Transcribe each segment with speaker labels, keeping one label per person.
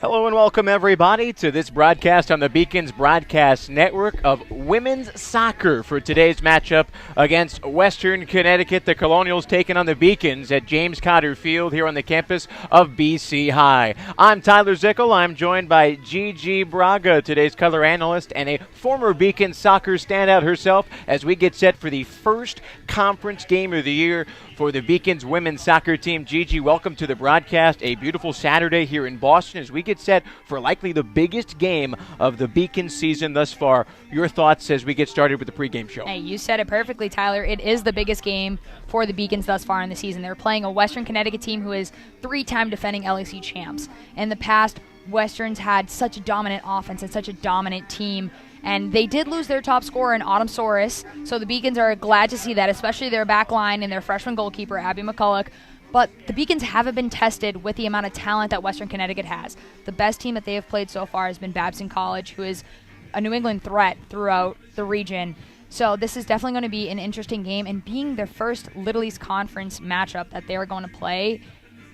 Speaker 1: Hello and welcome everybody to this broadcast on the Beacons Broadcast Network of women's soccer for today's matchup against Western Connecticut. The Colonials taking on the Beacons at James Cotter Field here on the campus of BC High. I'm Tyler Zickel. I'm joined by Gigi Braga, today's color analyst, and a former Beacons soccer standout herself as we get set for the first conference game of the year for the Beacons women's soccer team. Gigi, welcome to the broadcast. A beautiful Saturday here in Boston as we get set for likely the biggest game of the Beacons season thus far. Your thoughts as we get started with the pregame show?
Speaker 2: Hey, you said it perfectly, Tyler. It is the biggest game for the Beacons thus far in the season. They're playing a Western Connecticut team who is three-time defending LEC champs. In the past, Westerns had such a dominant offense and such a dominant team, and they did lose their top scorer in Autumn Soros, so the Beacons are glad to see that, especially their back line and their freshman goalkeeper, Abby McCulloch. But the Beacons haven't been tested with the amount of talent that Western Connecticut has. The best team that they have played so far has been Babson College, who is a New England threat throughout the region. So this is definitely going to be an interesting game, and being their first Little East Conference matchup that they're going to play,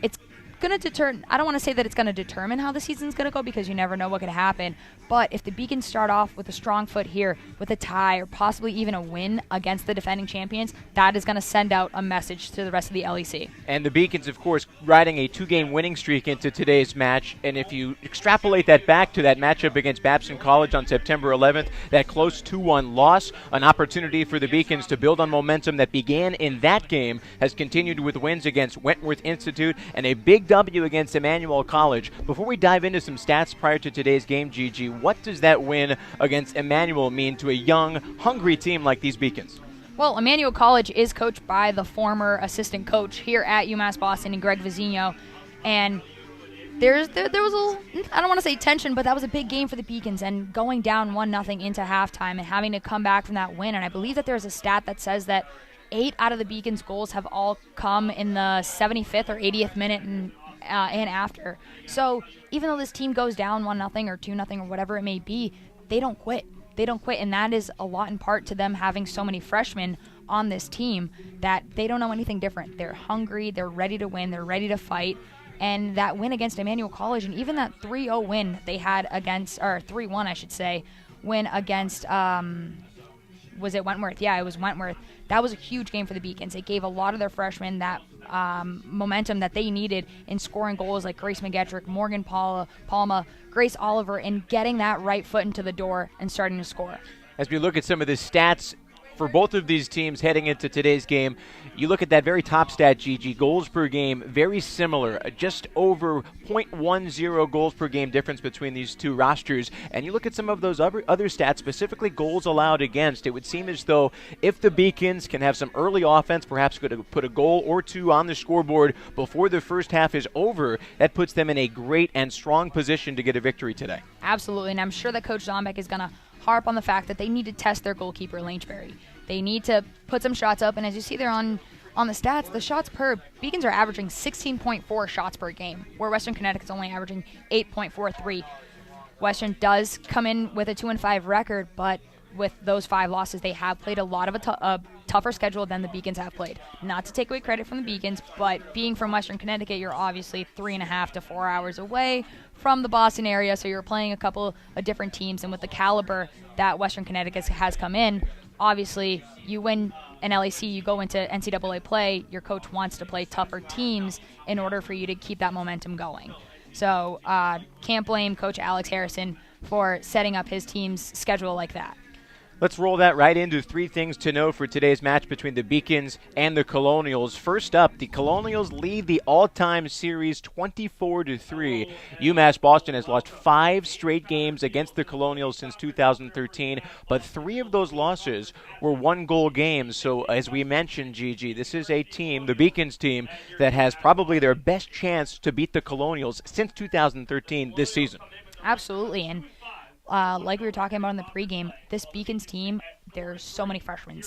Speaker 2: it's going to determine. I don't want to say that it's going to determine how the season's going to go because you never know what could happen. But if the Beacons start off with a strong foot here, with a tie or possibly even a win against the defending champions, that is going to send out a message to the rest of the LEC.
Speaker 1: And the Beacons, of course, riding a two-game winning streak into today's match. And if you extrapolate that back to that matchup against Babson College on September 11th, that close 2-1 loss, an opportunity for the Beacons to build on momentum that began in that game, has continued with wins against Wentworth Institute and a big W against Emmanuel College. Before we dive into some stats prior to today's game, Gigi, what does that win against Emmanuel mean to a young, hungry team like these Beacons?
Speaker 2: Well, Emmanuel College is coached by the former assistant coach here at UMass Boston, and Greg Vizino, and there was I don't want to say tension, but that was a big game for the Beacons, and going down 1-0 into halftime and having to come back from that win. And I believe that there's a stat that says that 8 out of the Beacons' goals have all come in the 75th or 80th minute and after. So even though this team goes down 1-0 or 2-0 or whatever it may be, they don't quit. They don't quit, and that is a lot in part to them having so many freshmen on this team that they don't know anything different. They're hungry, they're ready to win, they're ready to fight. And that win against Emmanuel College, and even that 3-0 win they had against, or 3-1 I should say, win against, was it Wentworth? Yeah, it was Wentworth. That was a huge game for the Beacons. It gave a lot of their freshmen that momentum that they needed in scoring goals like Grace McGettrick, Morgan Palma, Grace Oliver, and getting that right foot into the door and starting to score. As
Speaker 1: we look at some of the stats for both of these teams heading into today's game, you look at that very top stat, Gigi, goals per game, very similar, just over 0.10 goals per game difference between these two rosters. And you look at some of those other stats, specifically goals allowed against, it would seem as though if the Beacons can have some early offense, perhaps going to put a goal or two on the scoreboard before the first half is over, that puts them in a great and strong position to get a victory today.
Speaker 2: Absolutely, and I'm sure that Coach Zombeck is going to harp on the fact that they need to test their goalkeeper, Langeberry. They need to put some shots up, and as you see there on the stats, the shots per, Beacons are averaging 16.4 shots per game, where Western Connecticut's only averaging 8.43. Western does come in with a 2-5 record, but with those 5 losses, they have played a lot of a tougher schedule than the Beacons have played. Not to take away credit from the Beacons, but being from Western Connecticut, you're obviously 3.5 to 4 hours away from the Boston area, so you're playing a couple of different teams, and with the caliber that Western Connecticut has come in, obviously you win an LEC, you go into NCAA play, your coach wants to play tougher teams in order for you to keep that momentum going. So can't blame Coach Alex Harrison for setting up his team's schedule like that.
Speaker 1: Let's roll that right into 3 things to know for today's match between the Beacons and the Colonials. First up, the Colonials lead the all-time series 24-3. UMass Boston has lost 5 straight games against the Colonials since 2013, but 3 of those losses were 1-goal games. So as we mentioned, Gigi, this is a team, the Beacons team, that has probably their best chance to beat the Colonials since 2013 this season.
Speaker 2: Absolutely, and like we were talking about in the pregame, this Beacons team, there's so many freshmen.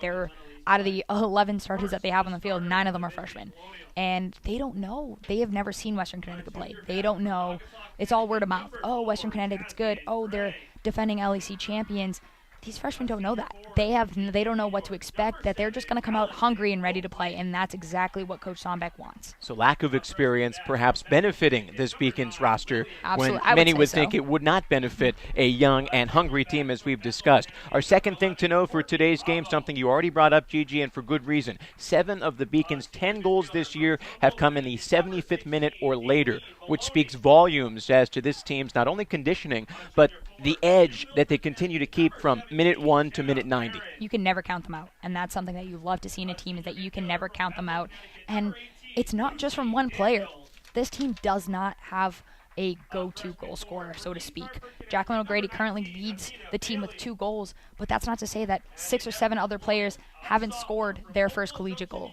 Speaker 2: They're out of the 11 starters that they have on the field, 9 of them are freshmen. And they don't know. They have never seen Western Connecticut play. They don't know. It's all word of mouth. Oh, Western Connecticut's good. Oh, they're defending LEC champions. these freshmen don't know that. They don't know what to expect, that they're just going to come out hungry and ready to play, and that's exactly what Coach Sonbeck wants.
Speaker 1: So lack of experience perhaps benefiting this Beacons roster.
Speaker 2: Absolutely.
Speaker 1: When many would
Speaker 2: so.
Speaker 1: think it would not benefit a young and hungry team, as we've discussed. Our second thing to know for today's game, something you already brought up, Gigi, and for good reason. 7 of the Beacons' 10 goals this year have come in the 75th minute or later, which speaks volumes as to this team's not only conditioning, but the edge that they continue to keep from minute 1 to minute 90.
Speaker 2: You can never count them out, and that's something that you love to see in a team, is that you can never count them out. And it's not just from one player. This team does not have a go-to goal scorer, so to speak. Jacqueline O'Grady currently leads the team with 2 goals, but that's not to say that 6 or 7 other players haven't scored their first collegiate goal.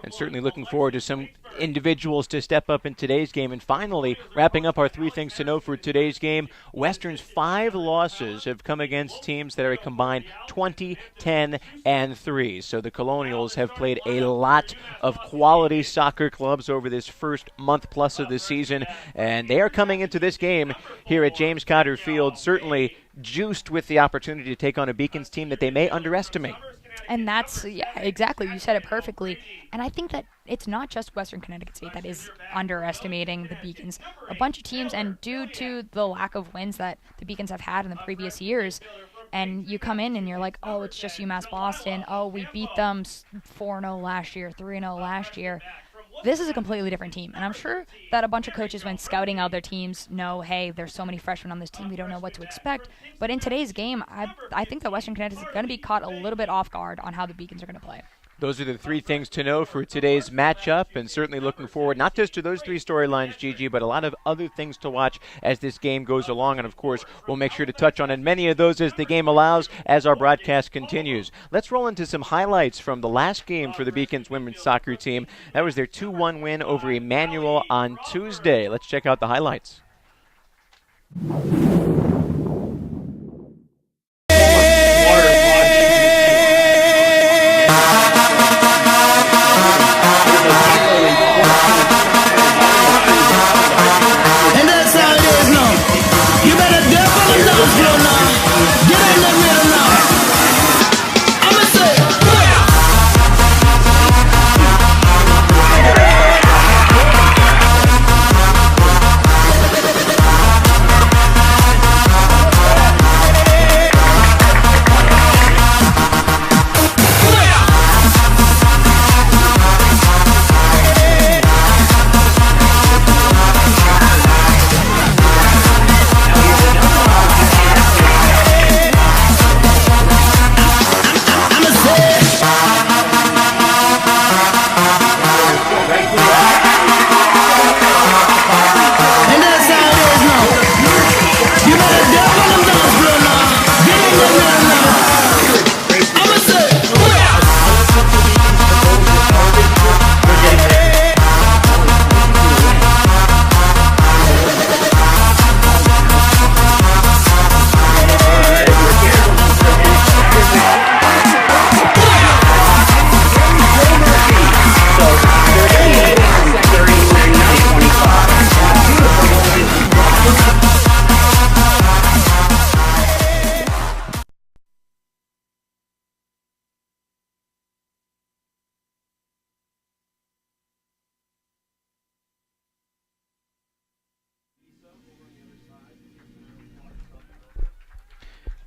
Speaker 1: And certainly looking forward to some individuals to step up in today's game. And finally, wrapping up our 3 things to know for today's game, Western's 5 losses have come against teams that are a combined 20, 10, and 3. So the Colonials have played a lot of quality soccer clubs over this first month plus of the season, and they are coming into this game here at James Cotter Field certainly juiced with the opportunity to take on a Beacons team that they may underestimate.
Speaker 2: And that's, yeah, exactly. You said it perfectly. And I think that it's not just Western Connecticut State that is underestimating the Beacons. A bunch of teams, and due to the lack of wins that the Beacons have had in the previous years, and you come in and you're like, oh, it's just UMass Boston. Oh, we beat them 4-0 last year, 3-0 last year. This is a completely different team, and I'm sure that a bunch of coaches, when scouting out their teams, know, hey, there's so many freshmen on this team, we don't know what to expect. But in today's game, I think that Western Connecticut is going to be caught a little bit off guard on how the Beacons are going to play.
Speaker 1: Those are the 3 things to know for today's matchup, and certainly looking forward not just to those 3 storylines, Gigi, but a lot of other things to watch as this game goes along. And, of course, we'll make sure to touch on many of those as the game allows as our broadcast continues. Let's roll into some highlights from the last game for the Beacons women's soccer team. That was their 2-1 win over Emmanuel on Tuesday. Let's check out the highlights.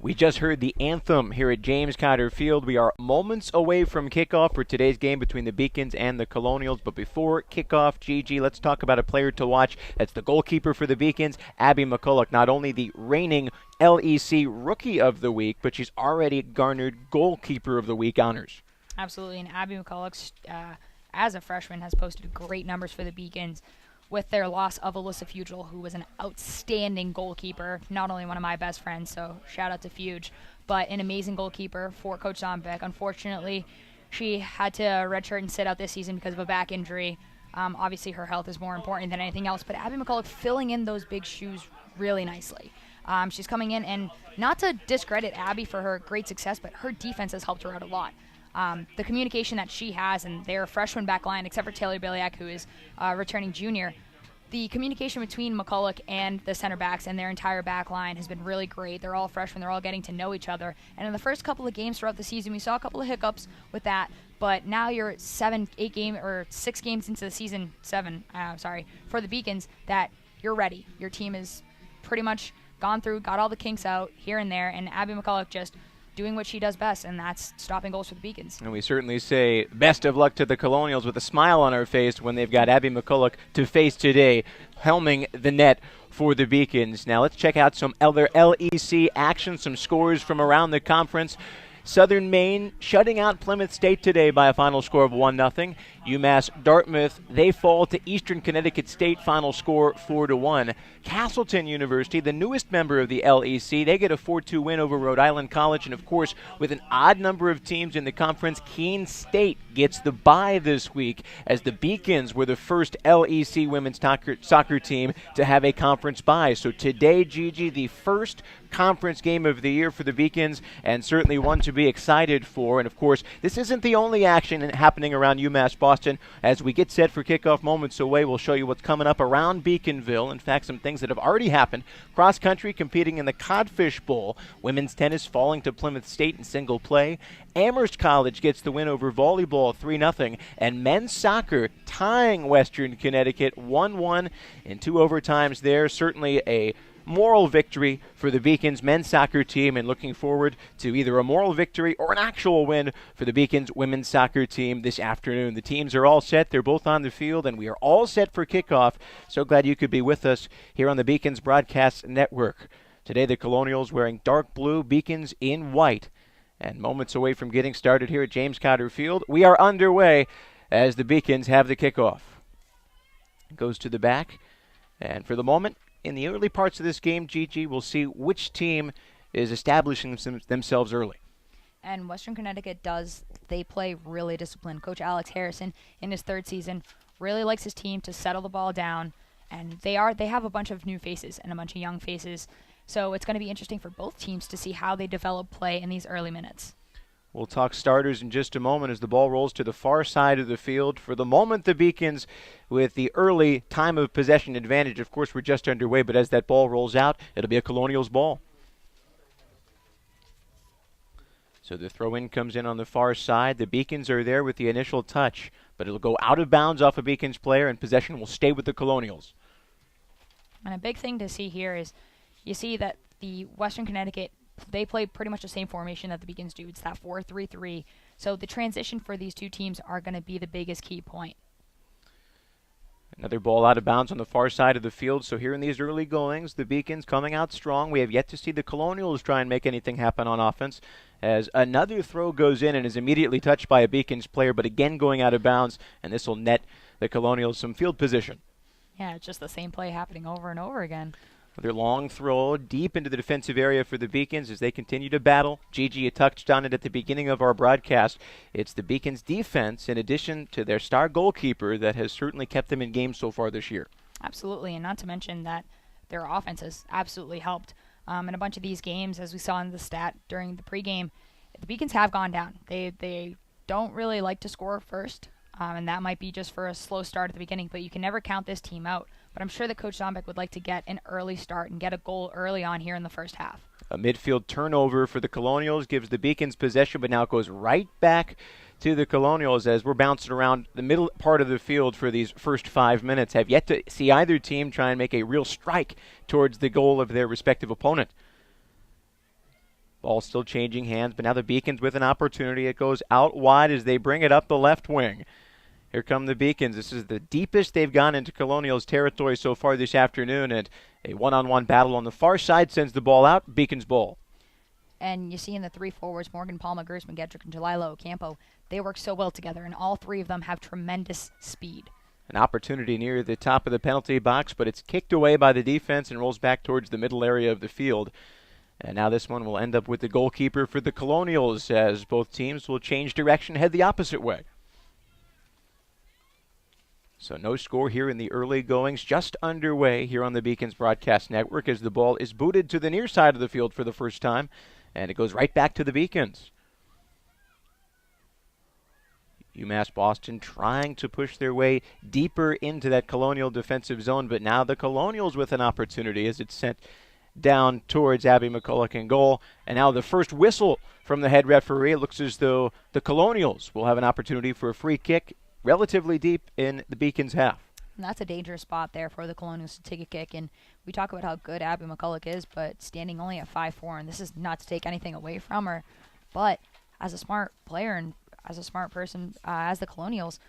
Speaker 1: We just heard the anthem here at James Cotter Field. We are moments away from kickoff for today's game between the Beacons and the Colonials. But before kickoff, Gigi, let's talk about a player to watch. That's the goalkeeper for the Beacons, Abby McCulloch. Not only the reigning LEC Rookie of the Week, but she's already garnered Goalkeeper of the Week honors.
Speaker 2: Absolutely, and Abby McCulloch, as a freshman, has posted great numbers for the Beacons, with their loss of Alyssa Fugel, who was an outstanding goalkeeper, not only one of my best friends, so shout out to Fuge, but an amazing goalkeeper for Coach Sonbeck. Unfortunately, she had to redshirt and sit out this season because of a back injury. Obviously, her health is more important than anything else, but Abby McCulloch filling in those big shoes really nicely. She's coming in, and not to discredit Abby for her great success, but her defense has helped her out a lot. The communication that she has, and their freshman back line, except for Taylor Biliak, who is returning junior, the communication between McCulloch and the center backs and their entire back line has been really great. They're all freshmen. They're all getting to know each other. And in the first couple of games throughout the season, we saw a couple of hiccups with that. But now you're 6 games into the season, for the Beacons, that you're ready. Your team is pretty much gone through, got all the kinks out here and there, and Abby McCulloch just doing what she does best, and that's stopping goals for the Beacons.
Speaker 1: And we certainly say best of luck to the Colonials with a smile on our face when they've got Abby McCulloch to face today, helming the net for the Beacons. Now let's check out some other LEC action, some scores from around the conference. Southern Maine shutting out Plymouth State today by a final score of 1-0. UMass Dartmouth, they fall to Eastern Connecticut State, final score 4-1. Castleton University, the newest member of the LEC, they get a 4-2 win over Rhode Island College. And of course, with an odd number of teams in the conference, Keene State gets the bye this week, as the Beacons were the first LEC women's soccer team to have a conference bye. So today, Gigi, the first conference game of the year for the Beacons, and certainly one to be excited for. And of course, this isn't the only action happening around UMass Boston. As we get set for kickoff moments away, we'll show you what's coming up around Beaconville. In fact, some things that have already happened. Cross country competing in the Codfish Bowl. Women's tennis falling to Plymouth State in single play. Amherst College gets the win over volleyball 3-0. And men's soccer tying Western Connecticut 1-1 in 2 overtimes there. Certainly a moral victory for the Beacons men's soccer team, and looking forward to either a moral victory or an actual win for the Beacons women's soccer team this afternoon. The teams are all set. They're both on the field, and we are all set for kickoff. So glad you could be with us here on the Beacons Broadcast Network. Today, the Colonials wearing dark blue, Beacons in white. And moments away from getting started here at James Cotter Field, we are underway as the Beacons have the kickoff. It goes to the back, and for the moment, in the early parts of this game, Gigi, we'll see which team is establishing themselves early.
Speaker 2: And Western Connecticut they play really disciplined. Coach Alex Harrison, in his 3rd season, really likes his team to settle the ball down, and they have a bunch of new faces and a bunch of young faces. So it's going to be interesting for both teams to see how they develop play in these early minutes.
Speaker 1: We'll talk starters in just a moment as the ball rolls to the far side of the field. For the moment, the Beacons with the early time of possession advantage. Of course, we're just underway, but as that ball rolls out, it'll be a Colonials ball. So the throw-in comes in on the far side. The Beacons are there with the initial touch, but it'll go out of bounds off a Beacons player, and possession will stay with the Colonials.
Speaker 2: And a big thing to see here is you see that the Western Connecticut, they play pretty much the same formation that the Beacons do. It's that 4-3-3. So the transition for these two teams are going to be the biggest key point.
Speaker 1: Another ball out of bounds on the far side of the field. So here in these early goings, the Beacons coming out strong. We have yet to see the Colonials try and make anything happen on offense, as another throw goes in and is immediately touched by a Beacons player, but again going out of bounds, and this will net the Colonials some field position.
Speaker 2: Yeah, it's just the same play happening over and over again.
Speaker 1: Another long throw deep into the defensive area for the Beacons as they continue to battle. Gigi, you touched on it at the beginning of our broadcast. It's the Beacons' defense, in addition to their star goalkeeper, that has certainly kept them in games so far this year.
Speaker 2: Absolutely, and not to mention that their offense has absolutely helped. In a bunch of these games, as we saw in the stat during the pregame, the Beacons have gone down. They don't really like to score first, and that might be just for a slow start at the beginning, but you can never count this team out. But I'm sure that Coach Zombeck would like to get an early start and get a goal early on here in the first half.
Speaker 1: A midfield turnover for the Colonials gives the Beacons possession, but now it goes right back to the Colonials as we're bouncing around the middle part of the field for these first 5 minutes. Have yet to see either team try and make a real strike towards the goal of their respective opponent. Ball still changing hands, but now the Beacons with an opportunity. It goes out wide as they bring it up the left wing. Here come the Beacons. This is the deepest they've gone into Colonials territory so far this afternoon, and a one-on-one battle on the far side sends the ball out. Beacons ball.
Speaker 2: And you see in the 3 forwards, Morgan Palma, Grace McGettrick, and Jalila Ocampo, they work so well together, and all 3 of them have tremendous speed.
Speaker 1: An opportunity near the top of the penalty box, but it's kicked away by the defense and rolls back towards the middle area of the field. And now this one will end up with the goalkeeper for the Colonials, as both teams will change direction, head the opposite way. So no score here in the early goings, just underway here on the Beacons Broadcast Network as the ball is booted to the near side of the field for the first time, and it goes right back to the Beacons. UMass Boston trying to push their way deeper into that Colonial defensive zone, but now the Colonials with an opportunity as it's sent down towards Abby McCulloch in goal. And now the first whistle from the head referee. It looks as though the Colonials will have an opportunity for a free kick relatively deep in the Beacons' half.
Speaker 2: And that's a dangerous spot there for the Colonials to take a kick. And we talk about how good Abby McCulloch is, but standing only at 5'4", and this is not to take anything away from her, but as a smart player and as a smart person, as the Colonials,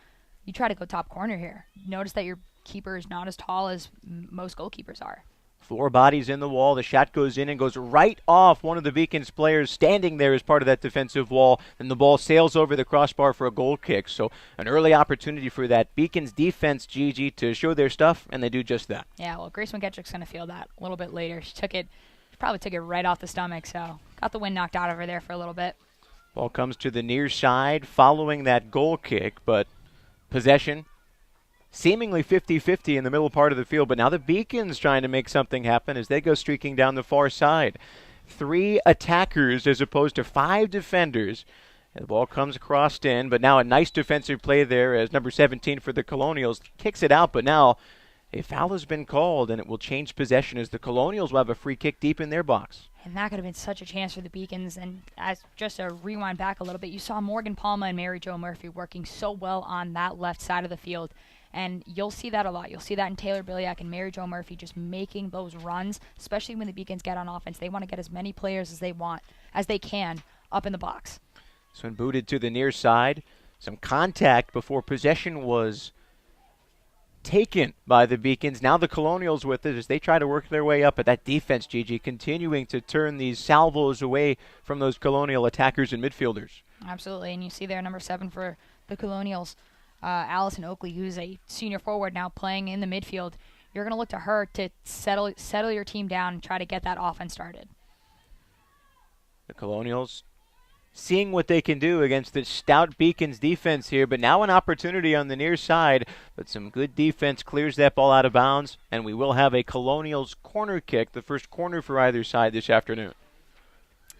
Speaker 2: you try to go top corner here. Notice that your keeper is not as tall as most goalkeepers are.
Speaker 1: 4 bodies in the wall. The shot goes in and goes right off one of the Beacons players standing there as part of that defensive wall. And the ball sails over the crossbar for a goal kick. So an early opportunity for that Beacons defense, Gigi, to show their stuff, and they do just that.
Speaker 2: Yeah, well, Grace McGettrick's going to feel that a little bit later. She probably took it right off the stomach, so got the wind knocked out of her there for a little bit.
Speaker 1: Ball comes to the near side following that goal kick, but possession seemingly 50-50 in the middle part of the field. But now the Beacons trying to make something happen as they go streaking down the far side. 3 attackers as opposed to 5 defenders. And the ball comes crossed in, but now a nice defensive play there as number 17 for the Colonials kicks it out. But now a foul has been called, and it will change possession as the Colonials will have a free kick deep in their box.
Speaker 2: And that could have been such a chance for the Beacons. And as just to rewind back a little bit, you saw Morgan Palma and Mary Jo Murphy working so well on that left side of the field. And you'll see that a lot. You'll see that in Taylor Biliak and Mary Jo Murphy just making those runs, especially when the Beacons get on offense. They want to get as many players as they can up in the box.
Speaker 1: So when booted to the near side, some contact before possession was taken by the Beacons. Now the Colonials with it as they try to work their way up. But that defense, Gigi, continuing to turn these salvos away from those Colonial attackers and midfielders.
Speaker 2: Absolutely, and you see there number 7 for the Colonials, Allison Oakley, who's a senior forward now playing in the midfield. You're going to look to her to settle your team down and try to get that offense started.
Speaker 1: The Colonials seeing what they can do against the stout Beacons defense here, but now an opportunity on the near side, but some good defense clears that ball out of bounds, and we will have a Colonials corner kick, the first corner for either side this afternoon.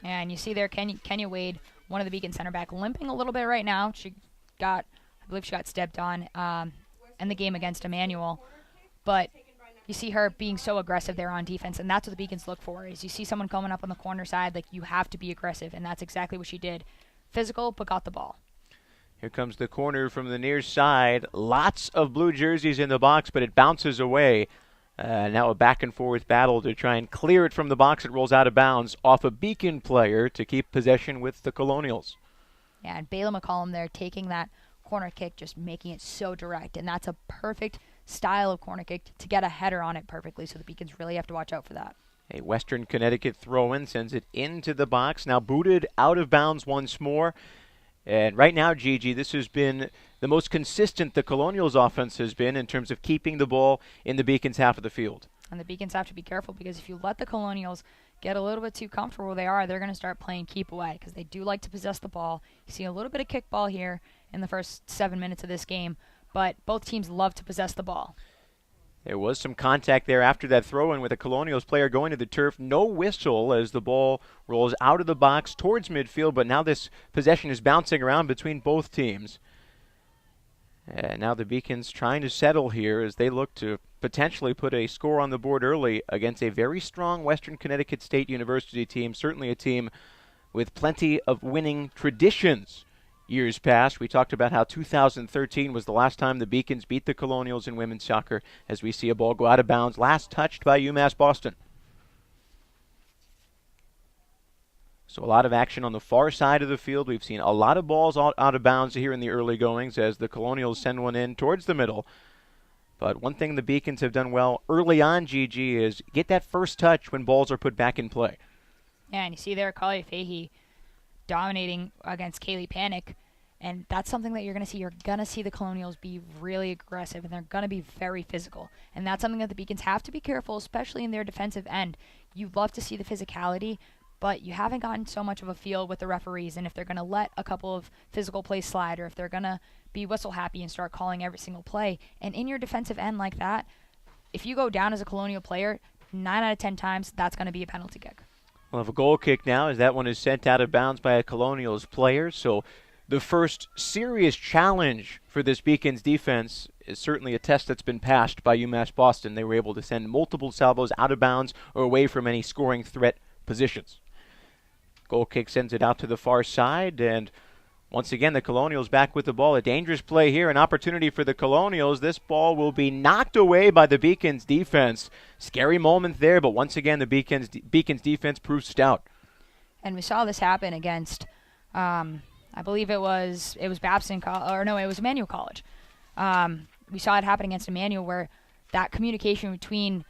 Speaker 2: And you see there Kenya Wade, one of the Beacon center back, limping a little bit right now. I believe she got stepped on in the game against Emmanuel, but you see her being so aggressive there on defense, and that's what the Beacons look for, is you see someone coming up on the corner side, like you have to be aggressive, and that's exactly what she did. Physical, but got the ball.
Speaker 1: Here comes the corner from the near side. Lots of blue jerseys in the box, but it bounces away. Now a back and forth battle to try and clear it from the box. It rolls out of bounds off a Beacon player to keep possession with the Colonials.
Speaker 2: Yeah, and Bayla McCollum there taking that corner kick, just making it so direct, and that's a perfect style of corner kick to get a header on it perfectly, so the Beacons really have to watch out for that.
Speaker 1: A Western Connecticut throw-in sends it into the box, now booted out of bounds once more. And right now, Gigi, this has been the most consistent the Colonials offense has been in terms of keeping the ball in the Beacons half of the field.
Speaker 2: And the Beacons have to be careful, because if you let the Colonials get a little bit too comfortable where they are, they're going to start playing keep away, because they do like to possess the ball. You see a little bit of kickball here in the first 7 minutes of this game, but both teams love to possess the ball.
Speaker 1: There was some contact there after that throw-in with a Colonials player going to the turf. No whistle as the ball rolls out of the box towards midfield, but now this possession is bouncing around between both teams. And now the Beacons trying to settle here as they look to potentially put a score on the board early against a very strong Western Connecticut State University team, certainly a team with plenty of winning traditions. Years past, we talked about how 2013 was the last time the Beacons beat the Colonials in women's soccer, as we see a ball go out of bounds, last touched by UMass Boston. So a lot of action on the far side of the field. We've seen a lot of balls out of bounds here in the early goings as the Colonials send one in towards the middle. But one thing the Beacons have done well early on, Gigi, is get that first touch when balls are put back in play.
Speaker 2: Yeah, and you see there Kali Fahey dominating against Kaylee Panic, and that's something that you're going to see. You're going to see the Colonials be really aggressive, and they're going to be very physical, and that's something that the Beacons have to be careful, especially in their defensive end. You love to see the physicality, but you haven't gotten so much of a feel with the referees, and if they're going to let a couple of physical plays slide, or if they're going to be whistle happy and start calling every single play, and in your defensive end like that, if you go down as a Colonial player, 9 out of 10 times, that's going to be a penalty kick.
Speaker 1: We'll have a goal kick now as that one is sent out of bounds by a Colonials player. So the first serious challenge for this Beacons defense is certainly a test that's been passed by UMass Boston. They were able to send multiple salvos out of bounds or away from any scoring threat positions. Goal kick sends it out to the far side, and once again the Colonials back with the ball. A dangerous play here, an opportunity for the Colonials. This ball will be knocked away by the Beacons defense. Scary moment there, but once again the Beacons defense proves stout.
Speaker 2: And we saw this happen against, I believe it was Babson, or no, it was Emmanuel College. We saw it happen against Emmanuel, where that communication between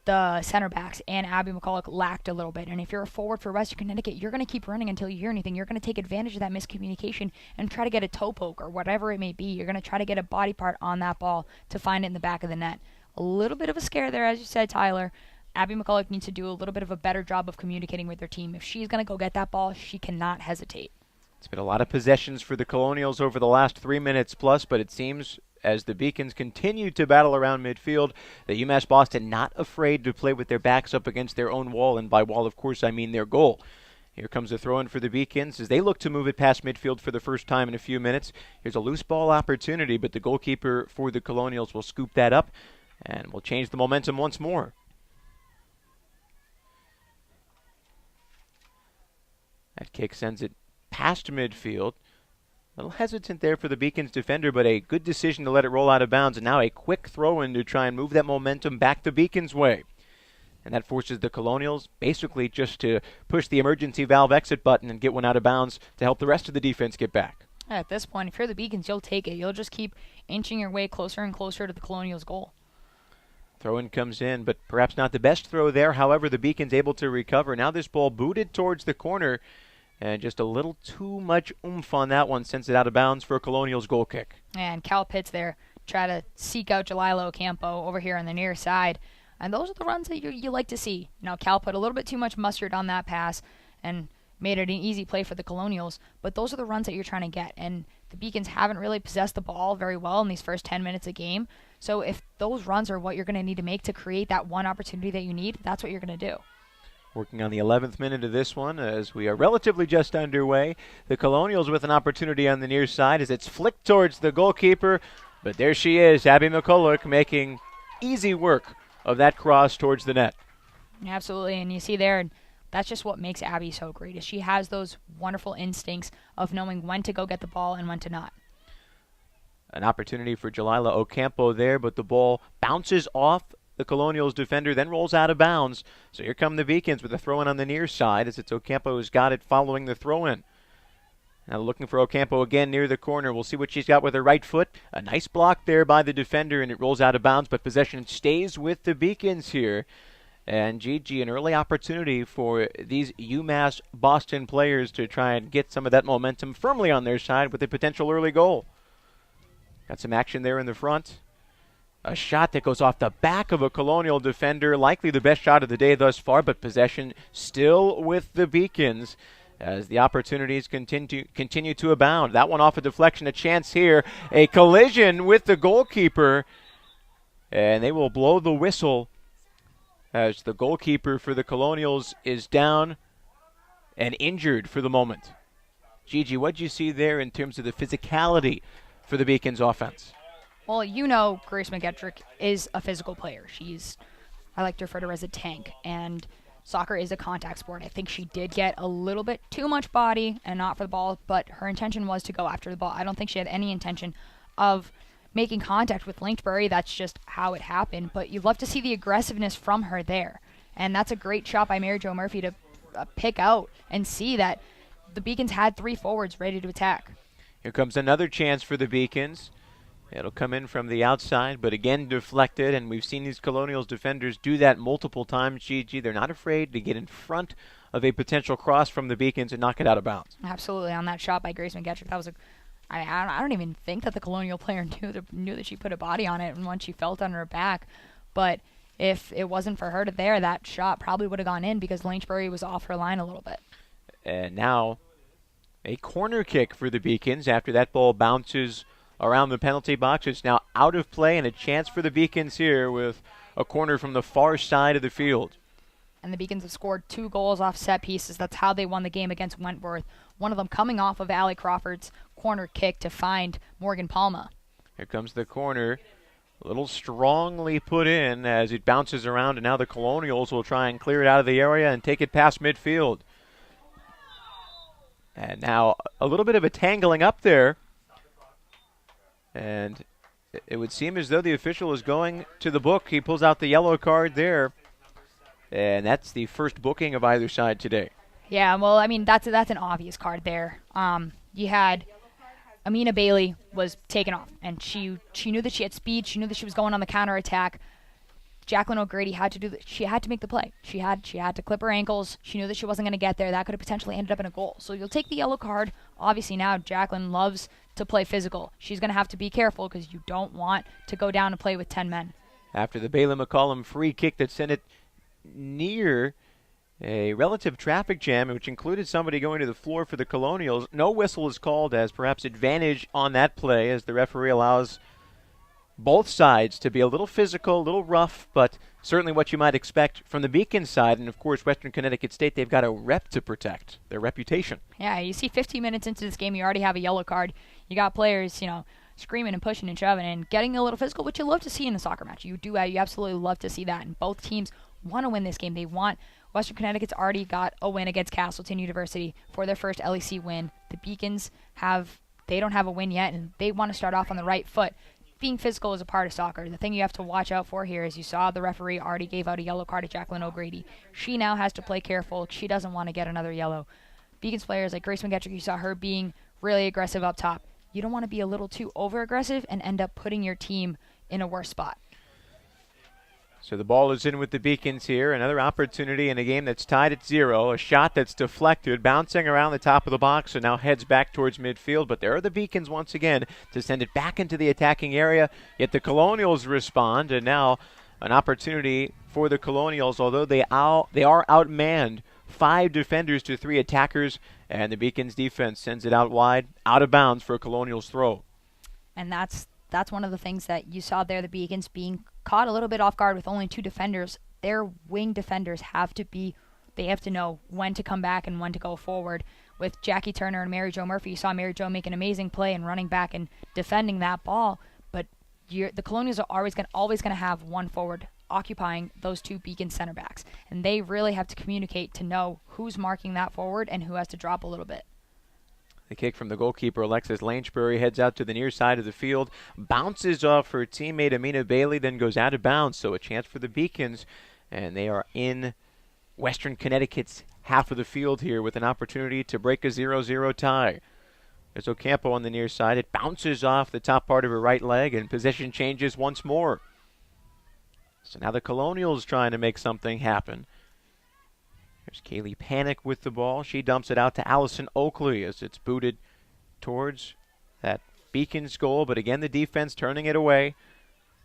Speaker 2: the center backs and Abby McCulloch lacked a little bit. And if you're a forward for Western Connecticut, you're going to keep running until you hear anything. You're going to take advantage of that miscommunication and try to get a toe poke or whatever it may be. You're going to try to get a body part on that ball to find it in the back of the net. A little bit of a scare there, as you said, Tyler. Abby McCulloch needs to do a little bit of a better job of communicating with her team. If she's going to go get that ball, she cannot hesitate.
Speaker 1: It's been a lot of possessions for the Colonials over the last 3 minutes plus, but it seems as the Beacons continue to battle around midfield, that UMass Boston not afraid to play with their backs up against their own wall, and by wall, of course, I mean their goal. Here comes a throw-in for the Beacons as they look to move it past midfield for the first time in a few minutes. Here's a loose ball opportunity, but the goalkeeper for the Colonials will scoop that up and will change the momentum once more. That kick sends it past midfield. A little hesitant there for the Beacons defender, but a good decision to let it roll out of bounds. And now a quick throw-in to try and move that momentum back the Beacons' way. And that forces the Colonials basically just to push the emergency valve exit button and get one out of bounds to help the rest of the defense get back.
Speaker 2: At this point, if you're the Beacons, you'll take it. You'll just keep inching your way closer and closer to the Colonials' goal.
Speaker 1: Throw-in comes in, but perhaps not the best throw there. However, the Beacons able to recover. Now this ball booted towards the corner. And just a little too much oomph on that one sends it out of bounds for a Colonials goal kick.
Speaker 2: And Cal Pitts there try to seek out Jalila Ocampo over here on the near side. And those are the runs that you like to see. Now, Cal put a little bit too much mustard on that pass and made it an easy play for the Colonials. But those are the runs that you're trying to get. And the Beacons haven't really possessed the ball very well in these first 10 minutes of game. So if those runs are what you're going to need to make to create that one opportunity that you need, that's what you're going to do.
Speaker 1: Working on the 11th minute of this one as we are relatively just underway. The Colonials with an opportunity on the near side as it's flicked towards the goalkeeper. But there she is, Abby McCulloch, making easy work of that cross towards the net.
Speaker 2: Absolutely, and you see there, that's just what makes Abby so great, is she has those wonderful instincts of knowing when to go get the ball and when to not.
Speaker 1: An opportunity for Jalila Ocampo there, but the ball bounces off the Colonials defender, then rolls out of bounds. So here come the Beacons with a throw-in on the near side as it's Ocampo who's got it following the throw-in. Now looking for Ocampo again near the corner. We'll see what she's got with her right foot. A nice block there by the defender, and it rolls out of bounds, but possession stays with the Beacons here. And Gigi, an early opportunity for these UMass Boston players to try and get some of that momentum firmly on their side with a potential early goal. Got some action there in the front. A shot that goes off the back of a Colonial defender, likely the best shot of the day thus far, but possession still with the Beacons as the opportunities continue to abound. That one off a deflection, a chance here, a collision with the goalkeeper, and they will blow the whistle as the goalkeeper for the Colonials is down and injured for the moment. Gigi, what did you see there in terms of the physicality for the Beacons offense?
Speaker 2: Well, you know Grace McGettrick is a physical player. I like to refer to her as a tank, and soccer is a contact sport. I think she did get a little bit too much body and not for the ball, but her intention was to go after the ball. I don't think she had any intention of making contact with Lynchbury. That's just how it happened, but you'd love to see the aggressiveness from her there, and that's a great shot by Mary Jo Murphy to pick out and see that the Beacons had three forwards ready to attack.
Speaker 1: Here comes another chance for the Beacons. It'll come in from the outside, but again deflected, and we've seen these Colonials defenders do that multiple times, Gigi. They're not afraid to get in front of a potential cross from the Beacons and knock it out of bounds.
Speaker 2: Absolutely, on that shot by Grace McGettrick, that was I don't even think that the Colonial player knew that she put a body on it and once she felt on her back, but if it wasn't for her there, that shot probably would have gone in because Lynchbury was off her line a little bit.
Speaker 1: And now a corner kick for the Beacons after that ball bounces around the penalty box. It's now out of play, and a chance for the Beacons here with a corner from the far side of the field.
Speaker 2: And the Beacons have scored 2 goals off set pieces. That's how they won the game against Wentworth. One of them coming off of Allie Crawford's corner kick to find Morgan Palma.
Speaker 1: Here comes the corner. A little strongly put in as it bounces around, and now the Colonials will try and clear it out of the area and take it past midfield. And now a little bit of a tangling up there. And it would seem as though the official is going to the book. He pulls out the yellow card there. And that's the first booking of either side today.
Speaker 2: Yeah, well, I mean, that's an obvious card there. You had Amina Bailey was taken off, and she knew that she had speed. She knew that she was going on the counterattack. Jacqueline O'Grady had to she had to make the play. She had to clip her ankles. She knew that she wasn't going to get there. That could have potentially ended up in a goal. So you'll take the yellow card. Obviously now Jacqueline loves to play physical. She's going to have to be careful because you don't want to go down and play with 10 men. After
Speaker 1: the Bailey McCollum free kick that sent it near a relative traffic jam, which included somebody going to the floor for the Colonials. No whistle is called as perhaps advantage on that play as the referee allows both sides to be a little physical, a little rough, but certainly what you might expect from the Beacon side. And, of course, Western Connecticut State, they've got a rep to protect, their reputation.
Speaker 2: Yeah, you see 15 minutes into this game, you already have a yellow card. You got players, screaming and pushing and shoving and getting a little physical, which you love to see in a soccer match. You absolutely love to see that. And both teams want to win this game. They want Western Connecticut's already got a win against Castleton University for their first LEC win. The Beacons they don't have a win yet, and they want to start off on the right foot. Being physical is a part of soccer. The thing you have to watch out for here is you saw the referee already gave out a yellow card to Jacqueline O'Grady. She now has to play careful. She doesn't want to get another yellow. Beacons players like Grace McGettrick, you saw her being really aggressive up top. You don't want to be a little too over-aggressive and end up putting your team in a worse spot.
Speaker 1: So the ball is in with the Beacons here. Another opportunity in a game that's tied at 0. A shot that's deflected, bouncing around the top of the box, and now heads back towards midfield. But there are the Beacons once again to send it back into the attacking area. Yet the Colonials respond, and now an opportunity for the Colonials, although they are outmanned 5 defenders to 3 attackers, and the Beacons defense sends it out wide, out of bounds for a Colonials throw.
Speaker 2: And that's one of the things that you saw there, the Beacons being caught a little bit off guard with only 2 defenders. Their wing defenders have to know when to come back and when to go forward. With Jackie Turner and Mary Jo Murphy, you saw Mary Jo make an amazing play and running back and defending that ball, but the Colonials are always going to have one forward occupying those 2 Beacon center backs, and they really have to communicate to know who's marking that forward and who has to drop a little bit.
Speaker 1: The kick from the goalkeeper, Alexis Langebury, heads out to the near side of the field, bounces off her teammate Amina Bailey, then goes out of bounds. So a chance for the Beacons, and they are in Western Connecticut's half of the field here with an opportunity to break a 0-0 tie. There's Ocampo on the near side. It bounces off the top part of her right leg, and possession changes once more. So now the Colonials trying to make something happen. There's Kaylee Panic with the ball. She dumps it out to Allison Oakley as it's booted towards that Beacons goal. But again, the defense turning it away.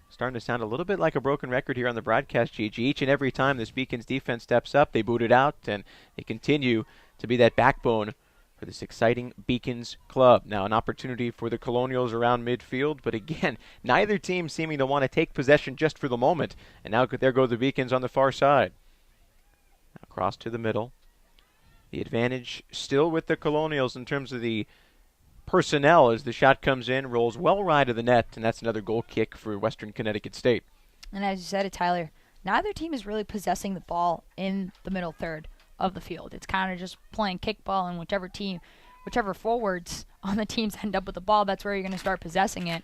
Speaker 1: Starting to sound a little bit like a broken record here on the broadcast, Gigi. Each and every time this Beacons defense steps up, they boot it out, and they continue to be that backbone for this exciting Beacons club. Now an opportunity for the Colonials around midfield, but again, neither team seeming to want to take possession just for the moment. And now there go the Beacons on the far side. Across to the middle. The advantage still with the Colonials in terms of the personnel as the shot comes in, rolls well wide of the net, and that's another goal kick for Western Connecticut State.
Speaker 2: And as you said it, Tyler, neither team is really possessing the ball in the middle third of the field. It's kind of just playing kickball, and whichever forwards on the teams end up with the ball, that's where you're going to start possessing it.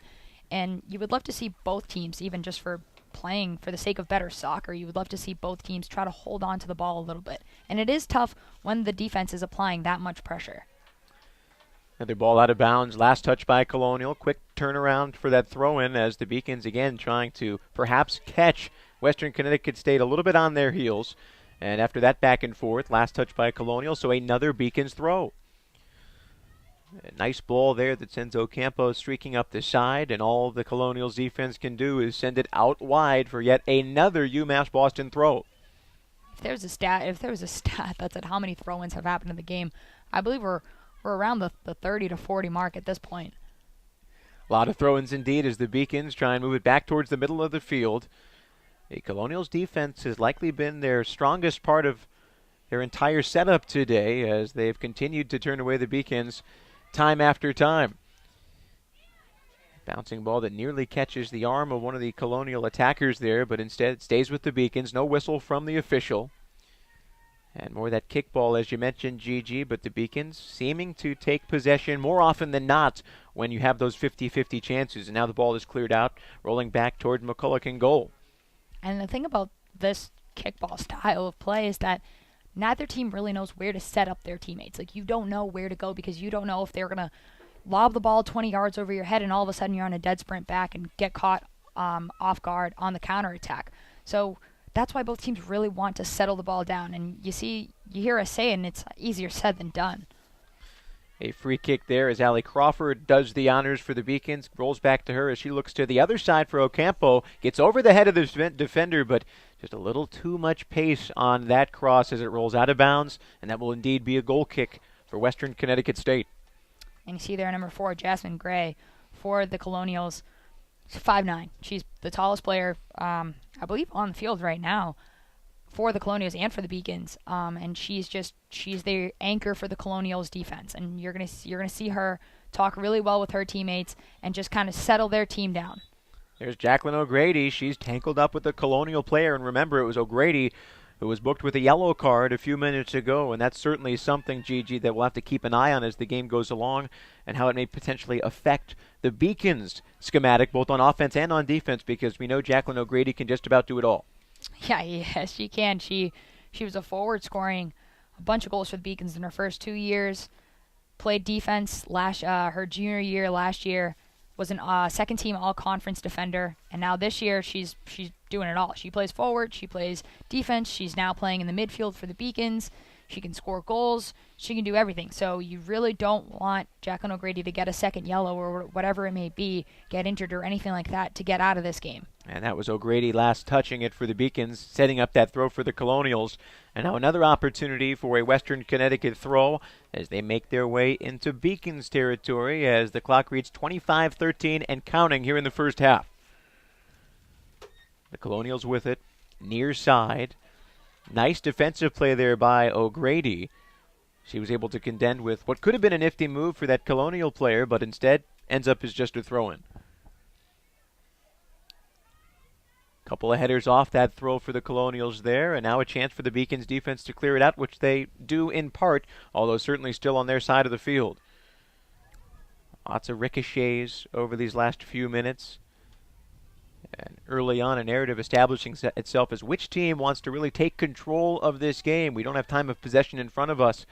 Speaker 2: And you would love to see both teams, even just for playing for the sake of better soccer, you would love to see both teams try to hold on to the ball a little bit. And it is tough when the defense is applying that much pressure.
Speaker 1: Another ball out of bounds. Last touch by Colonial. Quick turnaround for that throw-in as the Beacons again trying to perhaps catch Western Connecticut State a little bit on their heels. And after that back and forth, last touch by Colonial, so another Beacons throw. A nice ball there that sends Ocampo streaking up the side, and all the Colonials defense can do is send it out wide for yet another UMass Boston throw.
Speaker 2: If there was a stat that said how many throw-ins have happened in the game, I believe we're around the 30 to 40 mark at this point.
Speaker 1: A lot of throw-ins indeed as the Beacons try and move it back towards the middle of the field. The Colonials defense has likely been their strongest part of their entire setup today as they've continued to turn away the Beacons. time after time. Bouncing ball that nearly catches the arm of one of the Colonial attackers there, but instead it stays with the Beacons. No whistle from the official. And more of that kickball, as you mentioned, Gigi, but the Beacons seeming to take possession more often than not when you have those 50-50 chances. And now the ball is cleared out, rolling back toward McCulloch in goal.
Speaker 2: And the thing about this kickball style of play is that neither team really knows where to set up their teammates. Like, you don't know where to go because you don't know if they're going to lob the ball 20 yards over your head and all of a sudden you're on a dead sprint back and get caught off guard on the counterattack. So that's why both teams really want to settle the ball down. And you hear us saying it's easier said than done.
Speaker 1: A free kick there as Allie Crawford does the honors for the Beacons. Rolls back to her as she looks to the other side for Ocampo. Gets over the head of the defender, but just a little too much pace on that cross as it rolls out of bounds. And that will indeed be a goal kick for Western Connecticut State.
Speaker 2: And you see there number 4, Jasmine Gray, for the Colonials. She's 5'9". She's the tallest player, I believe, on the field right now for the Colonials and for the Beacons. And she's the anchor for the Colonials defense. And you're gonna see her talk really well with her teammates and just kind of settle their team down.
Speaker 1: There's Jacqueline O'Grady. She's tangled up with the Colonial player, and remember, it was O'Grady who was booked with a yellow card a few minutes ago, and that's certainly something, Gigi, that we'll have to keep an eye on as the game goes along and how it may potentially affect the Beacons' schematic, both on offense and on defense, because we know Jacqueline O'Grady can just about do it all.
Speaker 2: Yeah, yes, she can. She was a forward scoring a bunch of goals for the Beacons in her first 2 years, played defense her junior year last year, was an second-team all-conference defender, and now this year she's doing it all. She plays forward, she plays defense, she's now playing in the midfield for the Beacons. She can score goals, she can do everything. So you really don't want Jacqueline O'Grady to get a second yellow or whatever it may be, get injured or anything like that to get out of this game.
Speaker 1: And that was O'Grady last touching it for the Beacons, setting up that throw for the Colonials. And now another opportunity for a Western Connecticut throw as they make their way into Beacons territory as the clock reads 25-13 and counting here in the first half. The Colonials with it, near side. Nice defensive play there by O'Grady. She was able to contend with what could have been a nifty move for that Colonial player, but instead ends up as just a throw-in. Couple of headers off that throw for the Colonials there, and now a chance for the Beacons defense to clear it out, which they do in part, although certainly still on their side of the field. Lots of ricochets over these last few minutes. And early on, a narrative establishing itself as which team wants to really take control of this game. We don't have time of possession in front of us,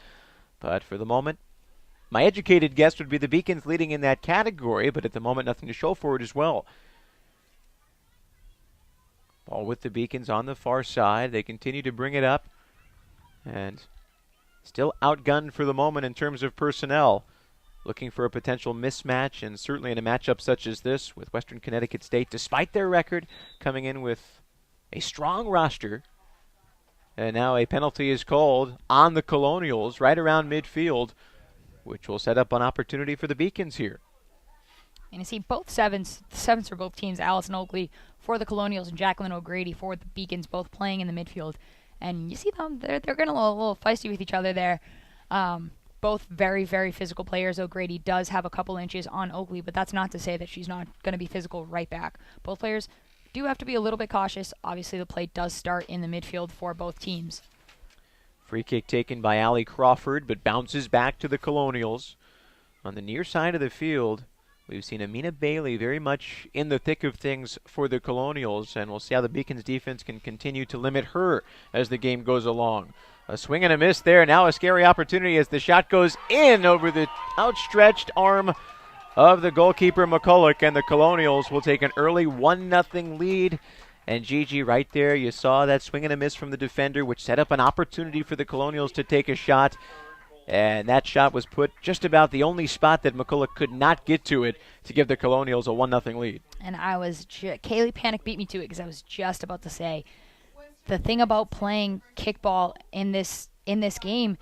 Speaker 1: but for the moment, my educated guess would be the Beacons leading in that category, but at the moment, nothing to show for it as well. Ball with the Beacons on the far side. They continue to bring it up. And still outgunned for the moment in terms of personnel. Looking for a potential mismatch, and certainly in a matchup such as this with Western Connecticut State, despite their record, coming in with a strong roster. And now a penalty is called on the Colonials right around midfield, which will set up an opportunity for the Beacons here.
Speaker 2: And you see both sevens for both teams, Allison Oakley for the Colonials and Jacqueline O'Grady for the Beacons, both playing in the midfield. And you see them, they're getting a little feisty with each other there. Both very, very physical players. O'Grady does have a couple inches on Oakley, but that's not to say that she's not going to be physical right back. Both players do have to be a little bit cautious. Obviously, the play does start in the midfield for both teams.
Speaker 1: Free kick taken by Allie Crawford, but bounces back to the Colonials. On the near side of the field, we've seen Amina Bailey very much in the thick of things for the Colonials, and we'll see how the Beacons defense can continue to limit her as the game goes along. A swing and a miss there. Now a scary opportunity as the shot goes in over the outstretched arm of the goalkeeper McCulloch, and the Colonials will take an early 1-0 lead. And Gigi, right there, you saw that swing and a miss from the defender, which set up an opportunity for the Colonials to take a shot. And that shot was put just about the only spot that McCulloch could not get to it to give the Colonials a 1-0 lead.
Speaker 2: And Kaylee Panic beat me to it because I was just about to say, the thing about playing kickball in this game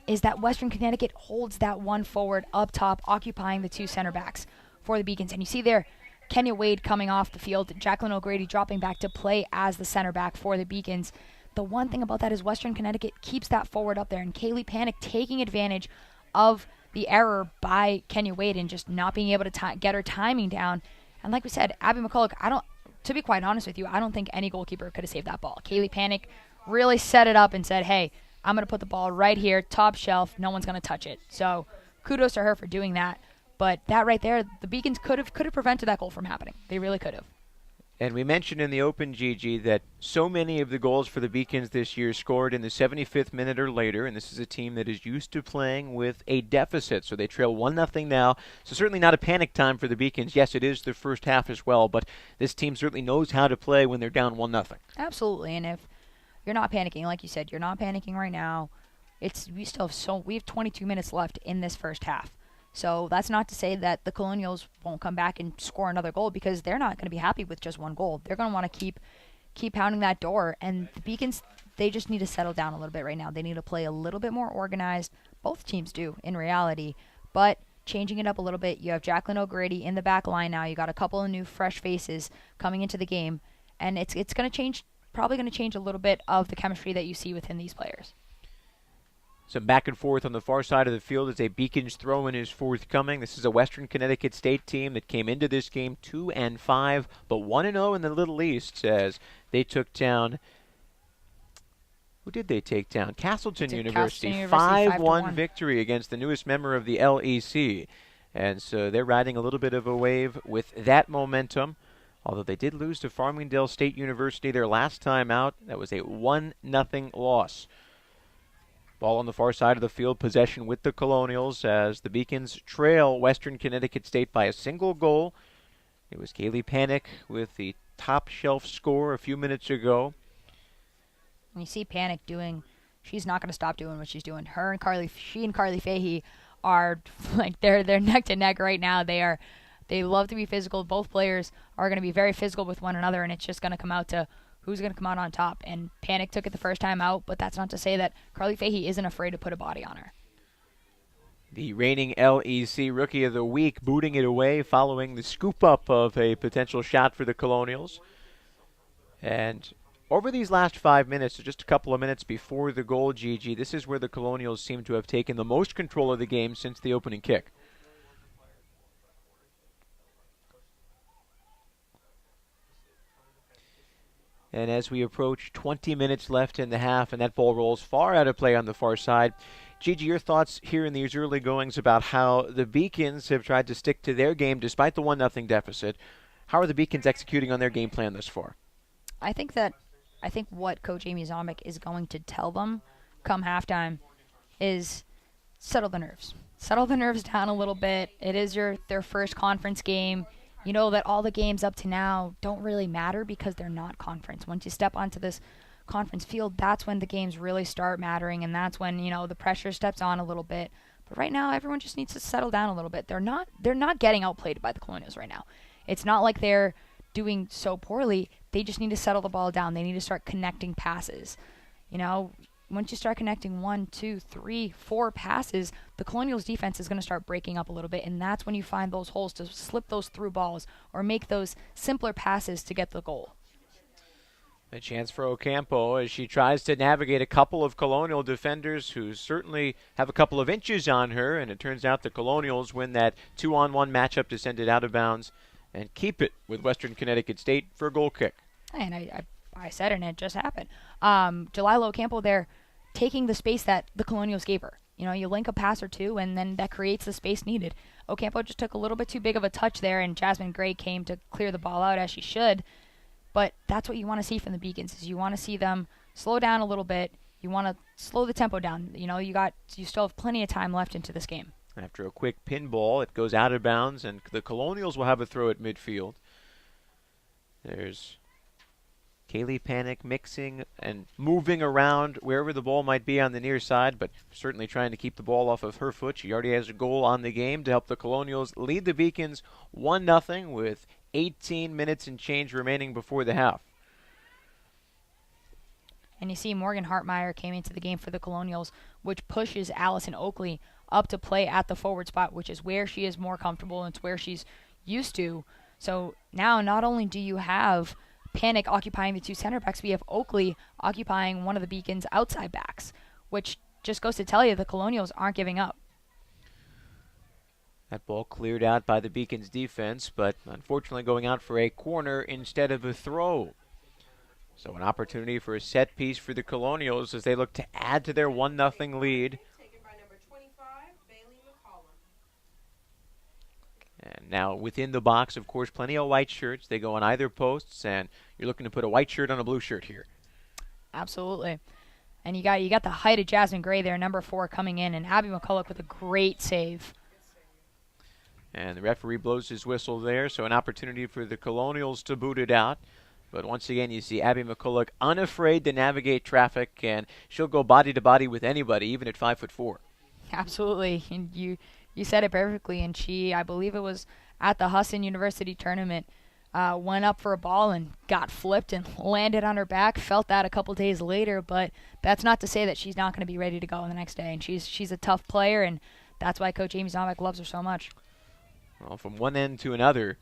Speaker 2: is that Western Connecticut holds that one forward up top, occupying the two center backs for the Beacons. And you see there, Kenya Wade coming off the field, Jacqueline O'Grady dropping back to play as the center back for the Beacons. The one thing about that is Western Connecticut keeps that forward up there, and Kaylee Panic taking advantage of the error by Kenya Wade and just not being able to get her timing down. And like we said, Abby McCulloch, to be quite honest with you, I don't think any goalkeeper could have saved that ball. Kaylee Panic really set it up and said, hey, I'm going to put the ball right here, top shelf, no one's going to touch it. So kudos to her for doing that. But that right there, the Beacons could have prevented that goal from happening. They really could have.
Speaker 1: And we mentioned in the open, Gigi, that so many of the goals for the Beacons this year scored in the 75th minute or later, and this is a team that is used to playing with a deficit. So they trail 1-0 now. So certainly not a panic time for the Beacons. Yes, it is the first half as well, but this team certainly knows how to play when they're down 1-0.
Speaker 2: Absolutely, and if you're not panicking, like you said, you're not panicking right now. We have 22 minutes left in this first half. So that's not to say that the Colonials won't come back and score another goal, because they're not going to be happy with just one goal. They're going to want to keep pounding that door. And the Beacons, they just need to settle down a little bit right now. They need to play a little bit more organized. Both teams do in reality, but changing it up a little bit. You have Jacqueline O'Grady in the back line now. You got a couple of new fresh faces coming into the game, and it's going to change. Probably going to change a little bit of the chemistry that you see within these players.
Speaker 1: Some back and forth on the far side of the field as a Beacons throw-in is forthcoming. This is a Western Connecticut State team that came into this game 2-5, but 1-0 in the Little East as they took down. Who did they take down? Castleton University. 5-1 victory against the newest member of the LEC. And so they're riding a little bit of a wave with that momentum. Although they did lose to Farmingdale State University their last time out. That was a 1-0 loss. Ball on the far side of the field, possession with the Colonials as the Beacons trail Western Connecticut State by a single goal. It was Kaylee Panic with the top shelf score a few minutes ago.
Speaker 2: When you see Panic she's not going to stop doing what she's doing. She and Carly Fahey are like they're neck to neck right now. They love to be physical. Both players are going to be very physical with one another, and it's just going to come out to who's going to come out on top. And Panic took it the first time out, but that's not to say that Carly Fahey isn't afraid to put a body on her.
Speaker 1: The reigning LEC Rookie of the Week booting it away following the scoop-up of a potential shot for the Colonials. And over these last 5 minutes, so just a couple of minutes before the goal, Gigi, this is where the Colonials seem to have taken the most control of the game since the opening kick. And as we approach 20 minutes left in the half, and that ball rolls far out of play on the far side. Gigi, your thoughts here in these early goings about how the Beacons have tried to stick to their game despite the 1-0 deficit. How are the Beacons executing on their game plan thus far?
Speaker 2: I think what Coach Amy Zomick is going to tell them come halftime is settle the nerves. Settle the nerves down a little bit. It is their first conference game. You know that all the games up to now don't really matter because they're not conference. Once you step onto this conference field, that's when the games really start mattering, and that's when, the pressure steps on a little bit. But right now, everyone just needs to settle down a little bit. They're not getting outplayed by the Colonials right now. It's not like they're doing so poorly. They just need to settle the ball down. They need to start connecting passes. Once you start connecting 1, 2, 3, 4 passes, the Colonials defense is going to start breaking up a little bit, and that's when you find those holes to slip those through balls or make those simpler passes to get the goal.
Speaker 1: A chance for Ocampo as she tries to navigate a couple of Colonial defenders who certainly have a couple of inches on her, and it turns out the Colonials win that 2-on-1 matchup to send it out of bounds and keep it with Western Connecticut State for a goal kick.
Speaker 2: And I said it, and it just happened. Jalila Ocampo there taking the space that the Colonials gave her. You link a pass or two, and then that creates the space needed. Ocampo just took a little bit too big of a touch there, and Jasmine Gray came to clear the ball out as she should. But that's what you want to see from the Beacons, is you want to see them slow down a little bit. You want to slow the tempo down. You still have plenty of time left into this game.
Speaker 1: After a quick pinball, it goes out of bounds, and the Colonials will have a throw at midfield. There's Kaylee Panic mixing and moving around wherever the ball might be on the near side, but certainly trying to keep the ball off of her foot. She already has a goal on the game to help the Colonials lead the Beacons 1-0 with 18 minutes and change remaining before the half.
Speaker 2: And you see Morgan Hartmeyer came into the game for the Colonials, which pushes Allison Oakley up to play at the forward spot, which is where she is more comfortable and it's where she's used to. So now not only do you have Panic occupying the two center backs, we have Oakley occupying one of the Beacons' outside backs, which just goes to tell you the Colonials aren't giving up.
Speaker 1: That ball cleared out by the Beacons defense, but unfortunately going out for a corner instead of a throw. So an opportunity for a set piece for the Colonials as they look to add to their 1-0 lead. And now within the box, of course, plenty of white shirts. They go on either posts, and you're looking to put a white shirt on a blue shirt here.
Speaker 2: Absolutely. And you got the height of Jasmine Gray there, number 4 coming in, and Abby McCulloch with a great save.
Speaker 1: And the referee blows his whistle there, so an opportunity for the Colonials to boot it out. But once again, you see Abby McCulloch unafraid to navigate traffic, and she'll go body to body with anybody, even at 5'4".
Speaker 2: Absolutely. And you said it perfectly. And she, I believe it was at the Husson University tournament, went up for a ball and got flipped and landed on her back. Felt that a couple days later, but that's not to say that she's not going to be ready to go the next day. And she's a tough player, and that's why Coach Amy Zombek loves her so much.
Speaker 1: Well, from one end to another,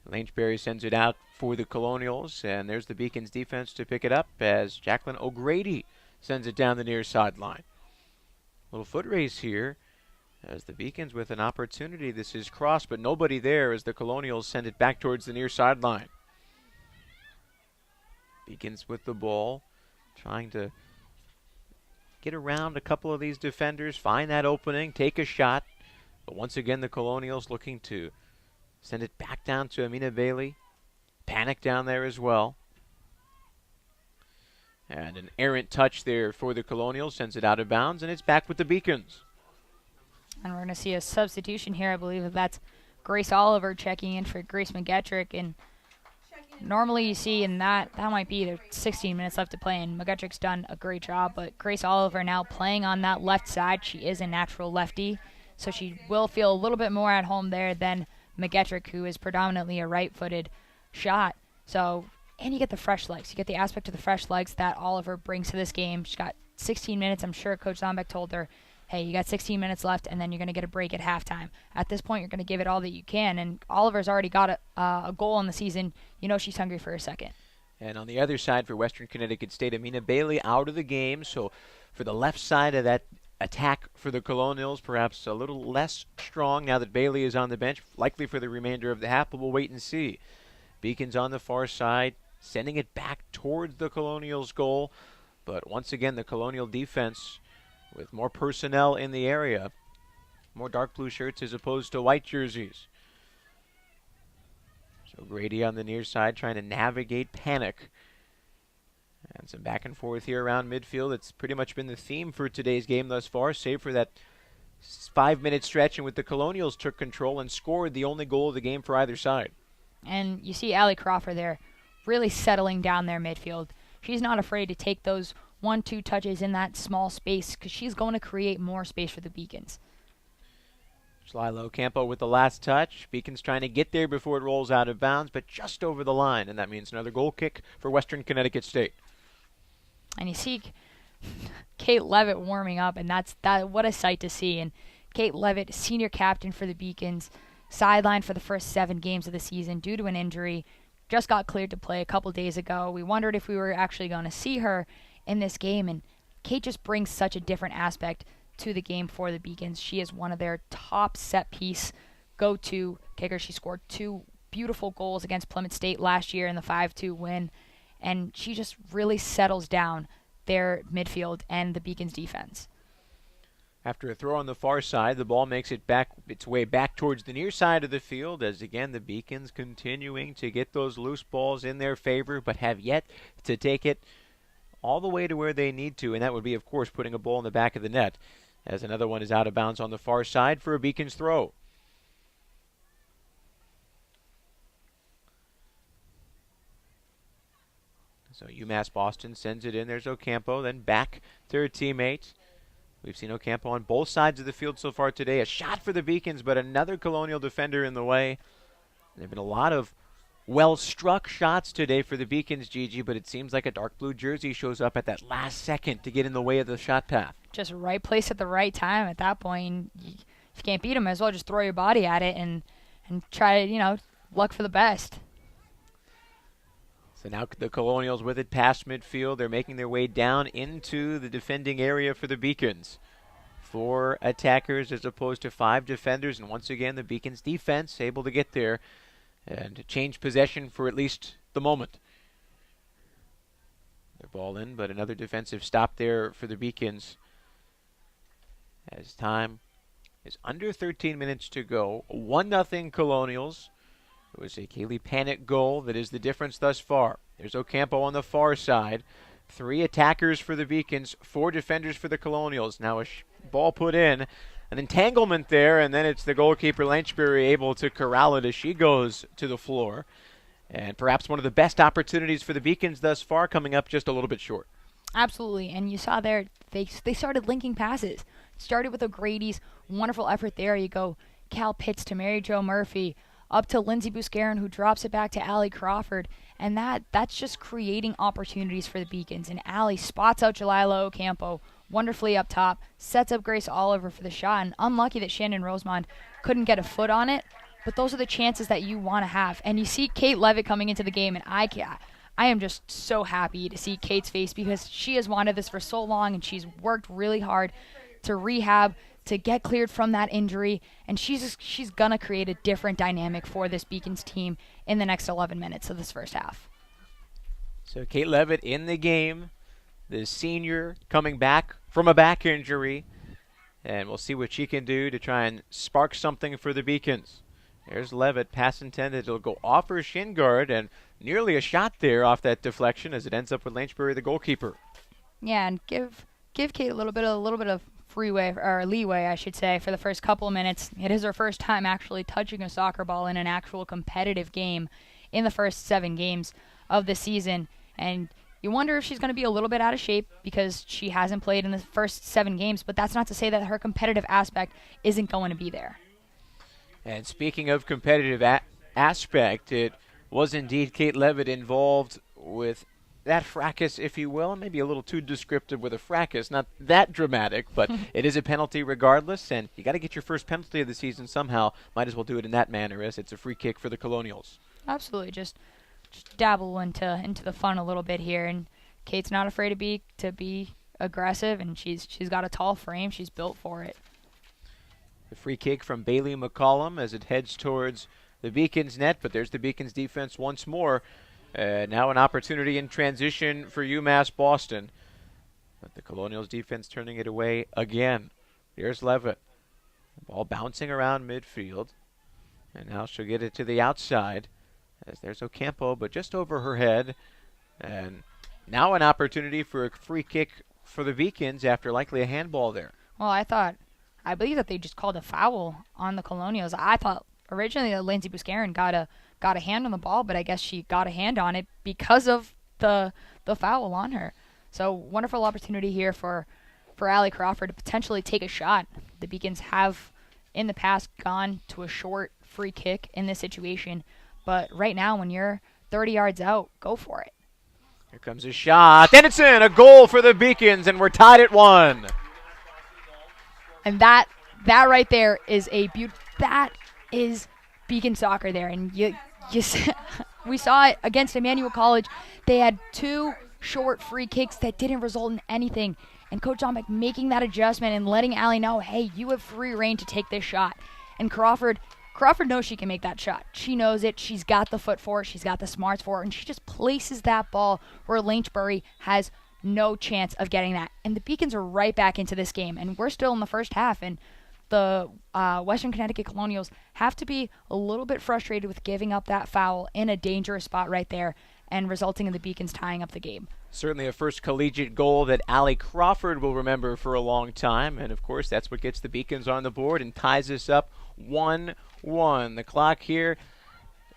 Speaker 1: Langeberry sends it out for the Colonials, and there's the Beacons defense to pick it up as Jacqueline O'Grady sends it down the near sideline. Little foot race here as the Beacons with an opportunity. This is crossed, but nobody there as the Colonials send it back towards the near sideline. Beacons with the ball, trying to get around a couple of these defenders, find that opening, take a shot. But once again, the Colonials looking to send it back down to Amina Bailey. Panic down there as well. And an errant touch there for the Colonials, sends it out of bounds, and it's back with the Beacons.
Speaker 2: And we're going to see a substitution here. I believe that's Grace Oliver checking in for Grace McGettrick. And normally you see in that might be there's 16 minutes left to play, and McGettrick's done a great job. But Grace Oliver now playing on that left side. She is a natural lefty, so she will feel a little bit more at home there than McGettrick, who is predominantly a right-footed shot. So, and you get the fresh legs. You get the aspect of the fresh legs that Oliver brings to this game. She's got 16 minutes. I'm sure Coach Zombek told her, hey, you got 16 minutes left, and then you're going to get a break at halftime. At this point, you're going to give it all that you can, and Oliver's already got a goal in the season. You know she's hungry for a second.
Speaker 1: And on the other side for Western Connecticut State, Amina Bailey out of the game. So for the left side of that attack for the Colonials, perhaps a little less strong now that Bailey is on the bench, likely for the remainder of the half, but we'll wait and see. Beacons on the far side, sending it back towards the Colonials' goal. But once again, the Colonial defense with more personnel in the area, more dark blue shirts as opposed to white jerseys. So Grady on the near side trying to navigate panic. And some back and forth here around midfield. It's pretty much been the theme for today's game thus far, save for that 5-minute stretch in which the Colonials took control and scored the only goal of the game for either side.
Speaker 2: And you see Allie Crawford there really settling down their midfield. She's not afraid to take those 1-2 touches in that small space because she's going to create more space for the Beacons.
Speaker 1: Lilo Campo with the last touch. Beacons trying to get there before it rolls out of bounds, but just over the line, and that means another goal kick for Western Connecticut State.
Speaker 2: And you see Kate Levitt warming up, and what a sight to see. And Kate Levitt, senior captain for the Beacons, sidelined for the first 7 games of the season due to an injury. Just got cleared to play a couple days ago. We wondered if we were actually going to see her in this game, and Kate just brings such a different aspect to the game for the Beacons. She is one of their top set piece go-to kickers. She scored 2 beautiful goals against Plymouth State last year in the 5-2 win, and she just really settles down their midfield and the Beacons defense.
Speaker 1: After a throw on the far side, the ball makes its way back towards the near side of the field as, again, the Beacons continuing to get those loose balls in their favor, but have yet to take it all the way to where they need to, and that would be, of course, putting a ball in the back of the net, as another one is out of bounds on the far side for a Beacons throw. So UMass Boston sends it in. There's Ocampo, then back to her teammate. We've seen Ocampo on both sides of the field so far today. A shot for the Beacons, but another Colonial defender in the way. There have been a lot of well-struck shots today for the Beacons, Gigi, but it seems like a dark blue jersey shows up at that last second to get in the way of the shot path.
Speaker 2: Just right place at the right time at that point. If you can't beat them, as well just throw your body at it and try to, luck for the best.
Speaker 1: So now the Colonials with it past midfield. They're making their way down into the defending area for the Beacons. 4 attackers as opposed to 5 defenders, and once again the Beacons defense able to get there and change possession for at least the moment. Their ball in, but another defensive stop there for the Beacons as time is under 13 minutes to go. 1-0 Colonials. It was a Kaylee Panic goal that is the difference thus far. There's Ocampo on the far side. 3 attackers for the Beacons, 4 defenders for the Colonials. Now a ball put in, an entanglement there, and then it's the goalkeeper Lynchbury able to corral it as she goes to the floor. And perhaps one of the best opportunities for the Beacons thus far, coming up just a little bit short.
Speaker 2: Absolutely, and you saw there they started linking passes. Started with O'Grady's wonderful effort there. You go Cal Pitts to Mary Jo Murphy, up to Lindsay Buscarin, who drops it back to Allie Crawford, and that's just creating opportunities for the Beacons. And Allie spots out Jalila Ocampo wonderfully up top, sets up Grace Oliver for the shot, and unlucky that Shannon Rosemond couldn't get a foot on it. But those are the chances that you want to have. And you see Kate Levitt coming into the game, and I am just so happy to see Kate's face because she has wanted this for so long, and she's worked really hard to rehab, to get cleared from that injury, and she's going to create a different dynamic for this Beacons team in the next 11 minutes of this first half.
Speaker 1: So Kate Levitt in the game, the senior coming back from a back injury, and we'll see what she can do to try and spark something for the Beacons. There's Levitt, pass intended. It'll go off her shin guard, and nearly a shot there off that deflection as it ends up with Lynchbury, the goalkeeper.
Speaker 2: Yeah, and give Kate a little bit of freeway, or leeway, I should say, for the first couple of minutes. It is her first time actually touching a soccer ball in an actual competitive game in the first 7 games of the season, and you wonder if she's going to be a little bit out of shape because she hasn't played in the first 7 games, but that's not to say that her competitive aspect isn't going to be there.
Speaker 1: And speaking of competitive aspect, it was indeed Kate Levitt involved with that fracas, if you will. Maybe a little too descriptive with a fracas, not that dramatic, but it is a penalty regardless, and you got to get your first penalty of the season somehow. Might as well do it in that manner, as it's a free kick for the Colonials.
Speaker 2: Absolutely, just dabble into the fun a little bit here, and Kate's not afraid to be aggressive, and she's got a tall frame. She's built for it.
Speaker 1: The free kick from Bailey McCollum as it heads towards the Beacons net, but there's the Beacons defense once more. Now an opportunity in transition for UMass Boston. But the Colonials defense turning it away again. Here's Levitt. The ball bouncing around midfield. And now she'll get it to the outside. As there's Ocampo, but just over her head. And now an opportunity for a free kick for the Beacons after likely a handball there.
Speaker 2: Well, I believe that they just called a foul on the Colonials. I thought originally that Lindsay Buscarin got a hand on the ball, but I guess she got a hand on it because of the foul on her. So wonderful opportunity here for Allie Crawford to potentially take a shot. The Beacons have in the past gone to a short free kick in this situation, but right now when you're 30 yards out, go for it.
Speaker 1: Here comes a shot, and it's in, a goal for the Beacons, and we're tied at 1.
Speaker 2: And that right there is that is Beacon soccer there. And we saw it against Emmanuel College. They had 2 short free kicks that didn't result in anything. And Coach Dombeck making that adjustment and letting Allie know, hey, you have free reign to take this shot. And Crawford knows she can make that shot. She knows it. She's got the foot for it. She's got the smarts for it. And she just places that ball where Lynchbury has no chance of getting that. And the Beacons are right back into this game. And we're still in the first half. And the Western Connecticut Colonials have to be a little bit frustrated with giving up that foul in a dangerous spot right there and resulting in the Beacons tying up the game.
Speaker 1: Certainly a first collegiate goal that Allie Crawford will remember for a long time. And, of course, that's what gets the Beacons on the board and ties us up 1-1. The clock here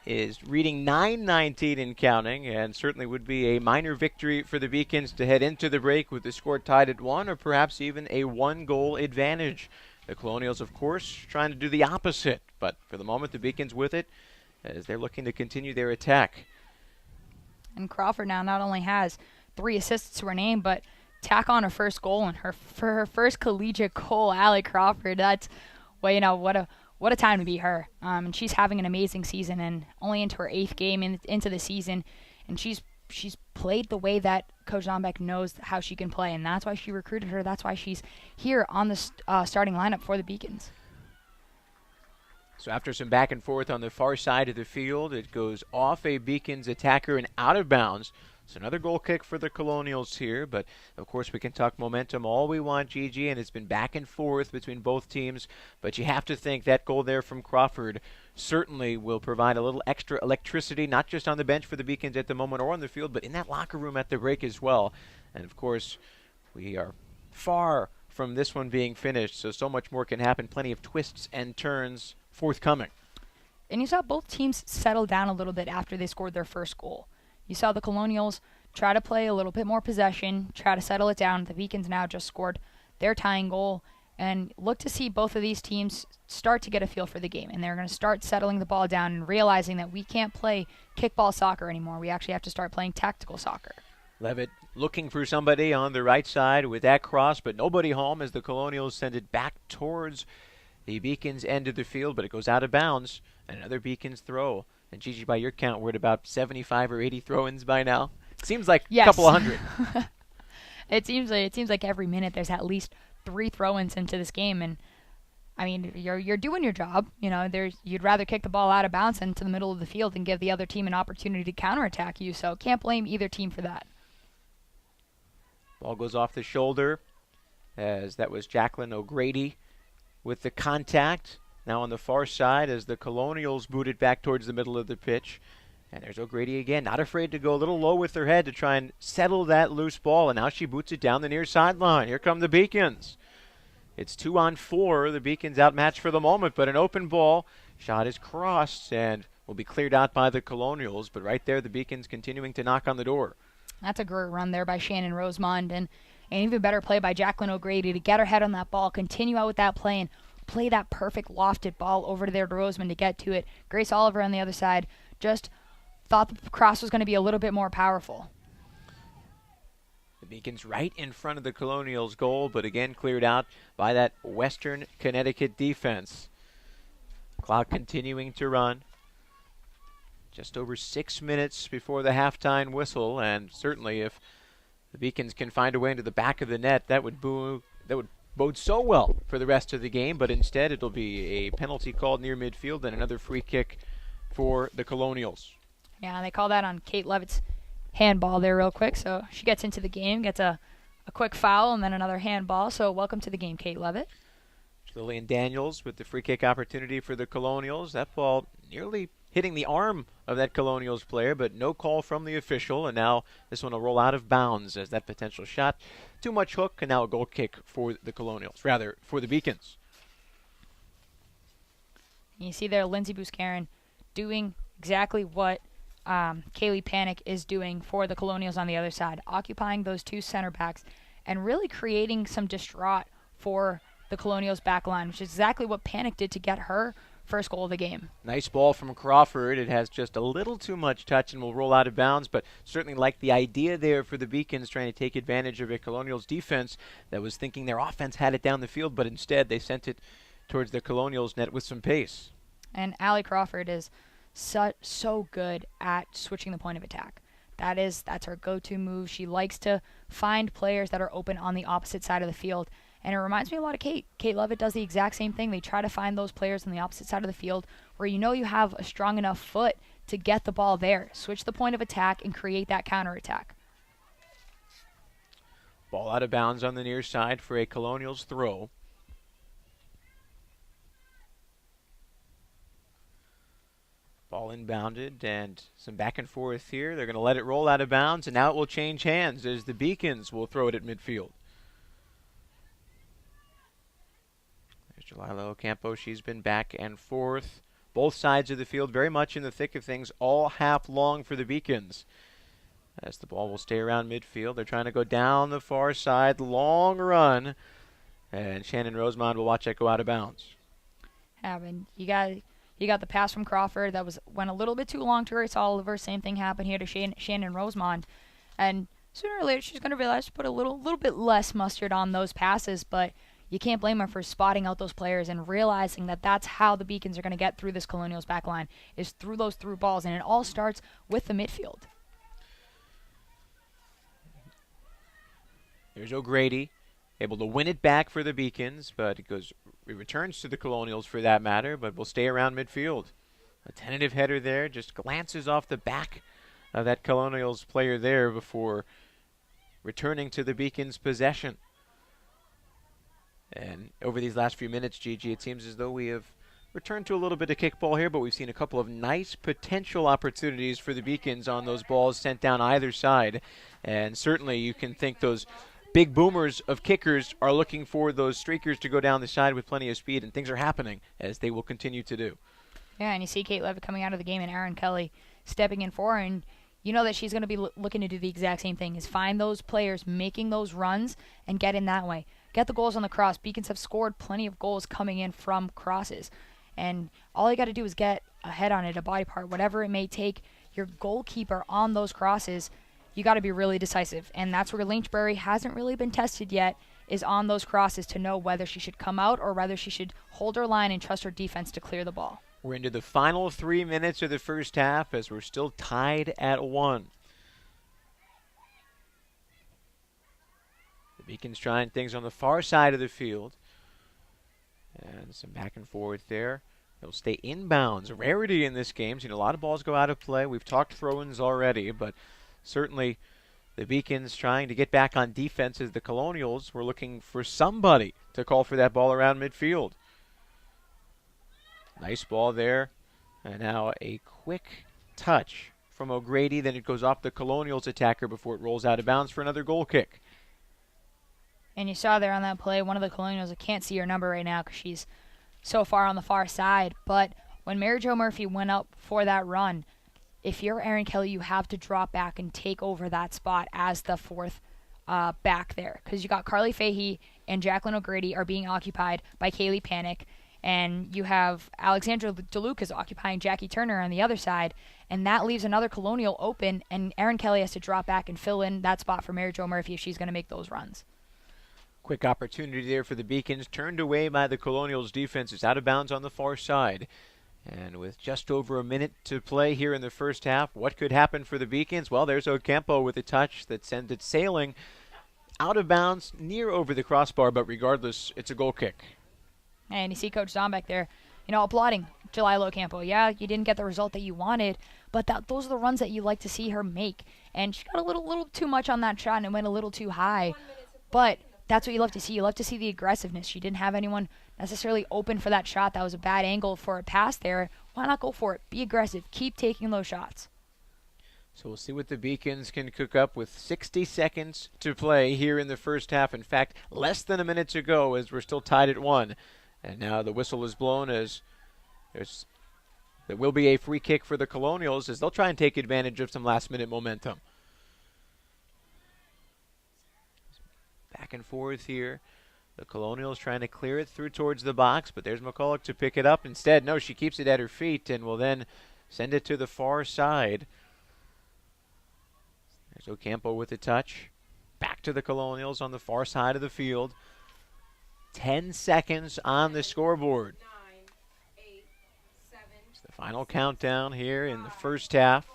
Speaker 1: is reading 9:19 and counting, and certainly would be a minor victory for the Beacons to head into the break with the score tied at 1 or perhaps even a 1-goal advantage. The Colonials, of course, trying to do the opposite, but for the moment the Beacons with it as they're looking to continue their attack.
Speaker 2: And Crawford now not only has 3 assists to her name, but tack on her first goal and for her first collegiate goal, Allie Crawford. That's, well, what a time to be her. And she's having an amazing season and only into her 8th game into the season. And she's she's played the way that Coach Zombeck knows how she can play, and that's why she recruited her. That's why she's here on the starting lineup for the Beacons.
Speaker 1: So after some back and forth on the far side of the field, it goes off a Beacons attacker and out of bounds. It's another goal kick for the Colonials here, but of course we can talk momentum all we want, Gigi, and it's been back and forth between both teams, but you have to think that goal there from Crawford certainly will provide a little extra electricity, not just on the bench for the Beacons at the moment or on the field, but in that locker room at the break as well. And of course, we are far from this one being finished, so much more can happen. Plenty of twists and turns forthcoming.
Speaker 2: And you saw both teams settle down a little bit after they scored their first goal. You saw the Colonials try to play a little bit more possession, try to settle it down. The Beacons now just scored their tying goal, and look to see both of these teams start to get a feel for the game. And they're going to start settling the ball down and realizing that we can't play kickball soccer anymore. We actually have to start playing tactical soccer.
Speaker 1: Levitt looking for somebody on the right side with that cross, but nobody home as the Colonials send it back towards the Beacons' end of the field, but it goes out of bounds. Another Beacons throw. And Gigi, by your count, we're at about 75 or 80 throw-ins by now. Seems like
Speaker 2: yes.
Speaker 1: A couple of hundred.
Speaker 2: It seems like every minute there's at least 3 throw-ins into this game, and I mean you're doing your job. You know, you'd rather kick the ball out of bounds into the middle of the field and give the other team an opportunity to counterattack you. So can't blame either team for that.
Speaker 1: Ball goes off the shoulder, as that was Jacqueline O'Grady with the contact. Now on the far side as the Colonials boot it back towards the middle of the pitch. And there's O'Grady again, not afraid to go a little low with her head to try and settle that loose ball. And now she boots it down the near sideline. Here come the Beacons. It's 2-on-4. The Beacons outmatched for the moment, but an open ball. Shot is crossed and will be cleared out by the Colonials. But right there, the Beacons continuing to knock on the door.
Speaker 2: That's a great run there by Shannon Rosemond. And an even better play by Jacqueline O'Grady to get her head on that ball, continue out with that play, and play that perfect lofted ball over to there to Rosemond to get to it. Grace Oliver on the other side just thought the cross was going to be a little bit more powerful.
Speaker 1: The Beacons right in front of the Colonials' goal, but again cleared out by that Western Connecticut defense. Clock continuing to run. Just over 6 minutes before the halftime whistle, and certainly if the Beacons can find a way into the back of the net, that would bode so well for the rest of the game, but instead it'll be a penalty called near midfield and another free kick for the Colonials.
Speaker 2: Yeah, they call that on Kate Levitt's handball there real quick, so she gets into the game, gets a quick foul, and then another handball, so welcome to the game, Kate Levitt.
Speaker 1: Lillian Daniels with the free kick opportunity for the Colonials. That ball nearly hitting the arm of that Colonials player, but no call from the official, and now this one will roll out of bounds as that potential shot. Too much hook, and now a goal kick for the Colonials, rather for the Beacons.
Speaker 2: You see there Lindsay Buscarin doing exactly what Kaylee Panic is doing for the Colonials on the other side, occupying those 2 center backs and really creating some distraught for the Colonials back line, which is exactly what Panic did to get her first goal of the game.
Speaker 1: Nice ball from Crawford. It has just a little too much touch and will roll out of bounds, but certainly like the idea there for the Beacons trying to take advantage of a Colonials defense that was thinking their offense had it down the field, but instead they sent it towards the Colonials net with some pace.
Speaker 2: And Allie Crawford is so good at switching the point of attack. That's her go-to move. She likes to find players that are open on the opposite side of the field. And it reminds me a lot of Kate. Kate Levitt does the exact same thing. They try to find those players on the opposite side of the field where you know you have a strong enough foot to get the ball there, switch the point of attack, and create that counterattack.
Speaker 1: Ball out of bounds on the near side for a Colonials throw. Ball inbounded and some back and forth here. They're going to let it roll out of bounds, and now it will change hands as the Beacons will throw it at midfield. Jalila Ocampo, she's been back and forth. Both sides of the field very much in the thick of things all half long for the Beacons. As the ball will stay around midfield. They're trying to go down the far side. Long run. And Shannon Rosemond will watch that go out of bounds.
Speaker 2: You got the pass from Crawford that went a little bit too long to Grace Oliver. Same thing happened here to Shannon Rosemond. And sooner or later she's going to realize to put a little bit less mustard on those passes, but you can't blame her for spotting out those players and realizing that that's how the Beacons are going to get through this Colonials back line, is through those through balls, and it all starts with the midfield.
Speaker 1: There's O'Grady, able to win it back for the Beacons, but it returns to the Colonials for that matter, but will stay around midfield. A tentative header there, just glances off the back of that Colonials player there before returning to the Beacons' possession. And over these last few minutes, Gigi, it seems as though we have returned to a little bit of kickball here, but we've seen a couple of nice potential opportunities for the Beacons on those balls sent down either side. And certainly you can think those big boomers of kickers are looking for those streakers to go down the side with plenty of speed, and things are happening, as they will continue to do.
Speaker 2: Yeah, and you see Kate Levitt coming out of the game and Erin Kelly stepping in for her, and you know that she's going to be looking to do the exact same thing, is find those players making those runs and get in that way. Get the goals on the cross. Beacons have scored plenty of goals coming in from crosses. And all you got to do is get a head on it, a body part, whatever it may take. Your goalkeeper on those crosses, you got to be really decisive. And that's where Lynchbury hasn't really been tested yet, is on those crosses to know whether she should come out or whether she should hold her line and trust her defense to clear the ball.
Speaker 1: We're into the final 3 minutes of the first half as we're still tied at 1. The Beacons trying things on the far side of the field. And some back and forth there. They'll stay inbounds. Rarity in this game. Seen a lot of balls go out of play. We've talked throw-ins already, but certainly the Beacons trying to get back on defense as the Colonials were looking for somebody to call for that ball around midfield. Nice ball there. And now a quick touch from O'Grady. Then it goes off the Colonials attacker before it rolls out of bounds for another goal kick.
Speaker 2: And you saw there on that play, one of the Colonials, I can't see her number right now because she's so far on the far side, but when Mary Jo Murphy went up for that run, if you're Erin Kelly, you have to drop back and take over that spot as the fourth back there, because you got Carly Fahey and Jacqueline O'Grady are being occupied by Kaylee Panic, and you have Alexandra DeLucas occupying Jackie Turner on the other side, and that leaves another Colonial open, and Erin Kelly has to drop back and fill in that spot for Mary Jo Murphy if she's going to make those runs.
Speaker 1: Quick opportunity there for the Beacons, turned away by the Colonials' defense. It's out of bounds on the far side. And with just over a minute to play here in the first half, what could happen for the Beacons? Well, there's Ocampo with a touch that sends it sailing out of bounds near over the crossbar, but regardless, it's a goal kick.
Speaker 2: And you see Coach Zombeck there, applauding Jalila Ocampo. Yeah, you didn't get the result that you wanted, but those are the runs that you like to see her make. And she got a little too much on that shot and it went a little too high. But that's what you love to see. You love to see the aggressiveness. She didn't have anyone necessarily open for that shot. That was a bad angle for a pass there. Why not go for it? Be aggressive. Keep taking those shots.
Speaker 1: So we'll see what the Beacons can cook up with 60 seconds to play here in the first half. In fact, less than a minute to go as we're still tied at 1. And now the whistle is blown as there will be a free kick for the Colonials as they'll try and take advantage of some last-minute momentum. Back and forth here. The Colonials trying to clear it through towards the box, but there's McCulloch to pick it up. Instead, no, she keeps it at her feet and will then send it to the far side. There's Ocampo with a touch. Back to the Colonials on the far side of the field. 10 seconds on the scoreboard.
Speaker 3: 9, 8, 7,
Speaker 1: it's the final countdown here in the first half.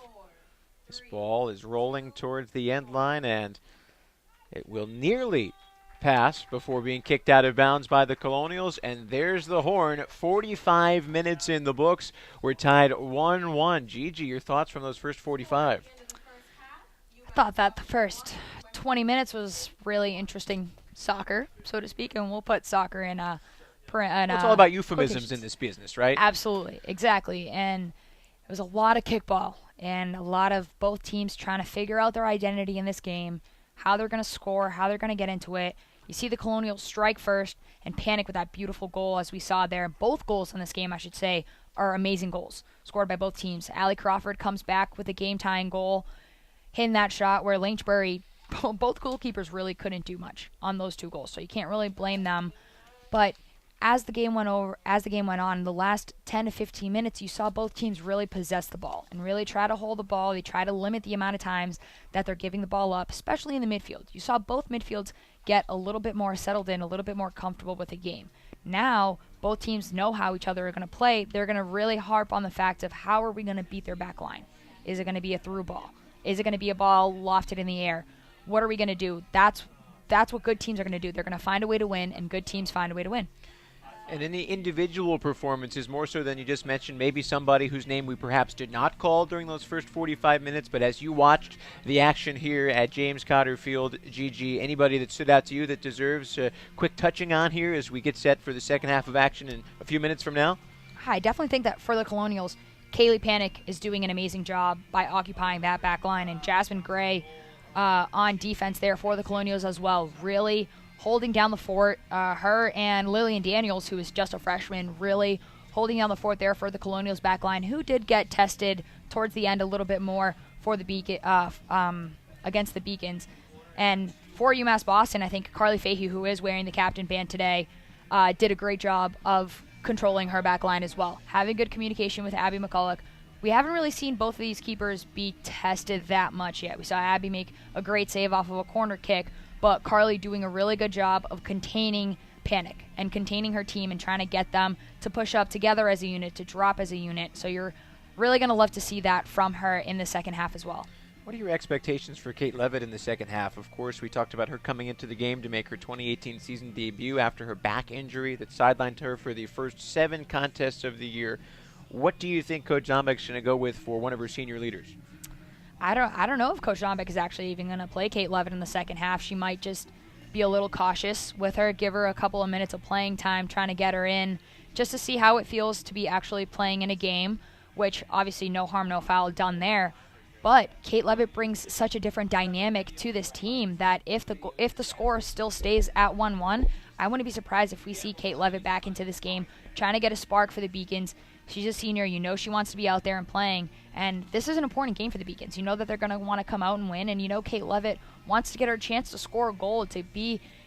Speaker 1: This ball is rolling towards the end line, and it will nearly pass before being kicked out of bounds by the Colonials. And there's the horn. 45 minutes in the books. We're tied 1-1. Gigi, your thoughts from those first 45?
Speaker 2: I thought that the first 20 minutes was really interesting soccer, so to speak, and we'll put soccer in a...
Speaker 1: It's all about euphemisms in this business, right?
Speaker 2: Absolutely, exactly. And it was a lot of kickball and a lot of both teams trying to figure out their identity in this game, how they're going to score, how they're going to get into it. You see the Colonials strike first and panic with that beautiful goal, as we saw there. Both goals in this game, I should say, are amazing goals scored by both teams. Allie Crawford comes back with a game-tying goal, hitting that shot where Lynchbury, both goalkeepers really couldn't do much on those two goals, so you can't really blame them. But as the game went on, the last 10 to 15 minutes, you saw both teams really possess the ball and really try to hold the ball. They try to limit the amount of times that they're giving the ball up, especially in the midfield. You saw both midfields get a little bit more settled in, a little bit more comfortable with the game. Now, both teams know how each other are going to play. They're going to really harp on the fact of how are we going to beat their back line. Is it going to be a through ball? Is it going to be a ball lofted in the air? What are we going to do? That's that's what good teams are going to do. They're going to find a way to win, and good teams find a way to win.
Speaker 1: And in the individual performances, more so than you just mentioned, maybe somebody whose name we perhaps did not call during those first 45 minutes, but as you watched the action here at James Cotter Field, Gigi, anybody that stood out to you that deserves a quick touching on here as we get set for the second half of action in a few minutes from now?
Speaker 2: I definitely think that for the Colonials, Kaylee Panic is doing an amazing job by occupying that back line, and Jasmine Gray on defense there for the Colonials as well, really holding down the fort. Her and Lillian Daniels, who is just a freshman, really holding down the fort there for the Colonials back line, who did get tested towards the end a little bit more for the against the Beacons. And for UMass Boston, I think Carly Fahey, who is wearing the captain band today, did a great job of controlling her back line as well, having good communication with Abby McCulloch. We haven't really seen both of these keepers be tested that much yet. We saw Abby make a great save off of a corner kick, but Carly doing a really good job of containing Panic and containing her team and trying to get them to push up together as a unit, to drop as a unit. So you're really going to love to see that from her in the second half as well.
Speaker 1: What are your expectations for Kate Levitt in the second half? Of course, we talked about her coming into the game to make her 2018 season debut after her back injury that sidelined her for the first 7 contests of the year. What do you think Coach Zombek's going to go with for one of her senior leaders?
Speaker 2: I don't know if Coach Zombek is actually even going to play Kate Levitt in the second half. She might just be a little cautious with her, give her a couple of minutes of playing time, trying to get her in, just to see how it feels to be actually playing in a game, which obviously no harm, no foul done there. But Kate Levitt brings such a different dynamic to this team that if the score still stays at 1-1, I wouldn't be surprised if we see Kate Levitt back into this game, trying to get a spark for the Beacons. She's a senior. You know she wants to be out there and playing. And this is an important game for the Beacons. You know that they're going to want to come out and win. And you know Kate Levitt wants to get her a chance to score a goal, to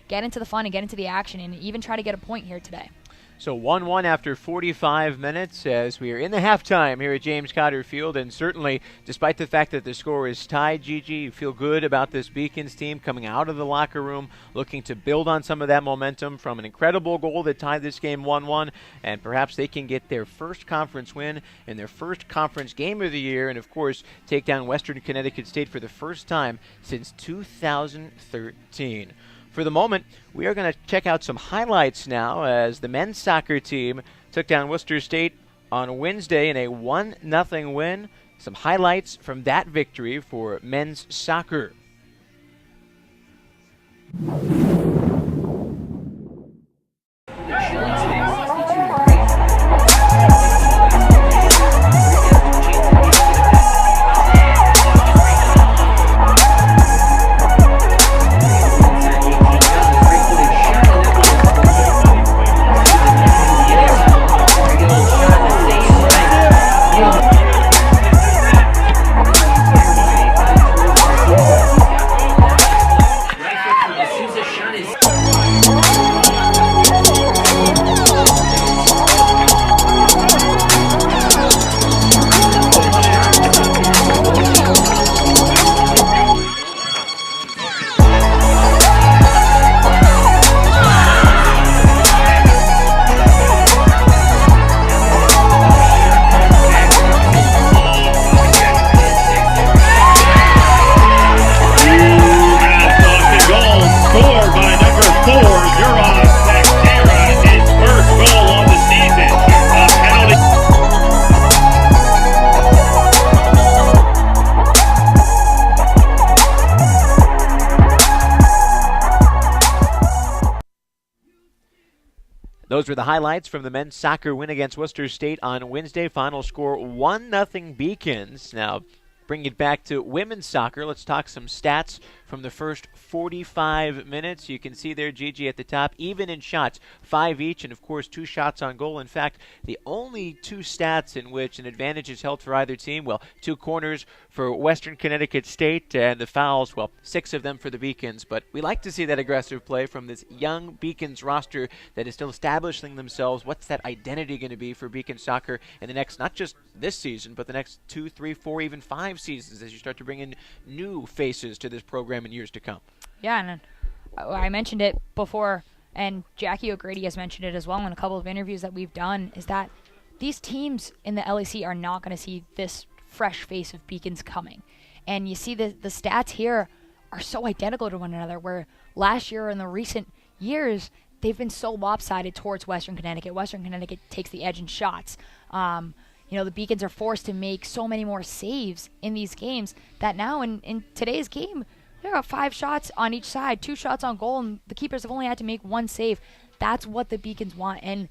Speaker 2: get into the fun and get into the action and even try to get a point here today.
Speaker 1: So 1-1 after 45 minutes as we are in the halftime here at James Cotter Field. And certainly, despite the fact that the score is tied, Gigi, you feel good about this Beacons team coming out of the locker room, looking to build on some of that momentum from an incredible goal that tied this game 1-1. And perhaps they can get their first conference win and their first conference game of the year. And, of course, take down Western Connecticut State for the first time since 2013. For the moment, we are going to check out some highlights now as the men's soccer team took down Worcester State on Wednesday in a 1-0 win. Some highlights from that victory for men's soccer. Those were the highlights from the men's soccer win against Worcester State on Wednesday. Final score 1-0 Beacons. Now, bring it back to women's soccer. Let's talk some stats from the first 45 minutes. You can see there, Gigi, at the top, even in shots, 5 each, and of course 2 shots on goal. In fact, the only 2 stats in which an advantage is held for either team, well, 2 corners for Western Connecticut State, and the fouls, well, 6 of them for the Beacons. But we like to see that aggressive play from this young Beacons roster that is still establishing themselves. What's that identity going to be for Beacons soccer in the next, not just this season, but the next 2, 3, 4, even 5 seasons as you start to bring in new faces to this program in years to come?
Speaker 2: Yeah, and I mentioned it before, and Jackie O'Grady has mentioned it as well in a couple of interviews that we've done, is that these teams in the LEC are not going to see this fresh face of Beacons coming. And you see the stats here are so identical to one another, where last year in the recent years, they've been so lopsided towards Western Connecticut. Western Connecticut takes the edge in shots. The Beacons are forced to make so many more saves in these games that now in today's game, they got 5 shots on each side, 2 shots on goal, and the keepers have only had to make 1 save. That's what the Beacons want. And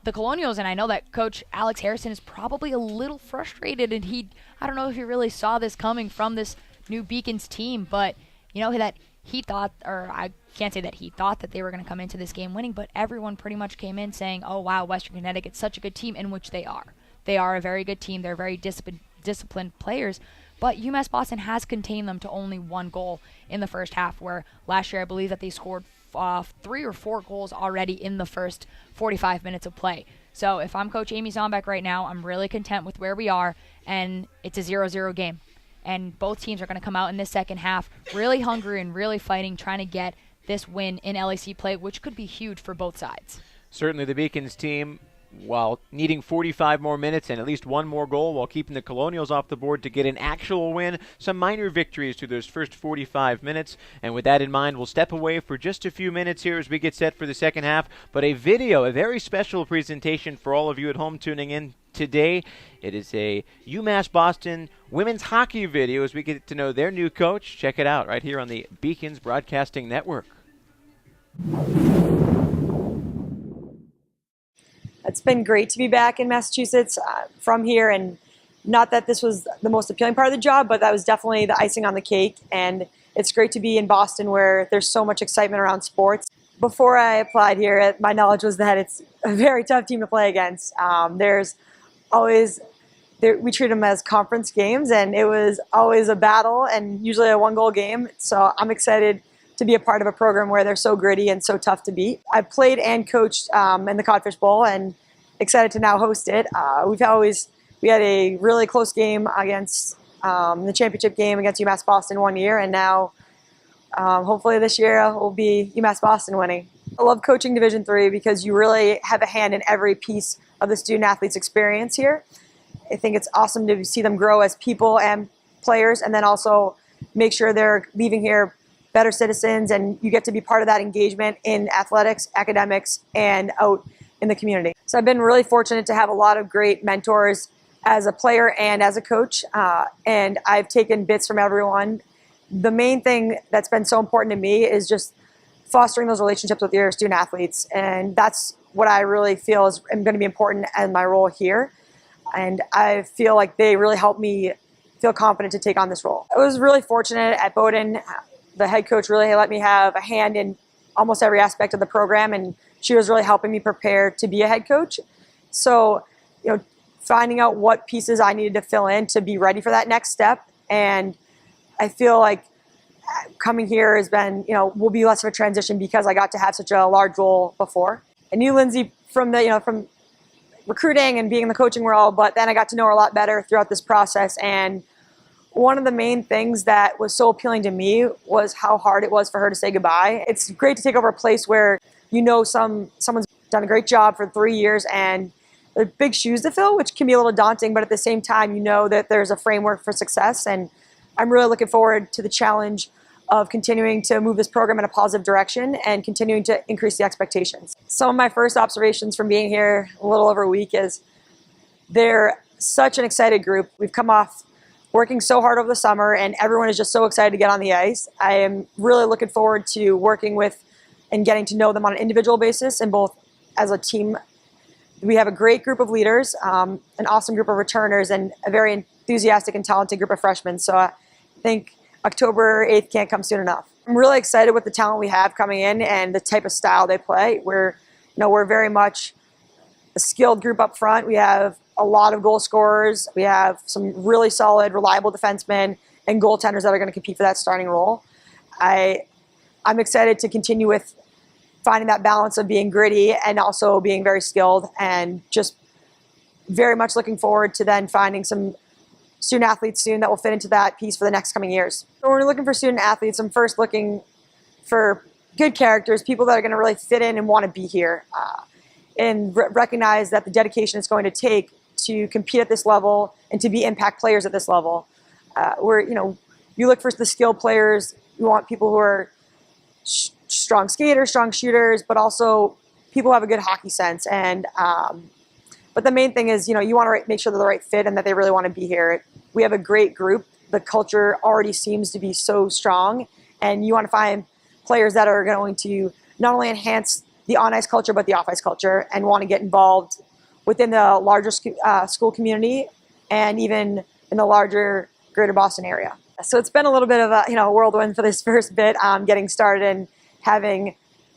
Speaker 2: the Colonials, and I know that Coach Alex Harrison is probably a little frustrated, and I don't know if he really saw this coming from this new Beacons team, but that he thought, or I can't say that he thought that they were going to come into this game winning, but everyone pretty much came in saying, oh wow, Western Connecticut's such a good team, in which they are. They are a very good team. They're very disciplined players, but UMass Boston has contained them to only 1 goal in the first half, where last year I believe that they scored 3 or 4 goals already in the first 45 minutes of play. So if I'm Coach Amy Zombeck right now, I'm really content with where we are, and it's a 0-0 game. And both teams are going to come out in this second half really hungry and really fighting, trying to get this win in LEC play, which could be huge for both sides.
Speaker 1: Certainly the Beacons team, while needing 45 more minutes and at least 1 more goal while keeping the Colonials off the board to get an actual win, some minor victories through those first 45 minutes. And with that in mind, we'll step away for just a few minutes here as we get set for the second half. But a very special presentation for all of you at home tuning in today. It is a UMass Boston women's hockey video as we get to know their new coach. Check it out right here on the Beacons Broadcasting Network.
Speaker 4: It's been great to be back in Massachusetts from here, and not that this was the most appealing part of the job, but that was definitely the icing on the cake. And it's great to be in Boston, where there's so much excitement around sports. Before I applied here, my knowledge was that it's a very tough team to play against. We treat them as conference games, and it was always a battle and usually a 1-goal game. So I'm excited to be a part of a program where they're so gritty and so tough to beat. I've played and coached in the Codfish Bowl, and excited to now host it. We had a really close game against the championship game against UMass Boston one year, and now hopefully this year will be UMass Boston winning. I love coaching Division III because you really have a hand in every piece of the student athlete's experience here. I think it's awesome to see them grow as people and players, and then also make sure they're leaving here better citizens, and you get to be part of that engagement in athletics, academics, and out in the community. So I've been really fortunate to have a lot of great mentors as a player and as a coach, and I've taken bits from everyone. The main thing that's been so important to me is just fostering those relationships with your student athletes, and that's what I really feel is going to be important in my role here. And I feel like they really helped me feel confident to take on this role. I was really fortunate at Bowdoin. The head coach really let me have a hand in almost every aspect of the program, and she was really helping me prepare to be a head coach. So, finding out what pieces I needed to fill in to be ready for that next step. And I feel like coming here has been, will be less of a transition because I got to have such a large role before. I knew Lindsay from from recruiting and being in the coaching world, but then I got to know her a lot better throughout this process. And one of the main things that was so appealing to me was how hard it was for her to say goodbye. It's great to take over a place where someone's done a great job for 3 years, and they're big shoes to fill, which can be a little daunting, but at the same time, you know that there's a framework for success. And I'm really looking forward to the challenge of continuing to move this program in a positive direction and continuing to increase the expectations. Some of my first observations from being here a little over a week is they're such an excited group. We've come off working so hard over the summer, and everyone is just so excited to get on the ice. I am really looking forward to working with and getting to know them on an individual basis and both as a team. We have a great group of leaders, an awesome group of returners, and a very enthusiastic and talented group of freshmen. So I think October 8th can't come soon enough. I'm really excited with the talent we have coming in and the type of style they play. We're very much a skilled group up front. We have a lot of goal scorers. We have some really solid, reliable defensemen and goaltenders that are going to compete for that starting role. I'm excited to continue with finding that balance of being gritty and also being very skilled, and just very much looking forward to then finding some student athletes soon that will fit into that piece for the next coming years. So when we're looking for student athletes, I'm first looking for good characters, people that are going to really fit in and want to be here, and recognize that the dedication it's going to take to compete at this level and to be impact players at this level. You look for the skilled players We want people who are strong skaters, strong shooters, but also people who have a good hockey sense. And but the main thing is, you want to make sure they're the right fit and that they really want to be here. We have a great group. The culture already seems to be so strong, and you want to find players that are going to not only enhance the on-ice culture, but the off-ice culture, and want to get involved within the larger school community and even in the larger greater Boston area. So it's been a little bit of a whirlwind for this first bit, getting started and having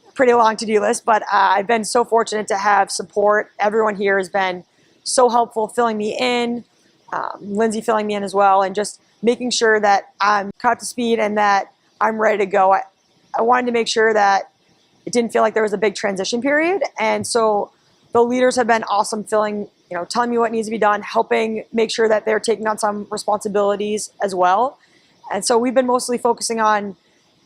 Speaker 4: a pretty long to-do list, but I've been so fortunate to have support. Everyone here has been so helpful filling me in, Lindsay filling me in as well, and just making sure that I'm caught up to speed and that I'm ready to go. I wanted to make sure that it didn't feel like there was a big transition period, and so the leaders have been awesome, telling me what needs to be done, helping make sure that they're taking on some responsibilities as well. And so we've been mostly focusing on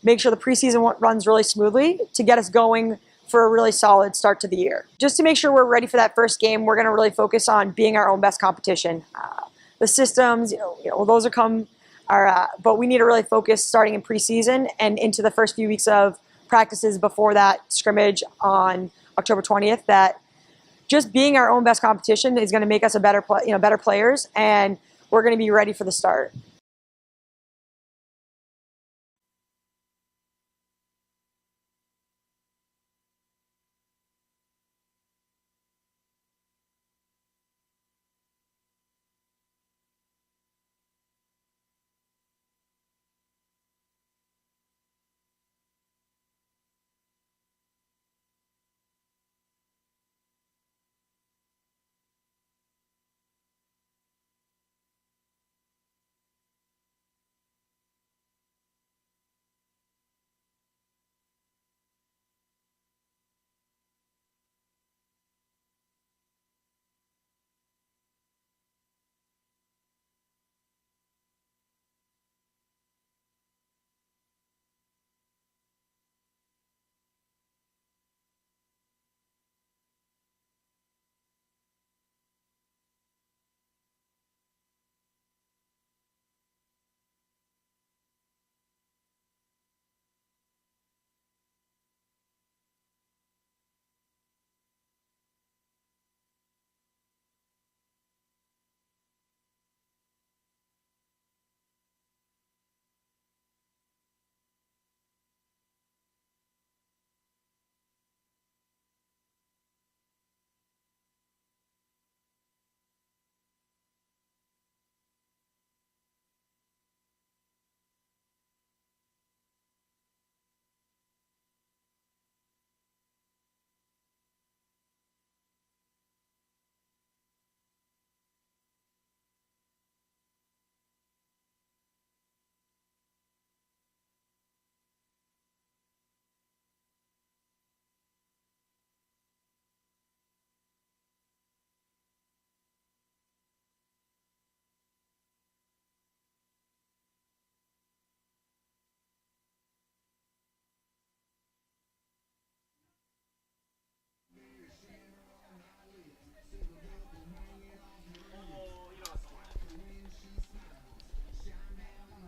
Speaker 4: making sure the preseason runs really smoothly to get us going for a really solid start to the year. Just to make sure we're ready for that first game, we're going to really focus on being our own best competition. The systems, those but we need to really focus starting in preseason and into the first few weeks of practices before that scrimmage on October 20th, that just being our own best competition is going to make us better players, and we're going to be ready for the start.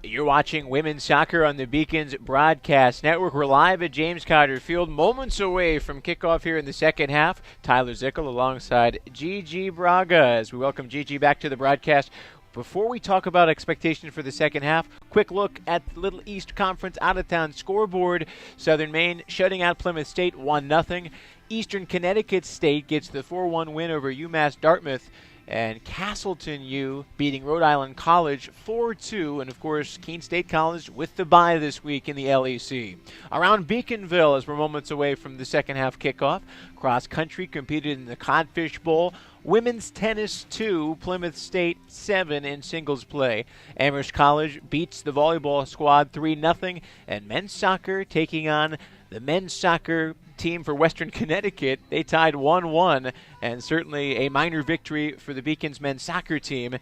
Speaker 1: You're watching women's soccer on the Beacons Broadcast Network. We're live at James Carter Field, moments away from kickoff here in the second half. Tyler Zickel alongside Gigi Braga as we welcome Gigi back to the broadcast. Before we talk about expectations for the second half, quick look at the Little East Conference out-of-town scoreboard. Southern Maine shutting out Plymouth State 1-0. Eastern Connecticut State gets the 4-1 win over UMass Dartmouth. And Castleton U beating Rhode Island College 4-2. And, of course, Keene State College with the bye this week in the LEC. Around Beaconville, as we're moments away from the second half kickoff, cross country competed in the Codfish Bowl. Women's tennis 2, Plymouth State 7 in singles play. Amherst College beats the volleyball squad 3-0. And men's soccer taking on the men's soccer team for Western Connecticut. They tied 1-1, and certainly a minor victory for the Beacons men's soccer team,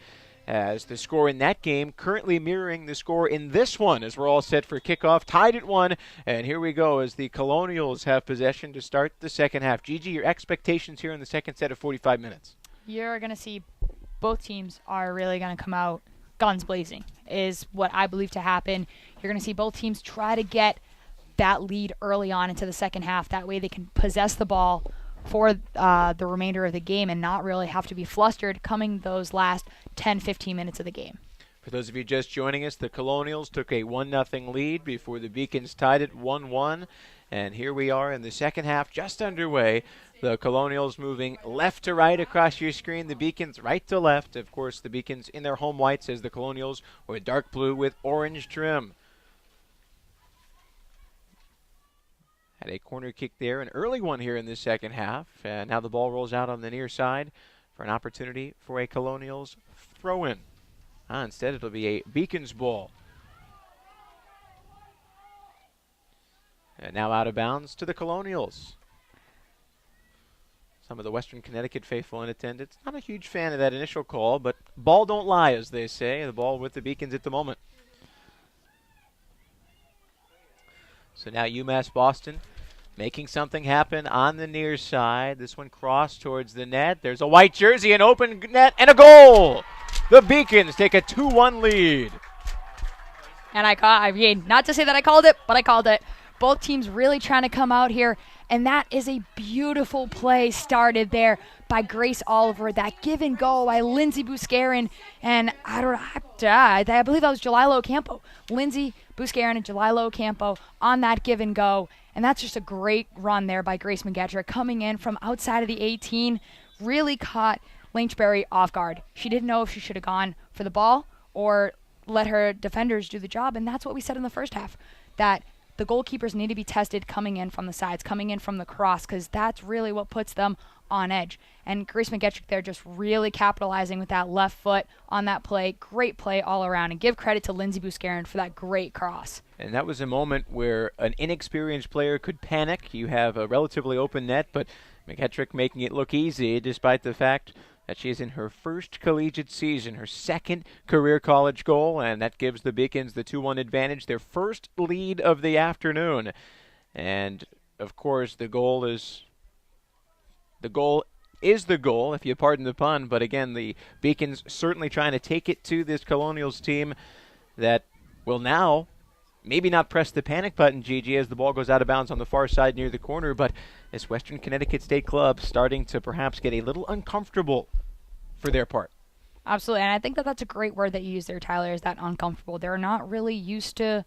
Speaker 1: as the score in that game currently mirroring the score in this one as we're all set for kickoff, tied at 1. And here we go as the Colonials have possession to start the second half. Gigi, your expectations here in the second set of 45 minutes?
Speaker 2: You're going to see both teams are really going to come out guns blazing is what I believe to happen. You're going to see both teams try to get that lead early on into the second half. That way they can possess the ball for the remainder of the game and not really have to be flustered coming those last 10, 15 minutes of the game.
Speaker 1: For those of you just joining us, the Colonials took a 1-0 lead before the Beacons tied it 1-1. And here we are in the second half, just underway. The Colonials moving left to right across your screen. The Beacons right to left. Of course, the Beacons in their home whites as the Colonials were dark blue with orange trim. Had a corner kick there, an early one here in the second half. And now the ball rolls out on the near side for an opportunity for a Colonials throw-in. Instead, it'll be a Beacons ball. And now out of bounds to the Colonials. Some of the Western Connecticut faithful in attendance. Not a huge fan of that initial call, but ball don't lie, as they say. The ball with the Beacons at the moment. So now UMass Boston making something happen on the near side. This one crossed towards the net. There's a white jersey, an open net, and a goal! The Beacons take a 2-1 lead.
Speaker 2: And I mean, not to say that I called it, but I called it. Both teams really trying to come out here, and that is a beautiful play started there by Grace Oliver. That give and go by Lindsay Buscarin, and I believe that was Jalilo Campo. Lindsay Buscarin and Jalilo Campo on that give and go, and that's just a great run there by Grace McGettrick coming in from outside of the 18, really caught Lynchbury off guard. She didn't know if she should have gone for the ball or let her defenders do the job, and that's what we said in the first half, that the goalkeepers need to be tested coming in from the sides, coming in from the cross, because that's really what puts them on edge. And Grace McGettrick there just really capitalizing with that left foot on that play. Great play all around, and give credit to Lindsay Buscarin for that great cross. And
Speaker 1: that was a moment where an inexperienced player could panic. You have a relatively open net, but McGettrick making it look easy despite the fact that she is in her first collegiate season, her second career college goal, and that gives the Beacons the 2-1 advantage, their first lead of the afternoon. And, of course, the goal is the goal, if you pardon the pun, but again, the Beacons certainly trying to take it to this Colonials team that will now maybe not press the panic button, Gigi, as the ball goes out of bounds on the far side near the corner, but this Western Connecticut State club starting to perhaps get a little uncomfortable for their part.
Speaker 2: Absolutely, and I think that that's a great word that you use there, Tyler, is that uncomfortable. They're not really used to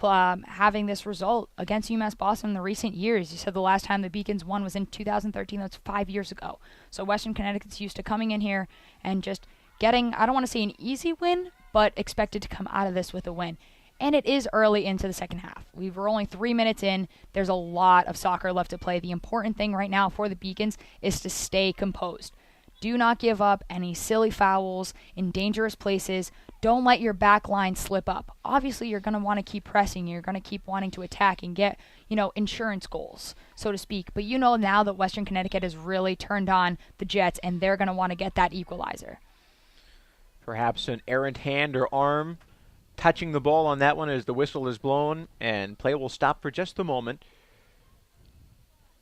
Speaker 2: having this result against UMass Boston in the recent years. You said the last time the Beacons won was in 2013. That's 5 years ago. So Western Connecticut's used to coming in here and just getting, I don't want to say an easy win, but expected to come out of this with a win. And it is early into the second half. We're only 3 minutes in. There's a lot of soccer left to play. The important thing right now for the Beacons is to stay composed. Do not give up any silly fouls in dangerous places. Don't let your back line slip up. Obviously, you're going to want to keep pressing. You're going to keep wanting to attack and get, insurance goals, so to speak. But now that Western Connecticut has really turned on the Jets, and they're going to want to get that equalizer.
Speaker 1: Perhaps an errant hand or arm touching the ball on that one as the whistle is blown, and play will stop for just a moment.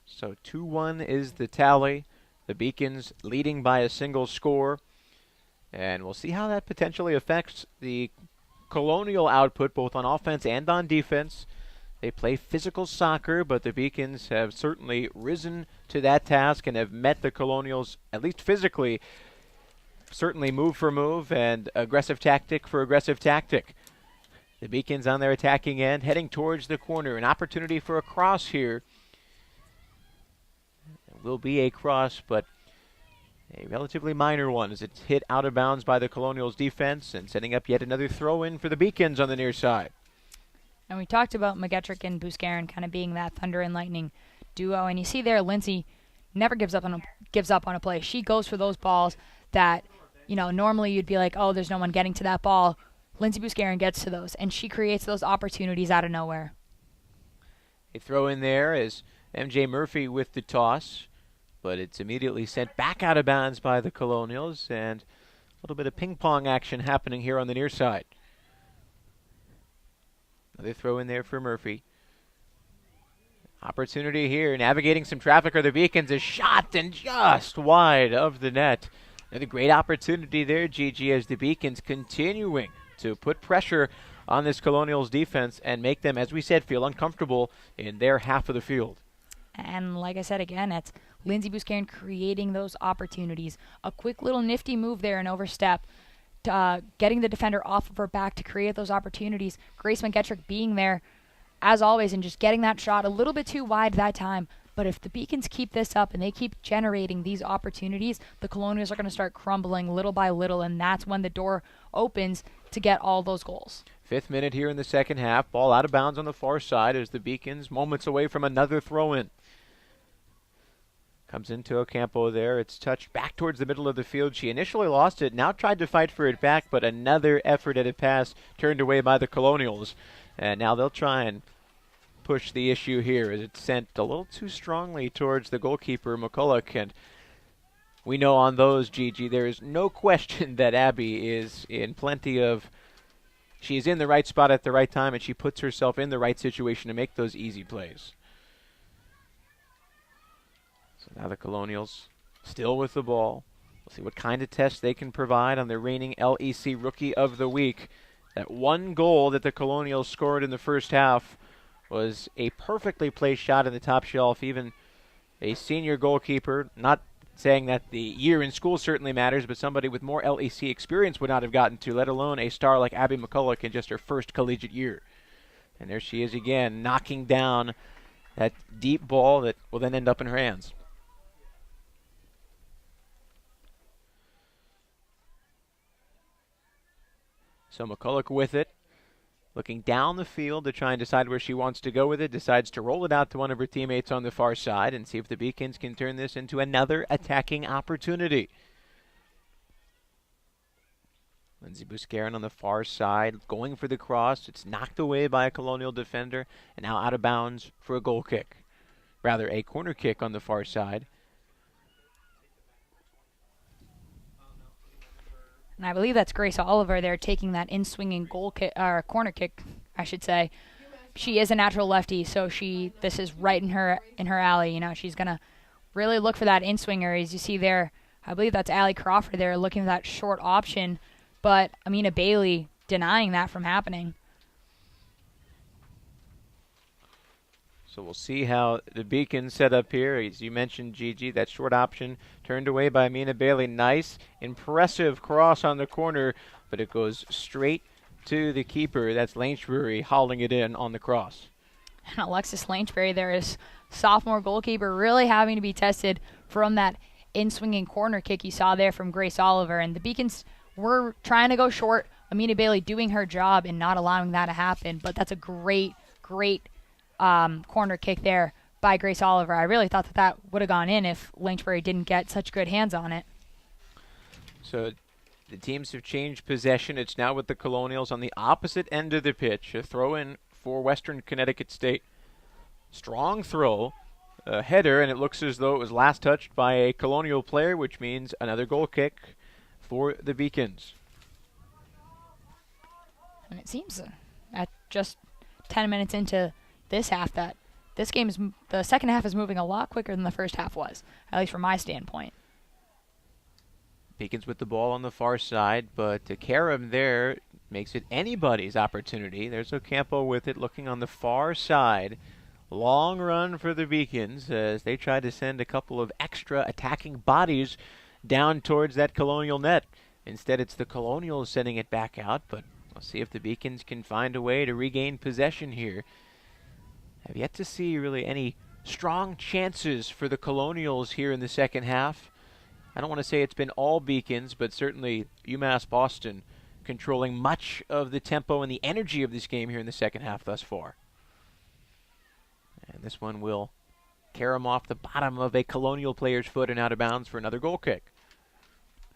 Speaker 1: So 2-1 is the tally. The Beacons leading by a single score. And we'll see how that potentially affects the Colonial output, both on offense and on defense. They play physical soccer, but the Beacons have certainly risen to that task and have met the Colonials, at least physically, certainly move for move and aggressive tactic for aggressive tactic. The Beacons on their attacking end, heading towards the corner. An opportunity for a cross here. It will be a cross, but a relatively minor one as it's hit out of bounds by the Colonials defense and setting up yet another throw-in for the Beacons on the near side.
Speaker 2: And we talked about McGettrick and Buscarin kind of being that thunder and lightning duo, and you see there Lindsay never gives up on a play. She goes for those balls that, normally you'd be like, oh, there's no one getting to that ball. Lindsay Buscarin gets to those, and she creates those opportunities out of nowhere.
Speaker 1: A throw in there is MJ Murphy with the toss, but it's immediately sent back out of bounds by the Colonials, and a little bit of ping-pong action happening here on the near side. Another throw in there for Murphy. Opportunity here, navigating some traffic are the Beacons. A shot and just wide of the net. Another great opportunity there, Gigi, as the Beacons continuing to put pressure on this Colonials defense and make them, as we said, feel uncomfortable in their half of the field.
Speaker 2: And like I said again, it's Lindsey Buscarin creating those opportunities. A quick little nifty move there and overstep, getting the defender off of her back to create those opportunities. Grace McGettrick being there, as always, and just getting that shot a little bit too wide that time. But if the Beacons keep this up and they keep generating these opportunities, the Colonials are going to start crumbling little by little, and that's when the door opens to get all those goals.
Speaker 1: 5th minute here in the second half. Ball out of bounds on the far side as the Beacons moments away from another throw-in. Comes into Ocampo there. It's touched back towards the middle of the field. She initially lost it, now tried to fight for it back, but another effort at a pass turned away by the Colonials. And now they'll try and push the issue here as it's sent a little too strongly towards the goalkeeper, McCulloch. And we know on those, Gigi, there is no question that Abby is in plenty of... She is in the right spot at the right time, and she puts herself in the right situation to make those easy plays. So now the Colonials still with the ball. We'll see what kind of test they can provide on the reigning LEC Rookie of the Week. That one goal that the Colonials scored in the first half was a perfectly placed shot in the top shelf. Even a senior goalkeeper, not saying that the year in school certainly matters, but somebody with more LEC experience would not have gotten to, let alone a star like Abby McCulloch in just her first collegiate year. And there she is again, knocking down that deep ball that will then end up in her hands. So McCulloch with it, looking down the field to try and decide where she wants to go with it, decides to roll it out to one of her teammates on the far side and see if the Beacons can turn this into another attacking opportunity. Lindsey Buscarin on the far side, going for the cross. It's knocked away by a Colonial defender and now out of bounds for a goal kick. Rather, a corner kick on the far side.
Speaker 2: And I believe that's Grace Oliver there taking that in-swinging goal kick, or corner kick, I should say. She is a natural lefty, so this is right in her alley. You know, she's gonna really look for that in-swinger. As you see there, I believe that's Allie Crawford there looking for that short option, but Amina Bailey denying that from happening.
Speaker 1: So we'll see how the Beacons set up here. As you mentioned, Gigi, that short option turned away by Amina Bailey. Nice, impressive cross on the corner, but it goes straight to the keeper. That's Langebury hauling it in on the cross.
Speaker 2: And Alexis Langebury there is sophomore goalkeeper really having to be tested from that in-swinging corner kick you saw there from Grace Oliver. And the Beacons were trying to go short. Amina Bailey doing her job and not allowing that to happen. But that's a great corner kick there by Grace Oliver. I really thought that would have gone in if Langebury didn't get such good hands on it.
Speaker 1: So the teams have changed possession. It's now with the Colonials on the opposite end of the pitch. A throw in for Western Connecticut State. Strong throw, a header, and it looks as though it was last touched by a Colonial player, which means another goal kick for the Beacons.
Speaker 2: And it seems at just 10 minutes into this half that the second half is moving a lot quicker than the first half was, at least from my standpoint.
Speaker 1: Beacons with the ball on the far side, but Karam there makes it anybody's opportunity. There's Ocampo with it, looking on the far side. Long run for the Beacons as they try to send a couple of extra attacking bodies down towards that Colonial net. Instead, it's the Colonials sending it back out, but we'll see if the Beacons can find a way to regain possession here. Have yet to see really any strong chances for the Colonials here in the second half. I don't want to say it's been all Beacons, but certainly UMass Boston controlling much of the tempo and the energy of this game here in the second half thus far. And this one will carom off the bottom of a Colonial player's foot and out of bounds for another goal kick.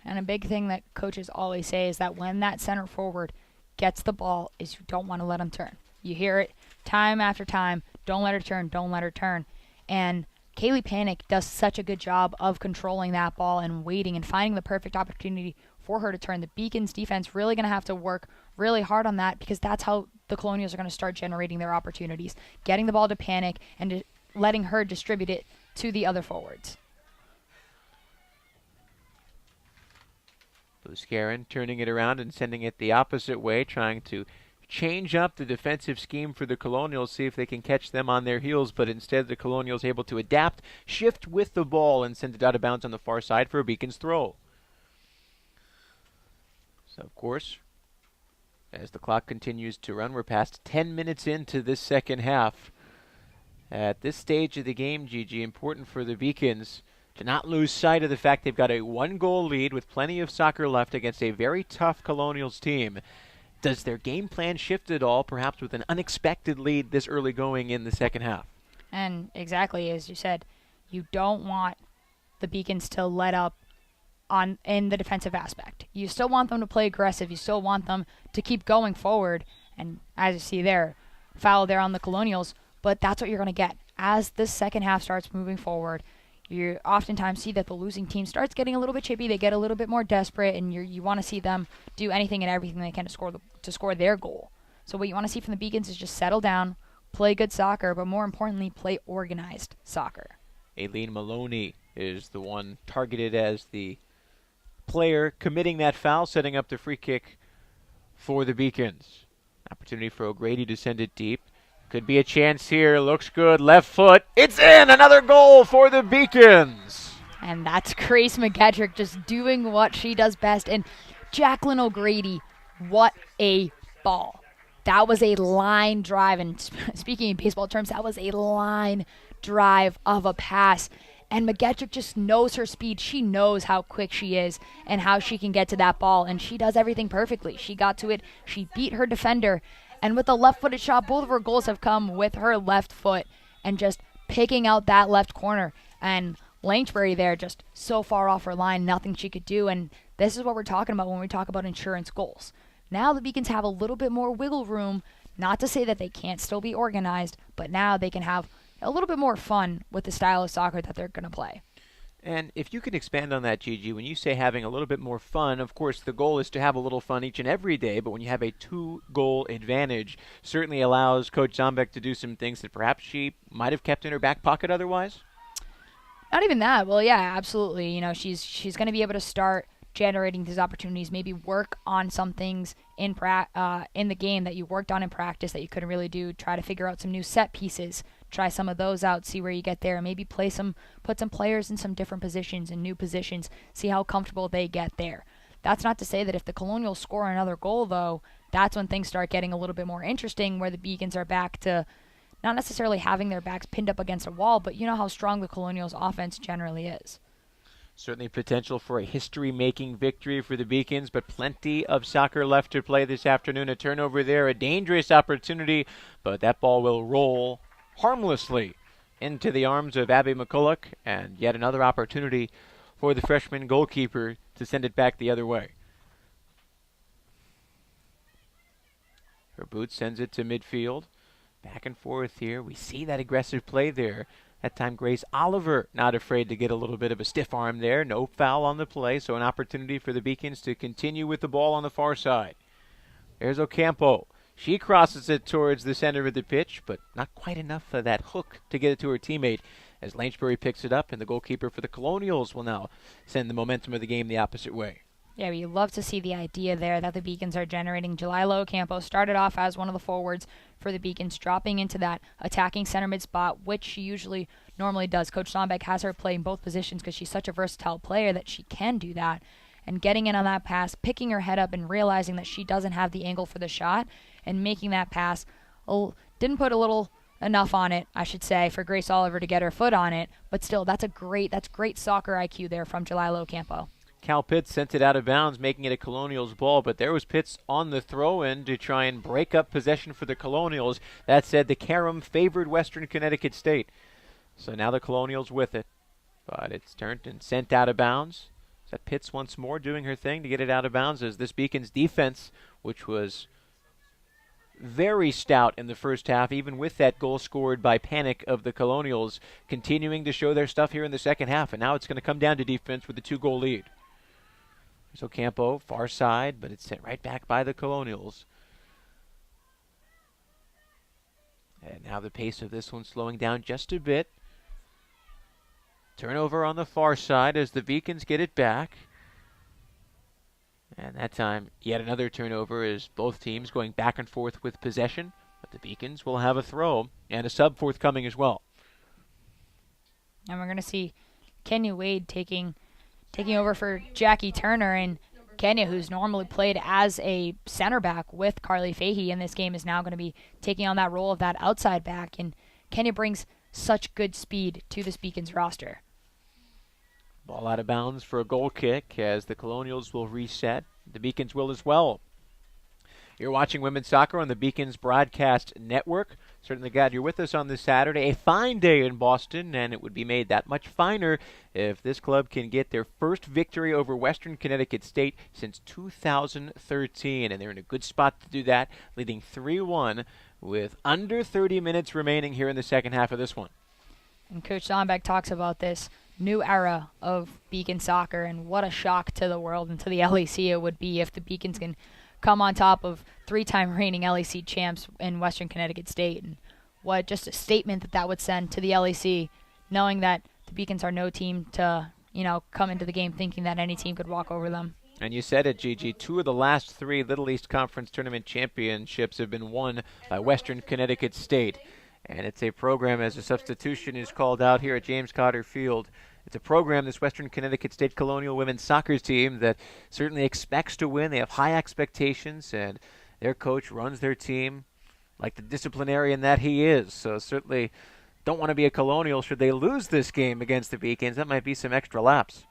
Speaker 2: And a big thing that coaches always say is that when that center forward gets the ball is you don't want to let him turn. You hear it time after time. Don't let her turn. Don't let her turn. And Kaylee Panic does such a good job of controlling that ball and waiting and finding the perfect opportunity for her to turn. The Beacons defense really going to have to work really hard on that because that's how the Colonials are going to start generating their opportunities. Getting the ball to Panic and letting her distribute it to the other forwards.
Speaker 1: Buscarin turning it around and sending it the opposite way, trying to change up the defensive scheme for the Colonials, see if they can catch them on their heels, but instead the Colonials able to adapt, shift with the ball, and send it out of bounds on the far side for a Beacons throw. So, of course, as the clock continues to run, we're past 10 minutes into this second half. At this stage of the game, Gigi, important for the Beacons to not lose sight of the fact they've got a one-goal lead with plenty of soccer left against a very tough Colonials team. Does their game plan shift at all, perhaps with an unexpected lead this early going in the second half?
Speaker 2: And exactly as you said, you don't want the Beacons to let up in the defensive aspect. You still want them to play aggressive. You still want them to keep going forward. And as you see there, foul there on the Colonials. But that's what you're going to get. As this second half starts moving forward, you oftentimes see that the losing team starts getting a little bit chippy. They get a little bit more desperate, and you want to see them do anything and everything they can to score their goal. So what you want to see from the Beacons is just settle down, play good soccer, but more importantly, play organized soccer.
Speaker 1: Aileen Maloney is the one targeted as the player committing that foul, setting up the free kick for the Beacons. Opportunity for O'Grady to send it deep. Could be a chance here. Looks good. Left foot. It's in. Another goal for the Beacons.
Speaker 2: And that's Grace McGettrick just doing what she does best. And Jacqueline O'Grady, what a ball. That was a line drive. And speaking in baseball terms, that was a line drive of a pass. And McGettrick just knows her speed. She knows how quick she is and how she can get to that ball. And she does everything perfectly. She got to it. She beat her defender. And with the left-footed shot, both of her goals have come with her left foot and just picking out that left corner. And Langsbury there just so far off her line, nothing she could do. And this is what we're talking about when we talk about insurance goals. Now the Beacons have a little bit more wiggle room, not to say that they can't still be organized, but now they can have a little bit more fun with the style of soccer that they're going to play.
Speaker 1: And if you can expand on that, Gigi, when you say having a little bit more fun, of course the goal is to have a little fun each and every day, but when you have a 2-goal advantage, certainly allows Coach Zombeck to do some things that perhaps she might have kept in her back pocket otherwise?
Speaker 2: Not even that. Well, yeah, absolutely. You know, she's going to be able to start generating these opportunities, maybe work on some things in the game that you worked on in practice that you couldn't really do, try to figure out some new set pieces, try some of those out, see where you get there, maybe put some players in some different positions and new positions, see how comfortable they get there. That's not to say that if the Colonials score another goal, though, that's when things start getting a little bit more interesting, where the Beacons are back to not necessarily having their backs pinned up against a wall, but you know how strong the Colonials' offense generally is.
Speaker 1: Certainly potential for a history-making victory for the Beacons, but plenty of soccer left to play this afternoon. A turnover there, a dangerous opportunity, but that ball will roll harmlessly into the arms of Abby McCulloch, and yet another opportunity for the freshman goalkeeper to send it back the other way. Her boot sends it to midfield. Back and forth here. We see that aggressive play there. That time Grace Oliver not afraid to get a little bit of a stiff arm there. No foul on the play, so an opportunity for the Beacons to continue with the ball on the far side. There's Ocampo. She crosses it towards the center of the pitch, but not quite enough of that hook to get it to her teammate as Langsbury picks it up, and the goalkeeper for the Colonials will now send the momentum of the game the opposite way.
Speaker 2: Yeah, you love to see the idea there that the Beacons are generating. Jalila Ocampo started off as one of the forwards for the Beacons, dropping into that attacking center mid spot, which she normally does. Coach Zombeck has her play in both positions because she's such a versatile player that she can do that. And getting in on that pass, picking her head up and realizing that she doesn't have the angle for the shot, and making that pass. Didn't put a little enough on it, I should say, for Grace Oliver to get her foot on it, but still, that's great soccer IQ there from Jalila Ocampo.
Speaker 1: Cal Pitts sent it out of bounds, making it a Colonials ball, but there was Pitts on the throw-in to try and break up possession for the Colonials. That said, the Carum favored Western Connecticut State. So now the Colonials with it, but it's turned and sent out of bounds. Is that Pitts once more doing her thing to get it out of bounds as this Beacons defense, which was very stout in the first half, even with that goal scored by Panic of the Colonials, continuing to show their stuff here in the second half, and now it's going to come down to defense with a 2-goal lead. So Ocampo, far side, but it's sent right back by the Colonials. And now the pace of this one slowing down just a bit. Turnover on the far side as the Beacons get it back. And that time, yet another turnover as both teams going back and forth with possession. But the Beacons will have a throw and a sub forthcoming as well.
Speaker 2: And we're going to see Kenya Wade taking over for Jackie Turner. And Kenya, who's normally played as a center back with Carly Fahey in this game, is now going to be taking on that role of that outside back. And Kenya brings such good speed to this Beacons roster.
Speaker 1: Ball out of bounds for a goal kick as the Colonials will reset. The Beacons will as well. You're watching women's soccer on the Beacons Broadcast Network. Certainly glad you're with us on this Saturday. A fine day in Boston, and it would be made that much finer if this club can get their first victory over Western Connecticut State since 2013. And they're in a good spot to do that, leading 3-1 with under 30 minutes remaining here in the second half of this one.
Speaker 2: And Coach Sonbeck talks about this new era of Beacon soccer and what a shock to the world and to the LEC it would be if the Beacons can come on top of three-time reigning LEC champs in Western Connecticut State. And what just a statement that would send to the LEC, knowing that the Beacons are no team to, come into the game thinking that any team could walk over them.
Speaker 1: And you said it, Gigi. 2 of the last 3 Little East Conference Tournament championships have been won by Western Connecticut State. And it's a program, as a substitution is called out here at James Cotter Field. It's a program, this Western Connecticut State Colonial women's soccer team, that certainly expects to win. They have high expectations, and their coach runs their team like the disciplinarian that he is. So certainly don't want to be a Colonial should they lose this game against the Beacons. That might be some extra laps.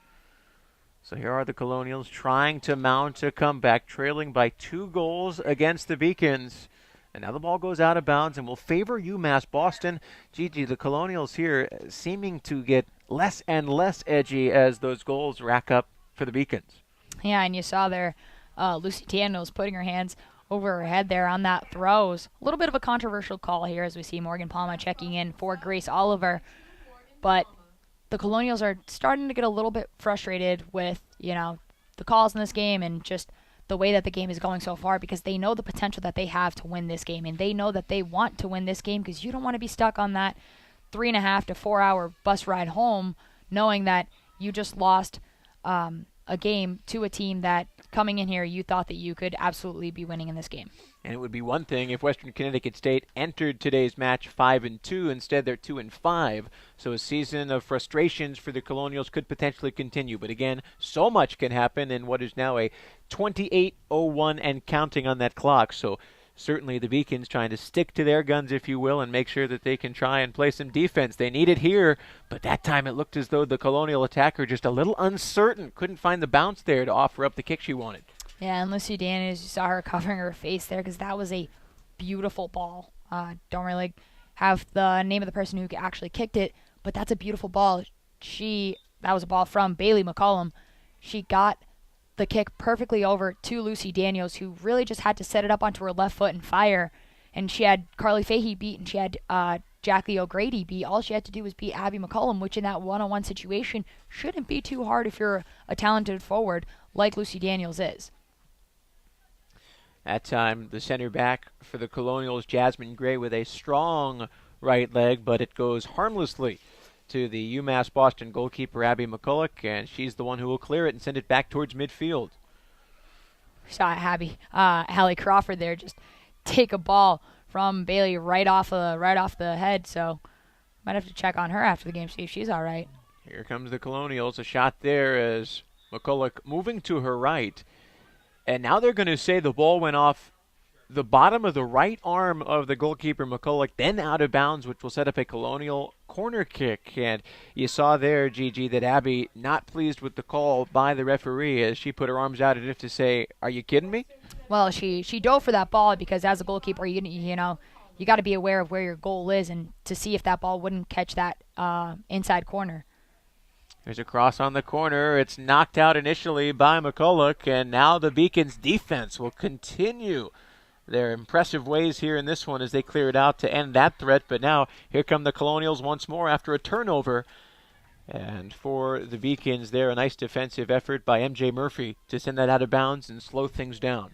Speaker 1: So here are the Colonials trying to mount a comeback, trailing by 2 goals against the Beacons. And now the ball goes out of bounds and will favor UMass Boston. Gigi, the Colonials here seeming to get less and less edgy as those goals rack up for the Beacons.
Speaker 2: Yeah, and you saw there Lucy Daniels putting her hands over her head there on that throws. A little bit of a controversial call here as we see Morgan Palma checking in for Grace Oliver. But the Colonials are starting to get a little bit frustrated with, the calls in this game and just the way that the game is going so far, because they know the potential that they have to win this game, and they know that they want to win this game because you don't want to be stuck on that 3.5 to 4 hour bus ride home knowing that you just lost a game to a team that coming in here you thought that you could absolutely be winning in this game.
Speaker 1: And it would be one thing if Western Connecticut State entered today's match 5-2. Instead, they're 2-5. So a season of frustrations for the Colonials could potentially continue. But again, so much can happen in what is now a 28:01 and counting on that clock. So certainly the Beacons trying to stick to their guns, if you will, and make sure that they can try and play some defense. They need it here, but that time it looked as though the Colonial attacker just a little uncertain. Couldn't find the bounce there to offer up the kick she wanted.
Speaker 2: Yeah, and Lucy Daniels, you saw her covering her face there because that was a beautiful ball. Don't really have the name of the person who actually kicked it, but that's a beautiful ball. That was a ball from Bailey McCollum. She got the kick perfectly over to Lucy Daniels, who really just had to set it up onto her left foot and fire. And she had Carly Fahey beat, and she had Jackie O'Grady beat. All she had to do was beat Abby McCollum, which in that one-on-one situation shouldn't be too hard if you're a talented forward like Lucy Daniels is.
Speaker 1: That time, the center back for the Colonials, Jasmine Gray, with a strong right leg, but it goes harmlessly to the UMass Boston goalkeeper, Abby McCulloch, and she's the one who will clear it and send it back towards midfield.
Speaker 2: Saw Allie Crawford there just take a ball from Bailey right off the head, so might have to check on her after the game, see if she's all right.
Speaker 1: Here comes the Colonials. A shot there as McCulloch moving to her right. And now they're going to say the ball went off the bottom of the right arm of the goalkeeper, McCulloch, then out of bounds, which will set up a Colonial corner kick. And you saw there, Gigi, that Abby not pleased with the call by the referee as she put her arms out as if to say, "Are you kidding me?"
Speaker 2: Well, she dove for that ball because as a goalkeeper, you got to be aware of where your goal is and to see if that ball wouldn't catch that inside corner.
Speaker 1: There's a cross on the corner. It's knocked out initially by McCulloch, and now the Beacons' defense will continue their impressive ways here in this one as they clear it out to end that threat. But now here come the Colonials once more after a turnover. And for the Beacons there, a nice defensive effort by MJ Murphy to send that out of bounds and slow things down.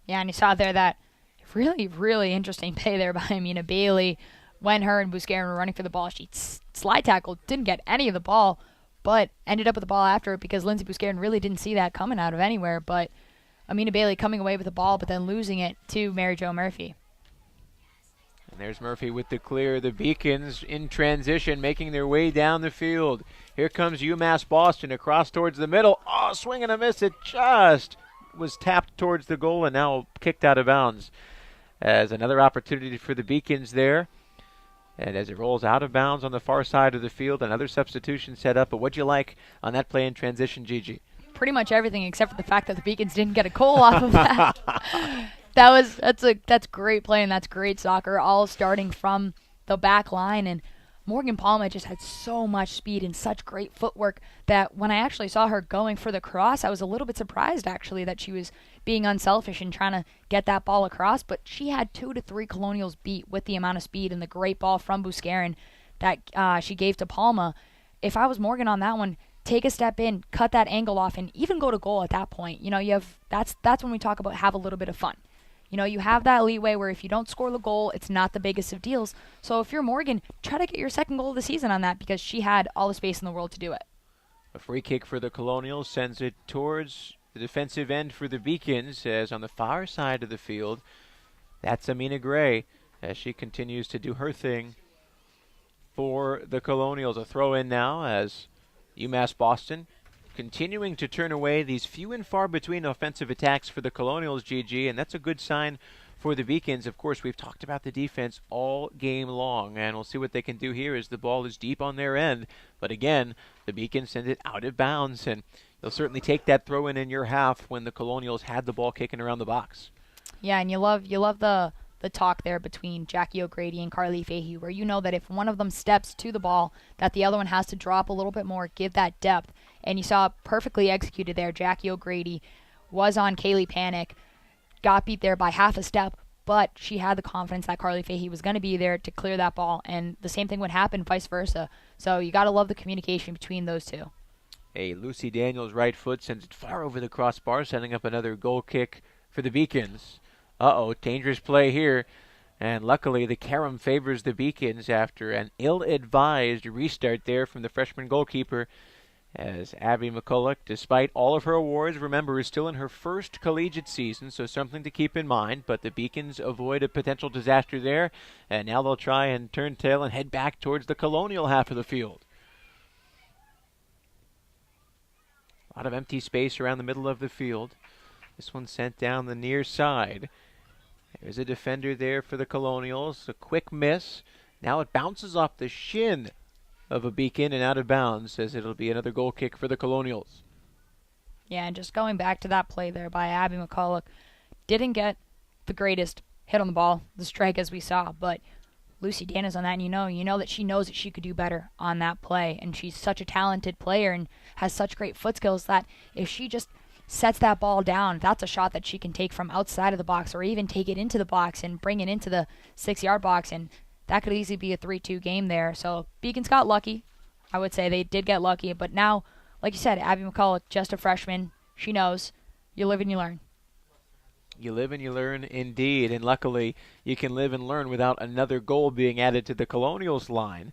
Speaker 2: Yeah, and you saw there that really, really interesting play there by Amina Bailey. When her and Busquets were running for the ball, she slide tackled, didn't get any of the ball, but ended up with the ball after it because Lindsey Buscarin really didn't see that coming out of anywhere. But Amina Bailey coming away with the ball, but then losing it to Mary Jo Murphy.
Speaker 1: And there's Murphy with the clear. The Beacons in transition, making their way down the field. Here comes UMass Boston across towards the middle. Oh, swing and a miss. It just was tapped towards the goal and now kicked out of bounds. As another opportunity for the Beacons there. And as it rolls out of bounds on the far side of the field, another substitution set up. But what'd you like on that play in transition, Gigi?
Speaker 2: Pretty much everything except for the fact that the Beacons didn't get a goal off of that. That's great play and that's great soccer, all starting from the back line. And Morgan Palma just had so much speed and such great footwork that when I actually saw her going for the cross, I was a little bit surprised actually that she was being unselfish and trying to get that ball across. But she had 2 to 3 Colonials beat with the amount of speed and the great ball from Buscarin that she gave to Palma. If I was Morgan on that one, take a step in, cut that angle off, and even go to goal at that point. You know, that's when we talk about have a little bit of fun. You know, you have that leeway where if you don't score the goal, it's not the biggest of deals. So if you're Morgan, try to get your second goal of the season on that because she had all the space in the world to do it.
Speaker 1: A free kick for the Colonials sends it towards the defensive end for the Beacons, as on the far side of the field, that's Amina Gray as she continues to do her thing for the Colonials. A throw in now as UMass Boston continuing to turn away these few and far between offensive attacks for the Colonials, GG, and that's a good sign for the Beacons. Of course, we've talked about the defense all game long, and we'll see what they can do here as the ball is deep on their end. But again, the Beacons send it out of bounds, and they'll certainly take that throw in your half when the Colonials had the ball kicking around the box.
Speaker 2: Yeah, and you love the talk there between Jackie O'Grady and Carly Fahey, where you know that if one of them steps to the ball, that the other one has to drop a little bit more, give that depth. And you saw it perfectly executed there. Jackie O'Grady was on Kaylee Panic, got beat there by half a step, but she had the confidence that Carly Fahey was going to be there to clear that ball, and the same thing would happen vice versa. So you got to love the communication between those two.
Speaker 1: A Lucy Daniels right foot sends it far over the crossbar, setting up another goal kick for the Beacons. Dangerous play here. And luckily, the carom favors the Beacons after an ill-advised restart there from the freshman goalkeeper. As Abby McCulloch, despite all of her awards, remember, is still in her first collegiate season, so something to keep in mind. But the Beacons avoid a potential disaster there, and now they'll try and turn tail and head back towards the Colonial half of the field. A lot of empty space around the middle of the field. This one sent down the near side. There's a defender there for the Colonials. A quick miss. Now it bounces off the shin of a Beacon and out of bounds, as it'll be another goal kick for the Colonials.
Speaker 2: Yeah, and just going back to that play there by Abby McCulloch, didn't get the greatest hit on the ball, the strike as we saw, but Lucy Daniels on that, and you know that she knows that she could do better on that play, and she's such a talented player and has such great foot skills that if she just sets that ball down, that's a shot that she can take from outside of the box or even take it into the box and bring it into the 6-yard box, and that could easily be a 3-2 game there. So Beacons got lucky. I would say they did get lucky, but now, like you said, Abby McCulloch, just a freshman, she knows. You live and you learn.
Speaker 1: You live and you learn indeed, and luckily you can live and learn without another goal being added to the Colonials line.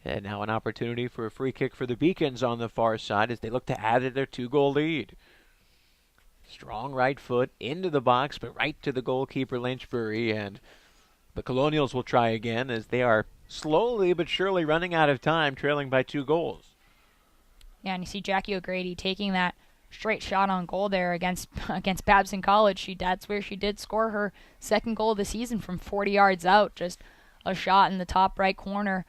Speaker 1: And now an opportunity for a free kick for the Beacons on the far side as they look to add to their 2-goal lead. Strong right foot into the box, but right to the goalkeeper, Lynchbury, and the Colonials will try again as they are slowly but surely running out of time, trailing by 2 goals.
Speaker 2: Yeah, and you see Jackie O'Grady taking that straight shot on goal there against Babson College. That's where she did score her second goal of the season from 40 yards out. Just a shot in the top right corner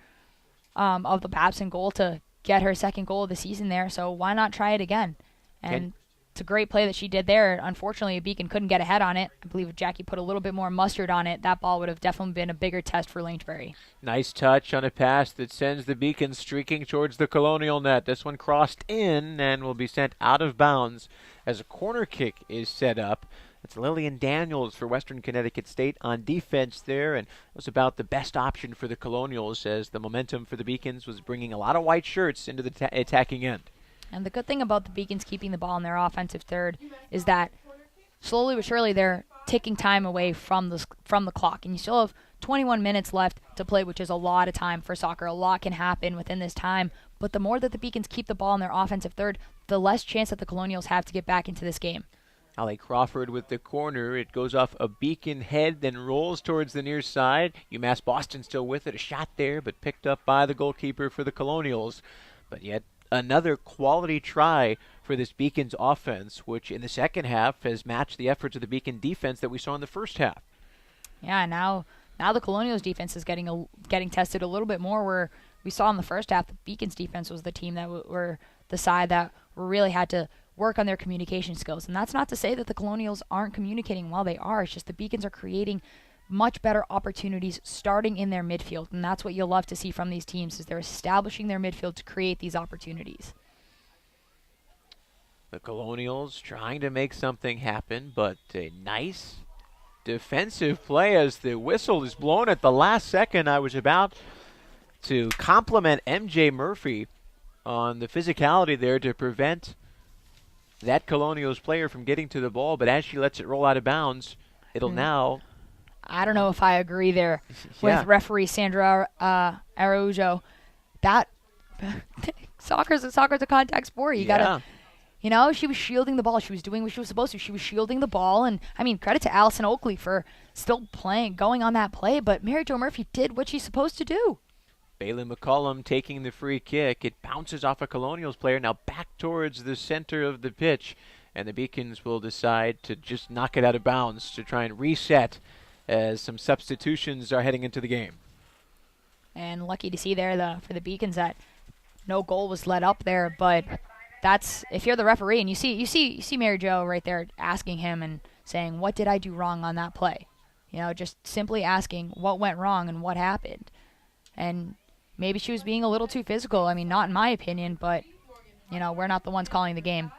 Speaker 2: of the Babson goal to get her second goal of the season there. So why not try it again? And it's a great play that she did there. Unfortunately, Beacon couldn't get ahead on it. I believe if Jackie put a little bit more mustard on it, that ball would have definitely been a bigger test for Lynchbury.
Speaker 1: Nice touch on a pass that sends the Beacons streaking towards the Colonial net. This one crossed in and will be sent out of bounds as a corner kick is set up. It's Lillian Daniels for Western Connecticut State on defense there, and it was about the best option for the Colonials as the momentum for the Beacons was bringing a lot of white shirts into the attacking end.
Speaker 2: And the good thing about the Beacons keeping the ball in their offensive third is that slowly but surely they're taking time away from the clock. And you still have 21 minutes left to play, which is a lot of time for soccer. A lot can happen within this time. But the more that the Beacons keep the ball in their offensive third, the less chance that the Colonials have to get back into this game.
Speaker 1: Allie Crawford with the corner. It goes off a Beacon head, then rolls towards the near side. UMass Boston still with it. A shot there, but picked up by the goalkeeper for the Colonials. But yet another quality try for this Beacons offense, which in the second half has matched the efforts of the Beacon defense that we saw in the first half.
Speaker 2: Yeah, now the Colonials defense is getting tested a little bit more, where we saw in the first half the Beacons defense was the team that were the side that really had to work on their communication skills. And that's not to say that the Colonials aren't communicating well. They are. It's just the Beacons are creating much better opportunities starting in their midfield. And that's what you'll love to see from these teams, is they're establishing their midfield to create these opportunities.
Speaker 1: The Colonials trying to make something happen, but a nice defensive play as the whistle is blown at the last second. I was about to compliment MJ Murphy on the physicality there to prevent that Colonials player from getting to the ball, but as she lets it roll out of bounds, it'll now...
Speaker 2: I don't know if I agree there with referee Sandra Araujo. That soccer's a contact sport. You gotta, she was shielding the ball. She was doing what she was supposed to. She was shielding the ball, and I mean, credit to Allison Oakley for still going on that play. But Mary Jo Murphy did what she's supposed to do.
Speaker 1: Bailey McCollum taking the free kick. It bounces off a Colonials player, now back towards the center of the pitch. And the Beacons will decide to just knock it out of bounds to try and reset as some substitutions are heading into the game.
Speaker 2: And lucky to see there for the Beacons that no goal was let up there. But that's, if you're the referee and you see Mary Jo right there asking him and saying, what did I do wrong on that play? Just simply asking what went wrong and what happened. And maybe she was being a little too physical. I mean, not in my opinion, but, we're not the ones calling the game.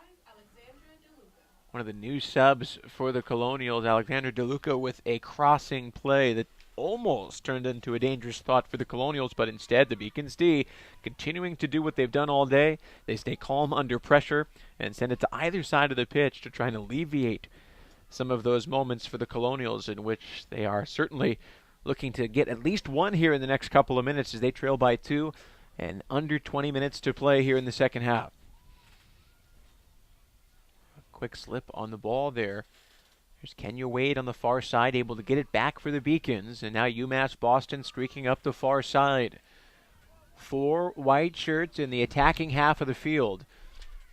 Speaker 1: One of the new subs for the Colonials, Alexandra DeLuca, with a crossing play that almost turned into a dangerous thought for the Colonials, but instead the Beacons D continuing to do what they've done all day. They stay calm under pressure and send it to either side of the pitch to try and alleviate some of those moments for the Colonials, in which they are certainly looking to get at least one here in the next couple of minutes as they trail by 2 and under 20 minutes to play here in the second half. A quick slip on the ball there. There's Kenya Wade on the far side, able to get it back for the Beacons, and now UMass Boston streaking up the far side. 4 white shirts in the attacking half of the field,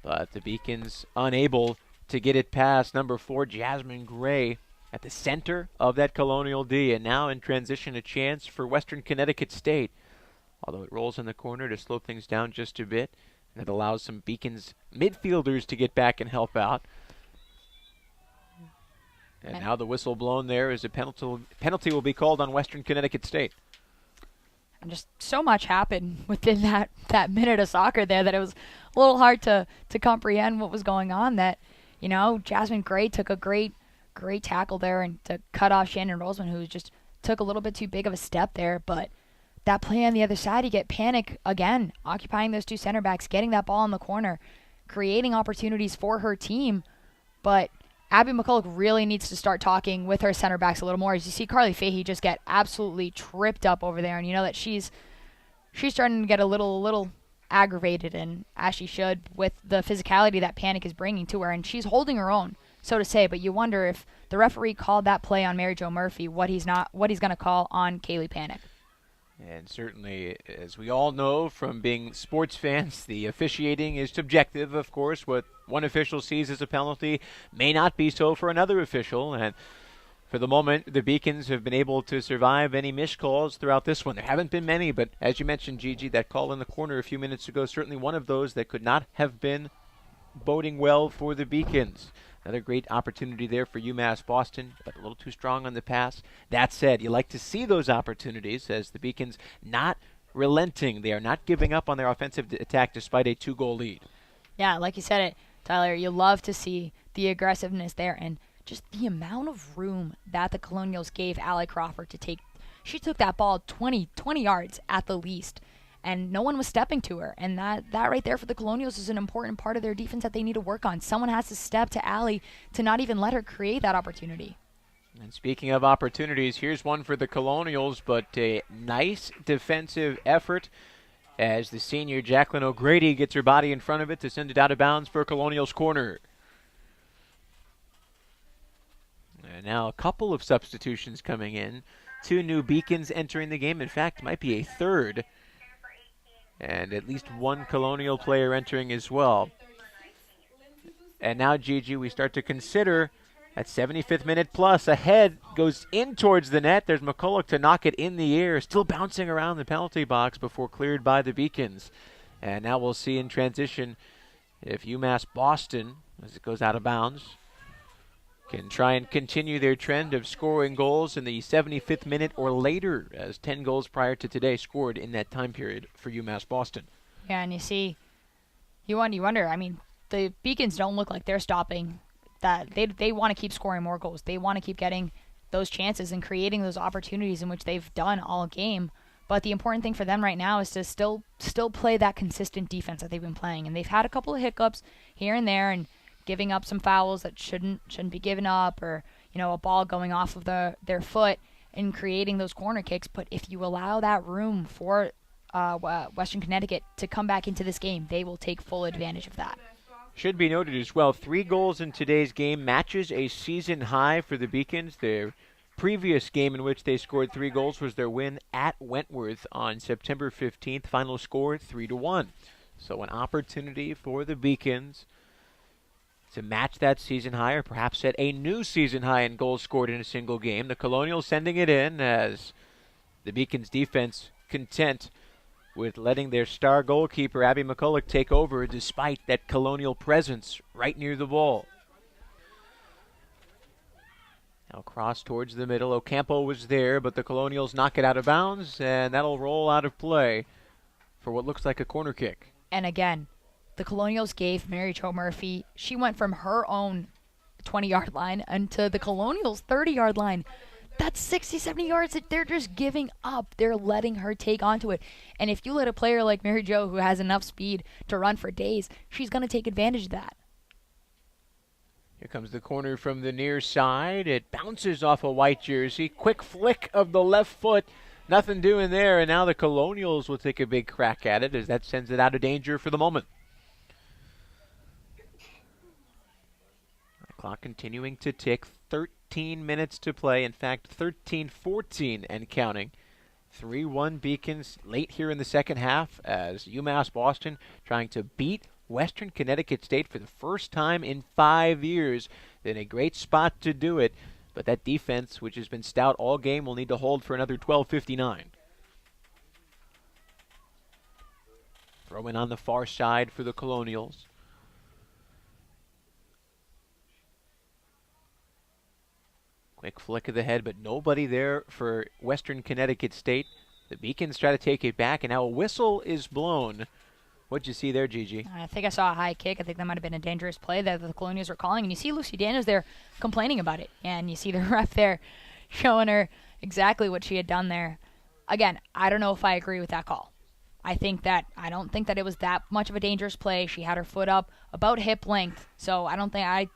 Speaker 1: but the Beacons unable to get it past number 4, Jasmine Gray, at the center of that Colonial D. And now in transition, a chance for Western Connecticut State, although it rolls in the corner to slow things down just a bit, and it allows some Beacons midfielders to get back and help out. And now the whistle blown there as a penalty will be called on Western Connecticut State.
Speaker 2: And just so much happened within that minute of soccer there that it was a little hard to comprehend what was going on. That, Jasmine Gray took a great tackle there and to cut off Shannon Roseman, who just took a little bit too big of a step there. But that play on the other side, you get Panic again, occupying those 2 center backs, getting that ball in the corner, creating opportunities for her team. But Abby McCulloch really needs to start talking with her center backs a little more. As you see Carly Fahey just get absolutely tripped up over there, and you know that she's starting to get a little aggravated, and as she should, with the physicality that Panic is bringing to her, and she's holding her own, so to say. But you wonder if the referee called that play on Mary Jo Murphy, what he's going to call on Kaylee Panic.
Speaker 1: And certainly, as we all know from being sports fans, the officiating is subjective, of course. What one official sees as a penalty may not be so for another official. And for the moment, the Beacons have been able to survive any missed calls throughout this one. There haven't been many, but as you mentioned, Gigi, that call in the corner a few minutes ago, certainly one of those that could not have been boding well for the Beacons. Another great opportunity there for UMass Boston, but a little too strong on the pass. That said, you like to see those opportunities as the Beacons not relenting. They are not giving up on their offensive attack despite a 2-goal lead.
Speaker 2: Yeah, like you said it, Tyler, you love to see the aggressiveness there and just the amount of room that the Colonials gave Allie Crawford to take. She took that ball 20 yards at the least, and no one was stepping to her. And that right there for the Colonials is an important part of their defense that they need to work on. Someone has to step to Allie to not even let her create that opportunity.
Speaker 1: And speaking of opportunities, here's one for the Colonials, but a nice defensive effort as the senior Jacqueline O'Grady gets her body in front of it to send it out of bounds for Colonials corner. And now a couple of substitutions coming in. 2 new Beacons entering the game. In fact, might be a third. And at least 1 Colonial player entering as well. And now, Gigi, we start to consider at 75th minute plus. A head goes in towards the net. There's McCulloch to knock it in the air. Still bouncing around the penalty box before cleared by the Beacons. And now we'll see in transition if UMass Boston, as it goes out of bounds, can try and continue their trend of scoring goals in the 75th minute or later, as 10 goals prior to today scored in that time period for UMass Boston.
Speaker 2: Yeah, and you see, you wonder, I mean, the Beacons don't look like they're stopping that. They want to keep scoring more goals. They want to keep getting those chances and creating those opportunities in which they've done all game. But the important thing for them right now is to still play that consistent defense that they've been playing. And they've had a couple of hiccups here and there and giving up some fouls that shouldn't be given up, or a ball going off of their foot and creating those corner kicks. But if you allow that room for Western Connecticut to come back into this game, they will take full advantage of that.
Speaker 1: Should be noted as well, 3 goals in today's game matches a season high for the Beacons. Their previous game in which they scored 3 goals was their win at Wentworth on September 15th. Final score 3-1. So an opportunity for the Beacons to match that season high, or perhaps set a new season high in goals scored in a single game. The Colonials sending it in as the Beacons defense content with letting their star goalkeeper, Abby McCulloch, take over despite that Colonial presence right near the ball. Now cross towards the middle. Ocampo was there, but the Colonials knock it out of bounds, and that'll roll out of play for what looks like a corner kick.
Speaker 2: And again, the Colonials gave Mary Jo Murphy, she went from her own 20-yard line into the Colonials' 30-yard line. That's 60, 70 yards that they're just giving up. They're letting her take onto it. And if you let a player like Mary Jo, who has enough speed to run for days, she's going to take advantage of that.
Speaker 1: Here comes the corner from the near side. It bounces off a white jersey. Quick flick of the left foot. Nothing doing there. And now the Colonials will take a big crack at it as that sends it out of danger for the moment. The clock continuing to tick. 13 minutes to play. In fact, 13-14 and counting. 3-1 Beacons late here in the second half as UMass Boston trying to beat Western Connecticut State for the first time in 5 years. In a great spot to do it, but that defense, which has been stout all game, will need to hold for another 12:59. Throw in on the far side for the Colonials. Quick flick of the head, but nobody there for Western Connecticut State. The Beacons try to take it back, and now a whistle is blown. What'd you see there, Gigi?
Speaker 2: I think I saw a high kick. I think that might have been a dangerous play that the Colonials were calling. And you see Lucy Daniels there complaining about it. And you see the ref there showing her exactly what she had done there. Again, I don't know if I agree with that call. I don't think that it was that much of a dangerous play. She had her foot up about hip length. So I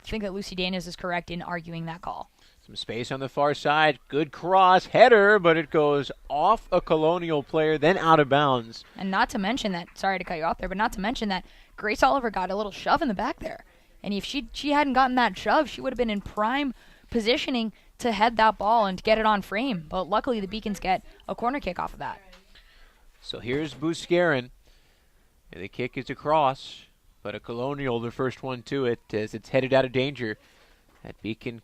Speaker 2: think that Lucy Daniels is correct in arguing that call.
Speaker 1: Some space on the far side. Good cross. Header, but it goes off a Colonial player, then out of bounds.
Speaker 2: And not to mention that, sorry to cut you off there, but not to mention that Grace Oliver got a little shove in the back there. And if she hadn't gotten that shove, she would have been in prime positioning to head that ball and to get it on frame. But luckily, the Beacons get a corner kick off of that.
Speaker 1: So here's Buscarin. The kick is across, but a Colonial, the first one to it, as it's headed out of danger. That Beacon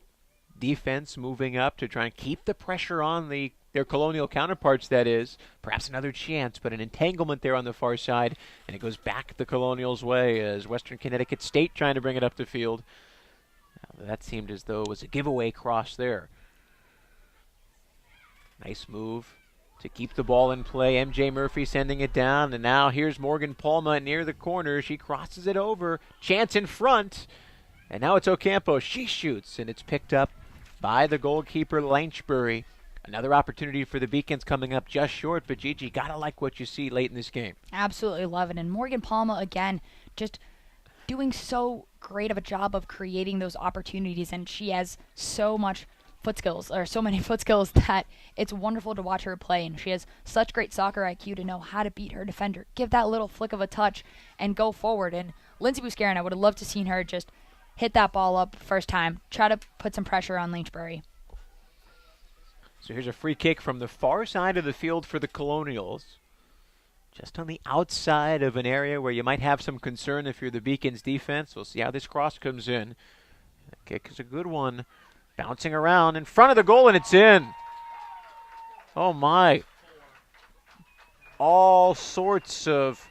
Speaker 1: defense moving up to try and keep the pressure on their Colonial counterparts, that is. Perhaps another chance, but an entanglement there on the far side, and it goes back the Colonials' way as Western Connecticut State trying to bring it up the field. Now, that seemed as though it was a giveaway cross there. Nice move to keep the ball in play. MJ Murphy sending it down, and now here's Morgan Palma near the corner. She crosses it over. Chance in front, and now it's Ocampo. She shoots, and it's picked up by the goalkeeper, Lanchbury. Another opportunity for the Beacons coming up just short, but Gigi, gotta like what you see late in this game.
Speaker 2: Absolutely love it. And Morgan Palma, again, just doing so great of a job of creating those opportunities, and she has so much foot skills, or so many foot skills, that it's wonderful to watch her play. And she has such great soccer IQ to know how to beat her defender, give that little flick of a touch, and go forward. And Lindsay Buscarin, I would have loved to seen her just hit that ball up first time, try to put some pressure on Lynchbury.
Speaker 1: So here's a free kick from the far side of the field for the Colonials. Just on the outside of an area where you might have some concern if you're the Beacons defense. We'll see how this cross comes in. The kick is a good one. Bouncing around in front of the goal, and it's in. Oh, my. All sorts of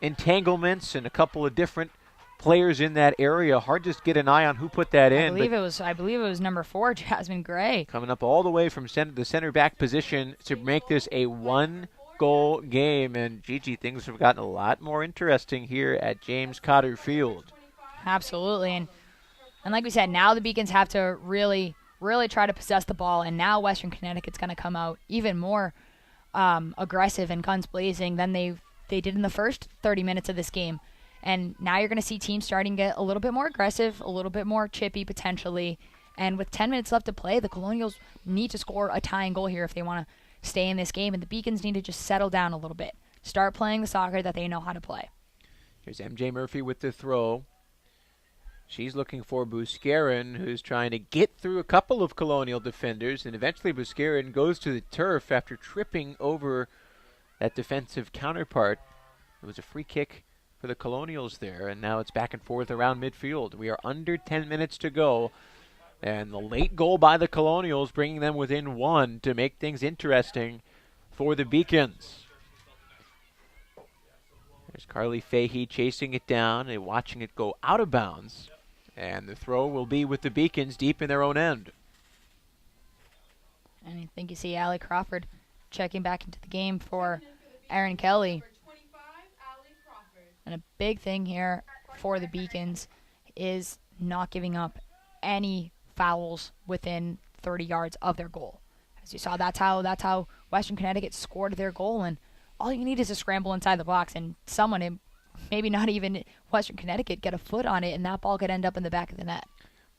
Speaker 1: entanglements and a couple of different players in that area. Hard to get an eye on who put that in.
Speaker 2: I believe it was number 4, Jasmine Gray.
Speaker 1: Coming up all the way from the center back position to make this a one-goal game. And, Gigi, things have gotten a lot more interesting here at James Cotter Field.
Speaker 2: Absolutely. And like we said, now the Beacons have to really try to possess the ball. And now Western Connecticut's going to come out even more aggressive and guns blazing than they did in the first 30 minutes of this game. And now you're going to see teams starting to get a little bit more aggressive, a little bit more chippy potentially. And with 10 minutes left to play, the Colonials need to score a tying goal here if they want to stay in this game. And the Beacons need to just settle down a little bit. Start playing the soccer that they know how to play.
Speaker 1: Here's MJ Murphy with the throw. She's looking for Buscarin, who's trying to get through a couple of Colonial defenders. And eventually Buscarin goes to the turf after tripping over that defensive counterpart. It was a free kick for the Colonials there, and now it's back and forth around midfield. We are under 10 minutes to go, and the late goal by the Colonials bringing them within 1 to make things interesting for the Beacons. There's Carly Fahey chasing it down and watching it go out of bounds, and the throw will be with the Beacons deep in their own end.
Speaker 2: And I think you see Allie Crawford checking back into the game for Erin Kelly. And a big thing here for the Beacons is not giving up any fouls within 30 yards of their goal. As you saw, that's how Western Connecticut scored their goal, and all you need is a scramble inside the box, and someone, maybe not even Western Connecticut, get a foot on it, and that ball could end up in the back of the net.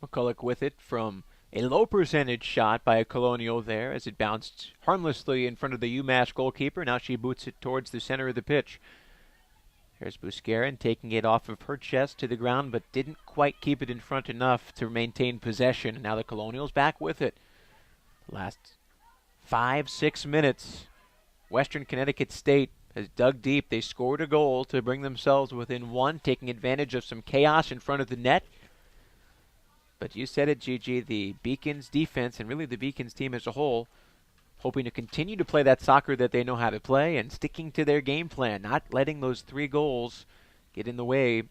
Speaker 1: McCulloch with it from a low percentage shot by a Colonial there as it bounced harmlessly in front of the UMass goalkeeper. Now she boots it towards the center of the pitch. Here's Buscarin taking it off of her chest to the ground, but didn't quite keep it in front enough to maintain possession. And now the Colonials back with it. Last 5-6 minutes, Western Connecticut State has dug deep. They scored a goal to bring themselves within 1, taking advantage of some chaos in front of the net. But you said it, Gigi, the Beacons defense, and really the Beacons team as a whole, hoping to continue to play that soccer that they know how to play and sticking to their game plan, not letting those 3 goals get in the way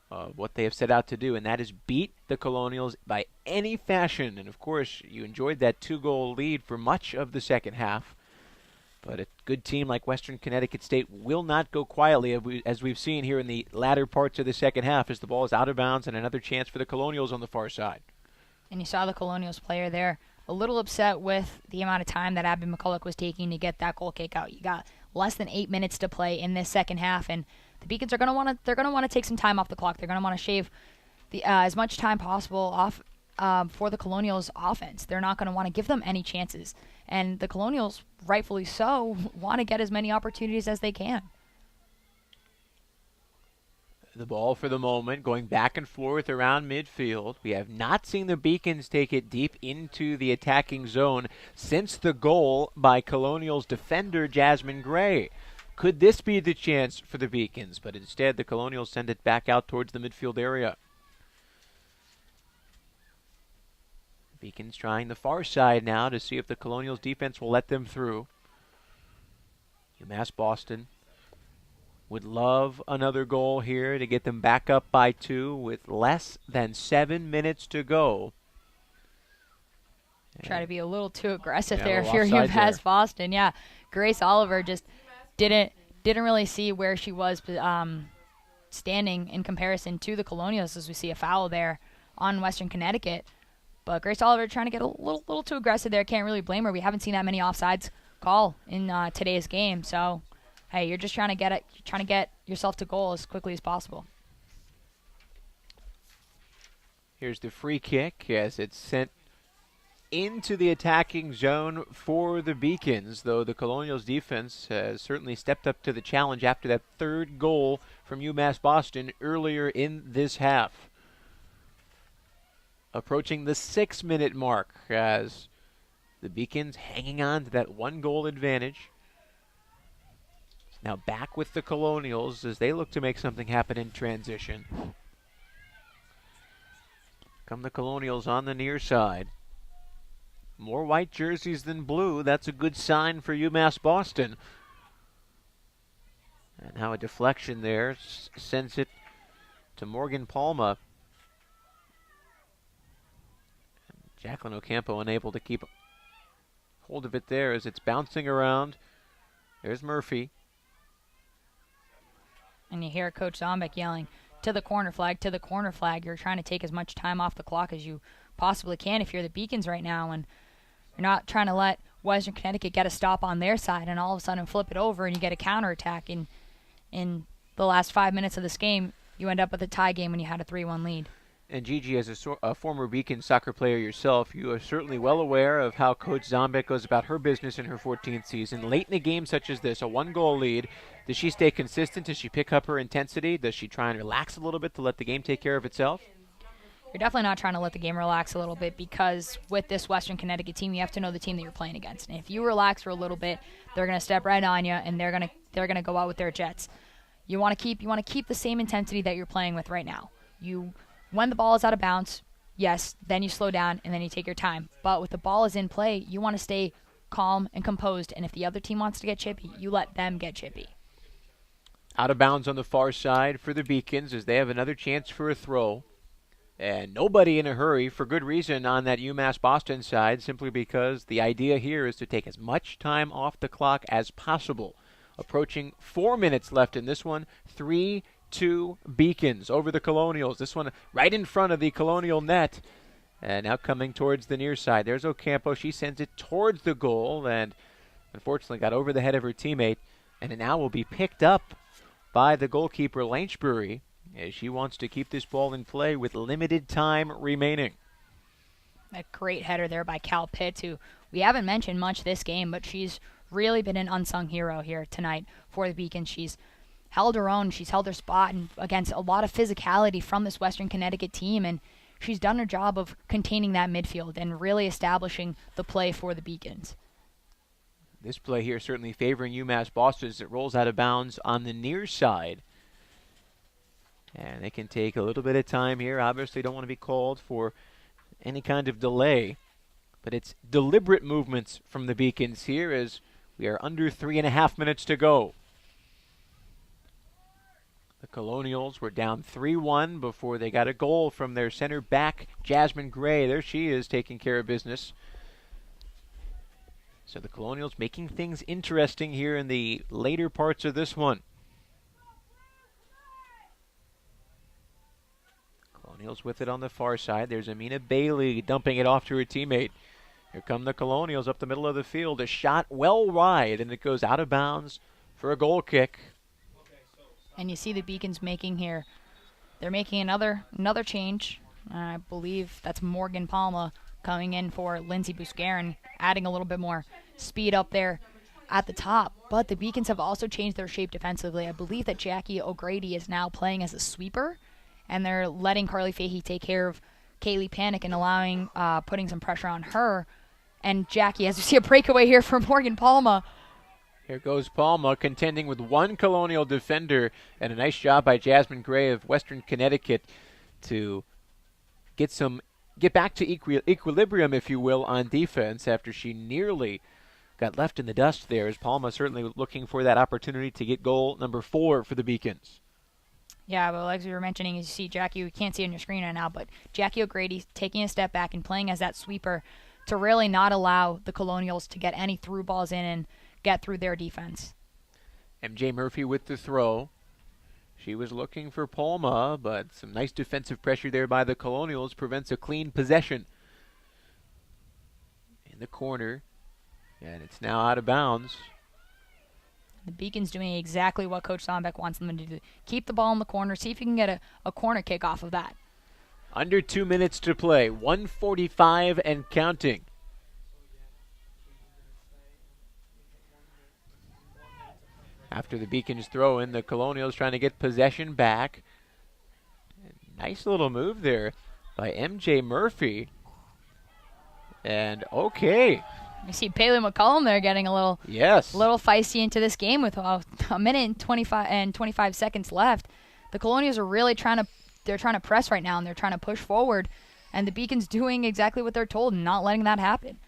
Speaker 1: of what they have set out to do, and that is beat the Colonials by any fashion. And, of course, you enjoyed that 2-goal lead for much of the second half. But a good team like Western Connecticut State will not go quietly, as we've seen here in the latter parts of the second half, as the ball is out of bounds and another chance for the Colonials on the far side.
Speaker 2: And you saw the Colonials player there a little upset with the amount of time that Abby McCulloch was taking to get that goal kick out. You got less than 8 minutes to play in this second half, and the Beacons are going to want to take some time off the clock. They're going to want to shave as much time possible off for the Colonials' offense. They're not going to want to give them any chances, and the Colonials, rightfully so, want to get as many opportunities as they can.
Speaker 1: The ball for the moment going back and forth around midfield. We have not seen the Beacons take it deep into the attacking zone since the goal by Colonials defender Jasmine Gray. Could this be the chance for the Beacons? But instead the Colonials send it back out towards the midfield area. Beacons trying the far side now to see if the Colonials defense will let them through. UMass Boston would love another goal here to get them back up by 2 with less than 7 minutes to go.
Speaker 2: Try to be a little too aggressive
Speaker 1: Yeah,
Speaker 2: there
Speaker 1: a
Speaker 2: if
Speaker 1: little
Speaker 2: you're
Speaker 1: offside
Speaker 2: UMass
Speaker 1: there.
Speaker 2: Boston. Yeah, Grace Oliver just didn't really see where she was standing in comparison to the Colonials, as we see a foul there on Western Connecticut. But Grace Oliver trying to get a little too aggressive there. Can't really blame her. We haven't seen that many offsides call in today's game. So, hey, you're just trying to get yourself to goal as quickly as possible.
Speaker 1: Here's the free kick as it's sent into the attacking zone for the Beacons, though the Colonials defense has certainly stepped up to the challenge after that third goal from UMass Boston earlier in this half. Approaching the 6-minute mark as the Beacons hanging on to that 1-goal advantage. Now back with the Colonials as they look to make something happen in transition. Come the Colonials on the near side. More white jerseys than blue. That's a good sign for UMass Boston. And now a deflection there sends it to Morgan Palma. Jacqueline Ocampo unable to keep hold of it there as it's bouncing around. There's Murphy.
Speaker 2: And you hear Coach Zombek yelling, to the corner flag, to the corner flag. You're trying to take as much time off the clock as you possibly can if you're the Beacons right now. And you're not trying to let Western Connecticut get a stop on their side and all of a sudden flip it over and you get a counterattack. In the last 5 minutes of this game, you end up with a tie game when you had a 3-1 lead. And
Speaker 1: Gigi, as a former Beacon soccer player yourself, you are certainly well aware of how Coach Zombek goes about her business in her 14th season. Late in a game such as this, a 1-goal lead, does she stay consistent? Does she pick up her intensity? Does she try and relax a little bit to let the game take care of itself?
Speaker 2: You're definitely not trying to let the game relax a little bit because with this Western Connecticut team, you have to know the team that you're playing against. And if you relax for a little bit, they're going to step right on you and they're going to go out with their jets. You want to keep the same intensity that you're playing with right now. When the ball is out of bounds, yes, then you slow down and then you take your time. But with the ball is in play, you want to stay calm and composed. And if the other team wants to get chippy, you let them get chippy.
Speaker 1: Out of bounds on the far side for the Beacons as they have another chance for a throw. And nobody in a hurry, for good reason, on that UMass Boston side, simply because the idea here is to take as much time off the clock as possible. Approaching 4 minutes left in this one, 3-2 Beacons over the Colonials. This one right in front of the Colonial net. And now coming towards the near side. There's Ocampo. She sends it towards the goal and unfortunately got over the head of her teammate. And it now will be picked up by the goalkeeper, Lanchbury, as she wants to keep this ball in play with limited time remaining.
Speaker 2: A great header there by Cal Pitts, who we haven't mentioned much this game, but she's really been an unsung hero here tonight for the Beacons. She's held her own. She's held her spot and against a lot of physicality from this Western Connecticut team, and she's done her job of containing that midfield and really establishing the play for the Beacons.
Speaker 1: This play here certainly favoring UMass Boston as it rolls out of bounds on the near side. And they can take a little bit of time here. Obviously don't want to be called for any kind of delay. But it's deliberate movements from the Beacons here as we are under 3.5 minutes to go. The Colonials were down 3-1 before they got a goal from their center back, Jasmine Gray. There she is taking care of business. So the Colonials making things interesting here in the later parts of this one. Colonials with it on the far side. There's Amina Bailey dumping it off to her teammate. Here come the Colonials up the middle of the field. A shot well wide, and it goes out of bounds for a goal kick.
Speaker 2: And you see the Beacons making here. They're making another change. I believe that's Morgan Palma coming in for Lindsay Buscarin, adding a little bit more speed up there at the top. But the Beacons have also changed their shape defensively. I believe that Jackie O'Grady is now playing as a sweeper, and they're letting Carly Fahey take care of Kaylee Panic and allowing putting some pressure on her. And Jackie, as you see a breakaway here from Morgan Palma.
Speaker 1: Here goes Palma contending with one Colonial defender, and a nice job by Jasmine Gray of Western Connecticut to get back to equilibrium, if you will, on defense after she nearly got left in the dust there, as Palma certainly looking for that opportunity to get goal number 4 for the Beacons.
Speaker 2: Yeah, but like we were mentioning, you see Jackie, we can't see it on your screen right now, but Jackie O'Grady taking a step back and playing as that sweeper to really not allow the Colonials to get any through balls in and get through their defense.
Speaker 1: MJ Murphy with the throw. She was looking for Palma, but some nice defensive pressure there by the Colonials prevents a clean possession. In the corner, and it's now out of bounds.
Speaker 2: The Beacons doing exactly what Coach Zombek wants them to do. Keep the ball in the corner, see if you can get a corner kick off of that.
Speaker 1: Under 2 minutes to play, 1:45 and counting. After the Beacons throw in, the Colonials trying to get possession back. Nice little move there by MJ Murphy. And okay.
Speaker 2: You see Paley McCollum there getting a little feisty into this game with a minute and 25 seconds left. The Colonials are really trying to press right now, and they're trying to push forward. And the Beacons doing exactly what they're told and not letting that happen.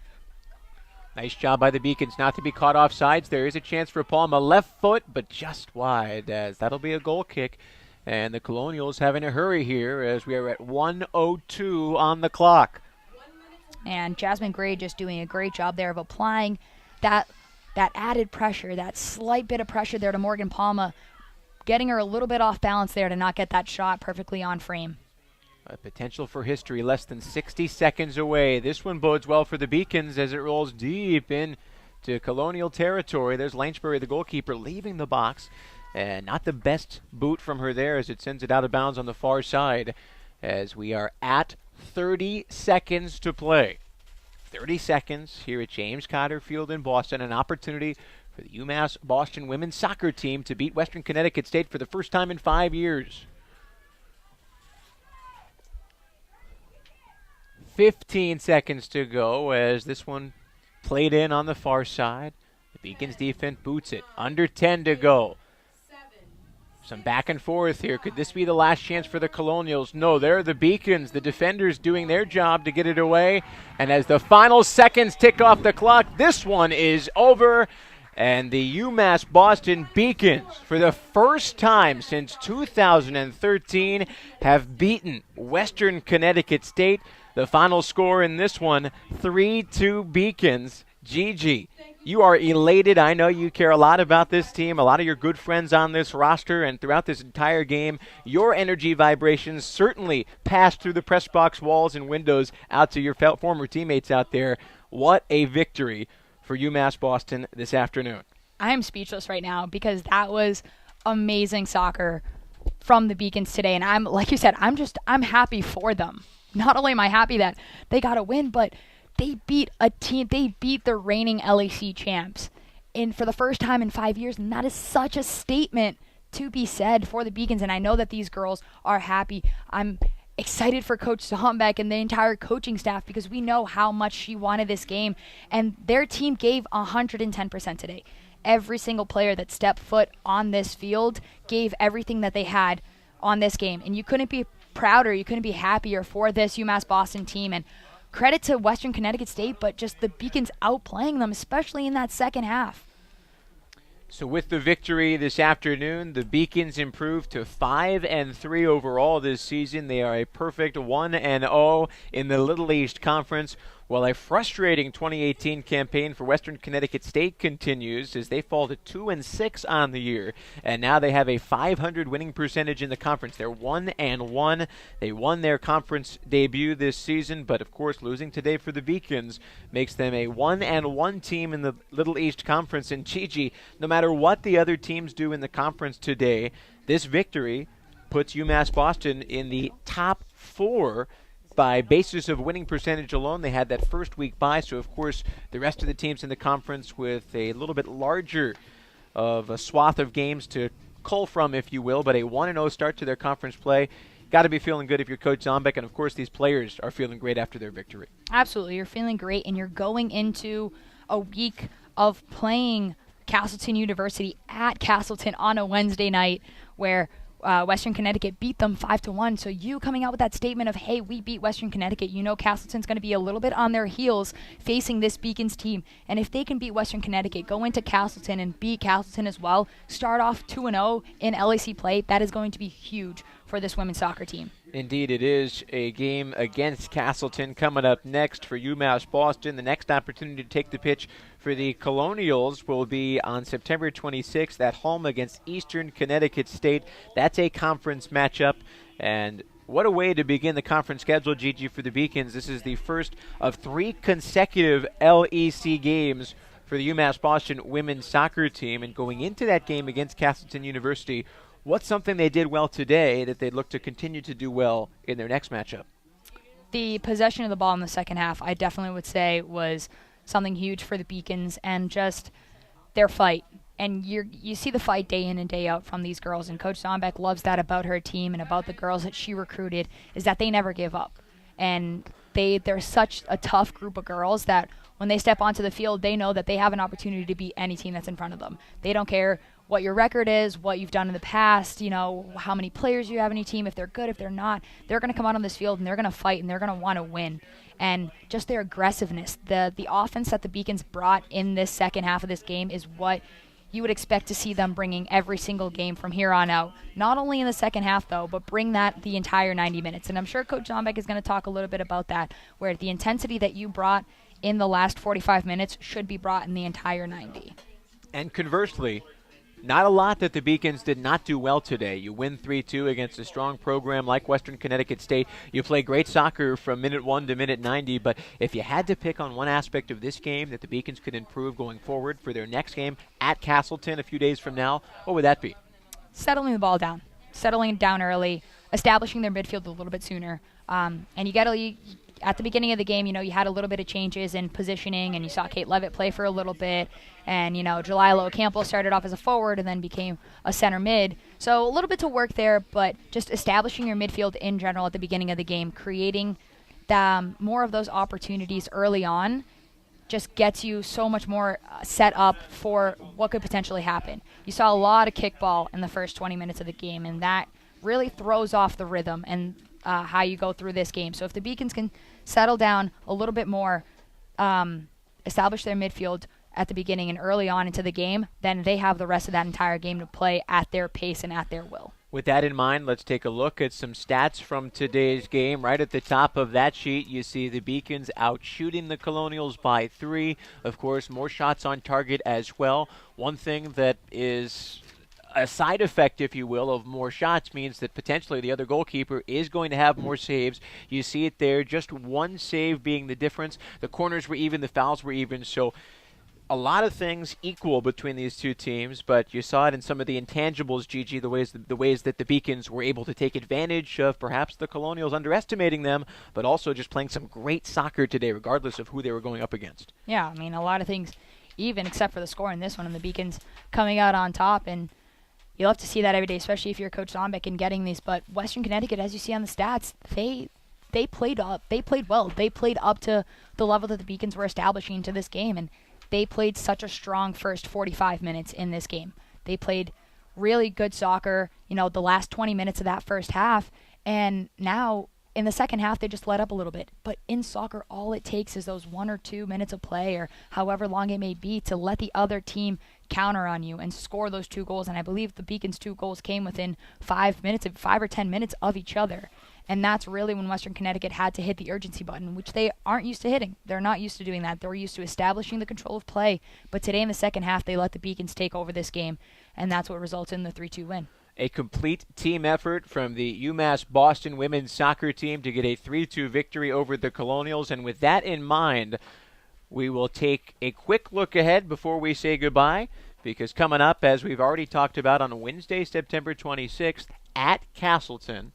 Speaker 1: Nice job by the Beacons not to be caught off sides. There is a chance for Palma. Left foot, but just wide, as that'll be a goal kick. And the Colonials having a hurry here as we are at 1:02 on the clock.
Speaker 2: And Jasmine Gray just doing a great job there of applying that added pressure, that slight bit of pressure there to Morgan Palma, getting her a little bit off balance there to not get that shot perfectly on frame.
Speaker 1: A potential for history less than 60 seconds away. This one bodes well for the Beacons as it rolls deep into Colonial territory. There's Lanchbury, the goalkeeper, leaving the box. And not the best boot from her there as it sends it out of bounds on the far side as we are at 30 seconds to play. 30 seconds here at James Cotter Field in Boston. An opportunity for the UMass Boston women's soccer team to beat Western Connecticut State for the first time in 5 years. 15 seconds to go as this one played in on the far side. The Beacons defense boots it. Under 10 to go. Some back and forth here. Could this be the last chance for the Colonials? No, they're the Beacons, the defenders doing their job to get it away. And as the final seconds tick off the clock, this one is over. And the UMass Boston Beacons, for the first time since 2013, have beaten Western Connecticut State. The final score in this one, 3-2 Beacons. Gigi, you are elated. I know you care a lot about this team, a lot of your good friends on this roster, and throughout this entire game, your energy vibrations certainly passed through the press box walls and windows out to your former teammates out there. What a victory for UMass Boston this afternoon.
Speaker 2: I am speechless right now because that was amazing soccer from the Beacons today, and I'm, like you said, I'm happy for them. Not only am I happy that they got a win, but they beat a team. They beat the reigning LEC champs for the first time in 5 years, and that is such a statement to be said for the Beacons. And I know that these girls are happy. I'm excited for Coach Zombeck and the entire coaching staff because we know how much she wanted this game, and their team gave 110% today. Every single player that stepped foot on this field gave everything that they had on this game, and you couldn't be prouder, you couldn't be happier for this UMass Boston team. And credit to Western Connecticut State, but just the Beacons outplaying them, especially in that second half.
Speaker 1: So with the victory this afternoon, the Beacons improved to 5-3 overall this season. They are a perfect 1-0 in the Little East Conference, while a frustrating 2018 campaign for Western Connecticut State continues as they fall to 2-6 on the year. And now they have a .500 winning percentage in the conference. They're 1-1. They won their conference debut this season, but of course losing today for the Beacons makes them a 1-1 team in the Little East Conference. And Gigi, no matter what the other teams do in the conference today, this victory puts UMass Boston in the top 4 by basis of winning percentage alone. They had that first week bye, so of course the rest of the teams in the conference with a little bit larger of a swath of games to cull from, if you will, but a 1-0 start to their conference play. Got to be feeling good if you're Coach Zombeck, and of course these players are feeling great after their victory.
Speaker 2: Absolutely, you're feeling great, and you're going into a week of playing Castleton University at Castleton on a Wednesday night where Western Connecticut beat them 5-1. So you coming out with that statement of, hey, we beat Western Connecticut, you know Castleton's going to be a little bit on their heels facing this Beacons team. And if they can beat Western Connecticut, go into Castleton and beat Castleton as well, start off 2-0 in LEC play, that is going to be huge for this women's soccer team.
Speaker 1: Indeed, it is a game against Castleton coming up next for UMass Boston. The next opportunity to take the pitch for the Colonials will be on September 26th at home against Eastern Connecticut State. That's a conference matchup, and what a way to begin the conference schedule, Gigi, for the Beacons. This is the first of 3 consecutive LEC games for the UMass Boston women's soccer team, and going into that game against Castleton University, what's something they did well today that they'd look to continue to do well in their next matchup?
Speaker 2: The possession of the ball in the second half, I definitely would say, was something huge for the Beacons, and just their fight. And you see the fight day in and day out from these girls, and Coach Zombeck loves that about her team and about the girls that she recruited, is that they never give up. And they're such a tough group of girls that when they step onto the field, they know that they have an opportunity to beat any team that's in front of them. They don't care what your record is, what you've done in the past, how many players you have in your team, if they're good, if they're not. They're going to come out on this field and they're going to fight and they're going to want to win. And just their aggressiveness, the offense that the Beacons brought in this second half of this game is what you would expect to see them bringing every single game from here on out. Not only in the second half, though, but bring that the entire 90 minutes. And I'm sure Coach Zombeck is going to talk a little bit about that, where the intensity that you brought in the last 45 minutes should be brought in the entire 90.
Speaker 1: And conversely, not a lot that the Beacons did not do well today. You win 3-2 against a strong program like Western Connecticut State. You play great soccer from minute 1 to minute 90, but if you had to pick on one aspect of this game that the Beacons could improve going forward for their next game at Castleton a few days from now, what would that be?
Speaker 2: Settling the ball down. Settling it down early, establishing their midfield a little bit sooner. And at the beginning of the game, you had a little bit of changes in positioning, and you saw Kate Levitt play for a little bit, and, Jalila Campbell started off as a forward and then became a center mid. So a little bit to work there, but just establishing your midfield in general at the beginning of the game, creating more of those opportunities early on just gets you so much more set up for what could potentially happen. You saw a lot of kickball in the first 20 minutes of the game, and that really throws off the rhythm and how you go through this game. So if the Beacons can settle down a little bit more, establish their midfield at the beginning and early on into the game, then they have the rest of that entire game to play at their pace and at their will.
Speaker 1: With that in mind, let's take a look at some stats from today's game. Right at the top of that sheet, you see the Beacons out shooting the Colonials by 3. Of course, more shots on target as well. One thing that is a side effect, if you will, of more shots means that potentially the other goalkeeper is going to have more saves. You see it there, just one save being the difference. The corners were even, the fouls were even, so a lot of things equal between these two teams, but you saw it in some of the intangibles, Gigi, the ways that the Beacons were able to take advantage of perhaps the Colonials underestimating them, but also just playing some great soccer today, regardless of who they were going up against.
Speaker 2: Yeah, I mean, a lot of things even, except for the score in this one, and the Beacons coming out on top, and you'll have to see that every day, especially if you're Coach Zombeck and getting these. But Western Connecticut, as you see on the stats, they played up. They played well. They played up to the level that the Beacons were establishing to this game, and they played such a strong first 45 minutes in this game. They played really good soccer, the last 20 minutes of that first half, and now in the second half they just let up a little bit. But in soccer, all it takes is those 1 or 2 minutes of play, or however long it may be, to let the other team counter on you and score those 2 goals. And I believe the Beacons' 2 goals came within 5 or 10 minutes of each other. And that's really when Western Connecticut had to hit the urgency button, which they aren't used to hitting. They're not used to doing that. They're used to establishing the control of play. But today in the second half, they let the Beacons take over this game, and that's what results in the 3-2 win.
Speaker 1: A complete team effort from the UMass Boston women's soccer team to get a 3-2 victory over the Colonials. And with that in mind, we will take a quick look ahead before we say goodbye, because coming up, as we've already talked about, on Wednesday, September 26th at Castleton,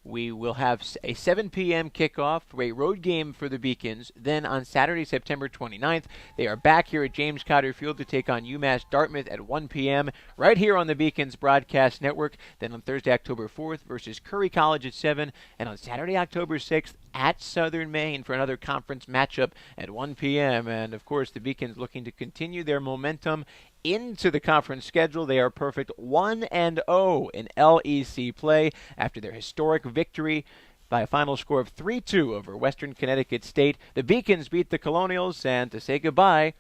Speaker 1: we will have a 7 p.m. kickoff for a road game for the Beacons. Then on Saturday, September 29th, they are back here at James Cotter Field to take on UMass Dartmouth at 1 p.m. right here on the Beacons Broadcast Network. Then on Thursday, October 4th versus Curry College at 7. And on Saturday, October 6th at Southern Maine for another conference matchup at 1 p.m. And, of course, the Beacons looking to continue their momentum into the conference schedule. They are perfect 1-0 in LEC play after their historic victory by a final score of 3-2 over Western Connecticut State. The Beacons beat the Colonials, and to say goodbye,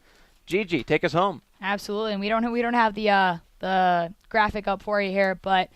Speaker 1: Gigi, take us home.
Speaker 2: Absolutely, and we don't have the graphic up for you here, but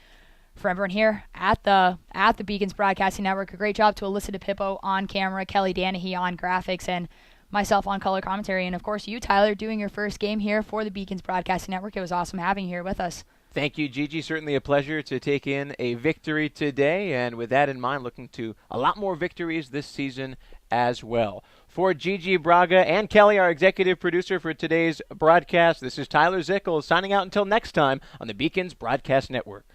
Speaker 2: for everyone here at the Beacons Broadcasting Network, a great job to Alyssa DePippo on camera, Kelly Danahy on graphics, and myself on color commentary, and of course you, Tyler, doing your first game here for the Beacons Broadcasting Network. It was awesome having you here with us.
Speaker 1: Thank you, Gigi. Certainly a pleasure to take in a victory today, and with that in mind, looking to a lot more victories this season as well. For Gigi Braga and Kelly, our executive producer for today's broadcast, this is Tyler Zickel signing out until next time on the Beacons Broadcast Network.